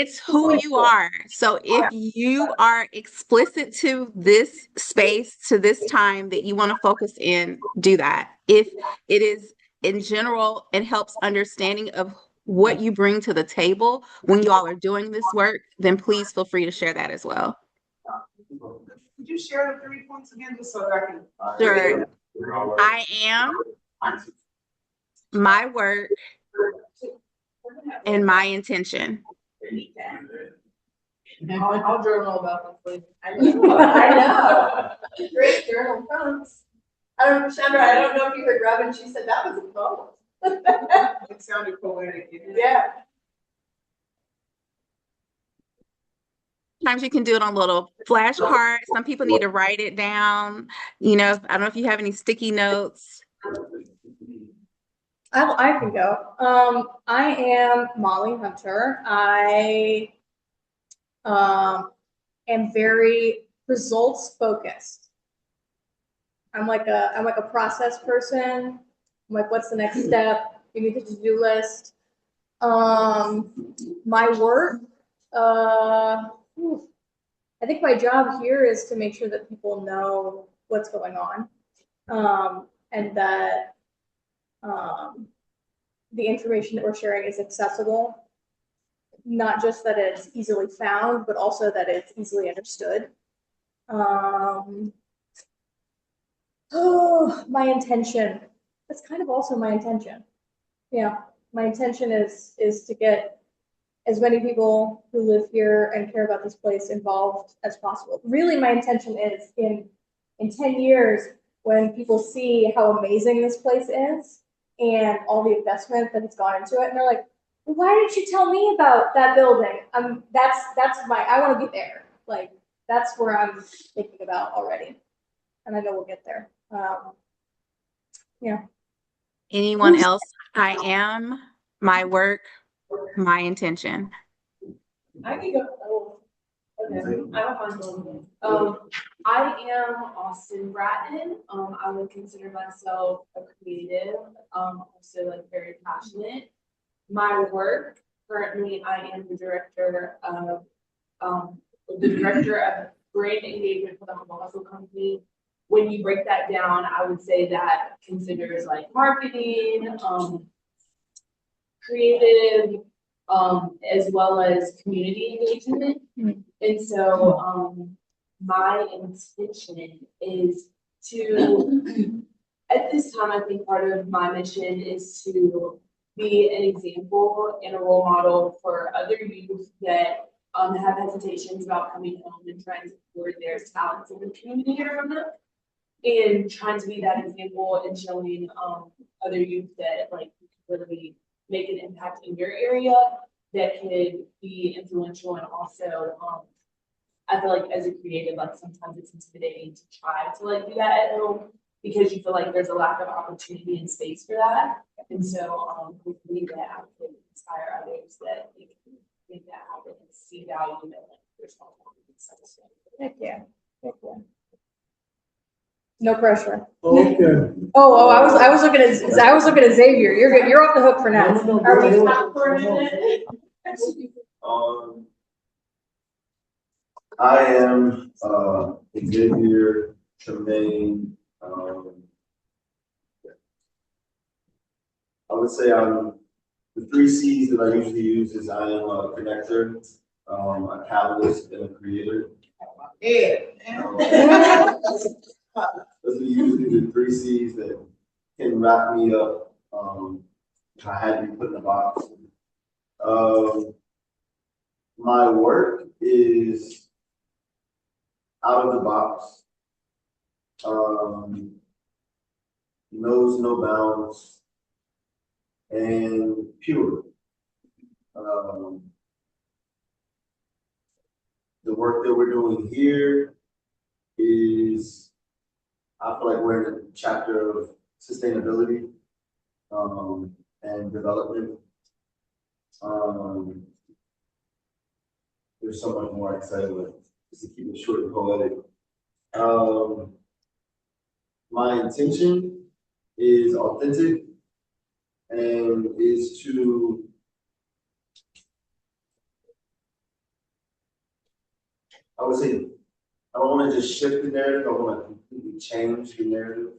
it's who you are. So if you are explicit to this space, to this time that you want to focus in, do that. If it is in general, it helps understanding of what you bring to the table when you all are doing this work, then please feel free to share that as well. Could you share the 3 points again, just so that I can? Sure. I am, my work, and my intention. I'll journal about this later. I know. Great journal prompts. Chandra, I don't know if you heard Robin, she said that was a poem. It sounded poetic. Yeah. Sometimes you can do it on little flashcards. Some people need to write it down. You know, I don't know if you have any sticky notes. I can go. I am Molly Hunter. I am very results focused. I'm like a process person. I'm like, what's the next step? Give me the to-do list. My work, I think my job here is to make sure that people know what's going on, and that the information that we're sharing is accessible. Not just that it's easily found, but also that it's easily understood. Oh, my intention. That's kind of also my intention. Yeah, my intention is to get as many people who live here and care about this place involved as possible. Really, my intention is in 10 years, when people see how amazing this place is and all the investment that has gone into it, and they're like, well, why didn't you tell me about that building? I want to be there. Like, that's where I'm thinking about already. And I know we'll get there. Yeah. Anyone else? I am, my work, my intention. I can go. Oh, okay. I don't mind going. I am Austin Bratton. I would consider myself a creative. Also like very passionate. My work currently, I am the director of brand engagement for the home hustle company. When you break that down, I would say that considers like marketing, creative, as well as community engagement. And so my intention is to, at this time, I think part of my mission is to be an example and a role model for other youth that have hesitations about coming home and trying to explore their talents in the community around them. And trying to be that example and showing other youth that like you can really make an impact in your area that could be influential. And also I feel like as a creative, like sometimes it's intimidating to try to like do that at home because you feel like there's a lack of opportunity and space for that. And so hopefully that I could inspire others that they can make that happen and see value in it. Like there's no sense. Heck yeah. Heck yeah. No pressure. Okay. Oh, I was looking at Xavier. You're good. You're off the hook for now. Are we stopped for a minute? I am Xavier Tremaine. I would say I'm the 3 C's that I usually use is I am a connector, a catalyst, and a creator. Those are usually the 3 C's that can wrap me up if I had to be put in a box. My work is out of the box, knows no bounds, and pure. The work that we're doing here is, I feel like we're in a chapter of sustainability and development. There's so much more I can say, but just to keep it short and poetic. My intention is authentic and is to I would say I don't want to just shift the narrative. I want to completely change the narrative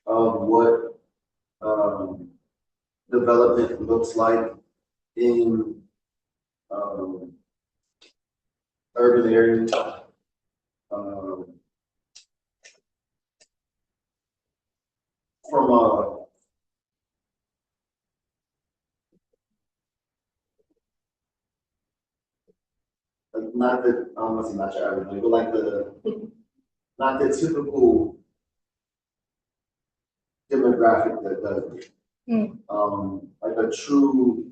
of what development looks like in urban areas. From not the, I don't want to say not your average, but like not the typical demographic that does it. Like a true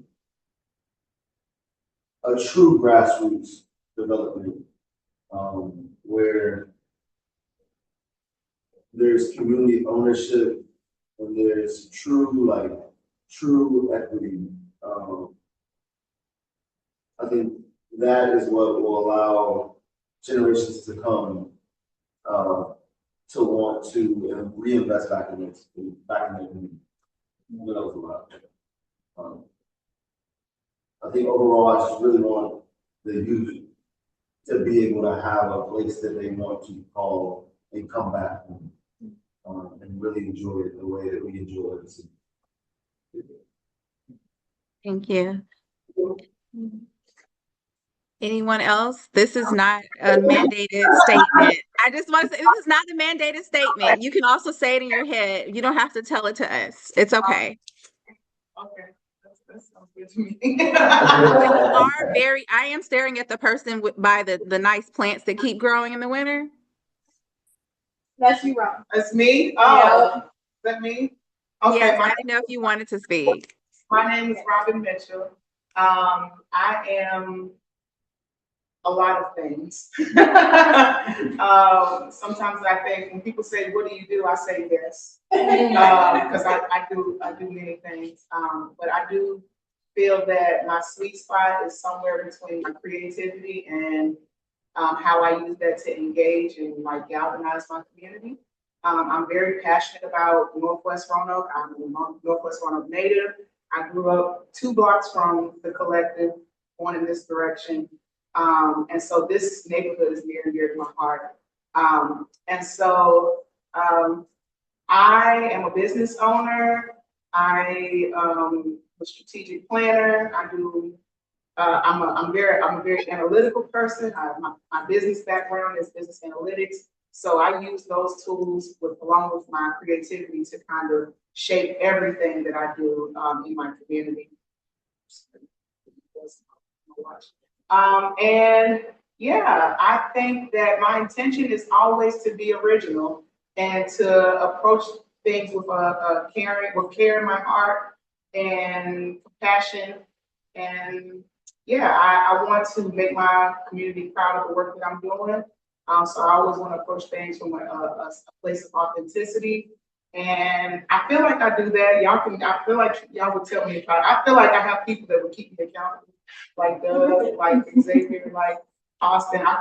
grassroots development, where there's community ownership and there's true equity. I think that is what will allow generations to come to want to reinvest back in it, back in the community. That was a lot. I think overall, I just really want the youth to be able to have a place that they want to call and come back and really enjoy it the way that we enjoy it. Thank you. Anyone else? This is not a mandated statement. I just want to say this is not a mandated statement. You can also say it in your head. You don't have to tell it to us. It's okay. Okay. That sounds good to me. I am staring at the person by the nice plants that keep growing in the winter. That's you, Rob. That's me? Oh, is that me? Okay. Yes, I didn't know if you wanted to speak. My name is Robin Mitchell. I am a lot of things. Sometimes I think when people say, "What do you do?" I say yes, because I do many things. But I do feel that my sweet spot is somewhere between my creativity and how I use that to engage and like galvanize my community. I'm very passionate about Northwest Roanoke. I'm a Northwest Roanoke native. I grew up 2 blocks from the collective, going in this direction. And so this neighborhood is near and dear to my heart. And so I am a business owner. I am a strategic planner. I'm a very analytical person. My business background is business analytics. So I use those tools along with my creativity to kind of shape everything that I do in my community. And yeah, I think that my intention is always to be original and to approach things with care in my heart and compassion. And yeah, I want to make my community proud of the work that I'm doing. So I always want to approach things from a place of authenticity. And I feel like I do that. I feel like y'all would tell me if I feel like I have people that would keep me accountable, like Doug, like Xavier, like Austin.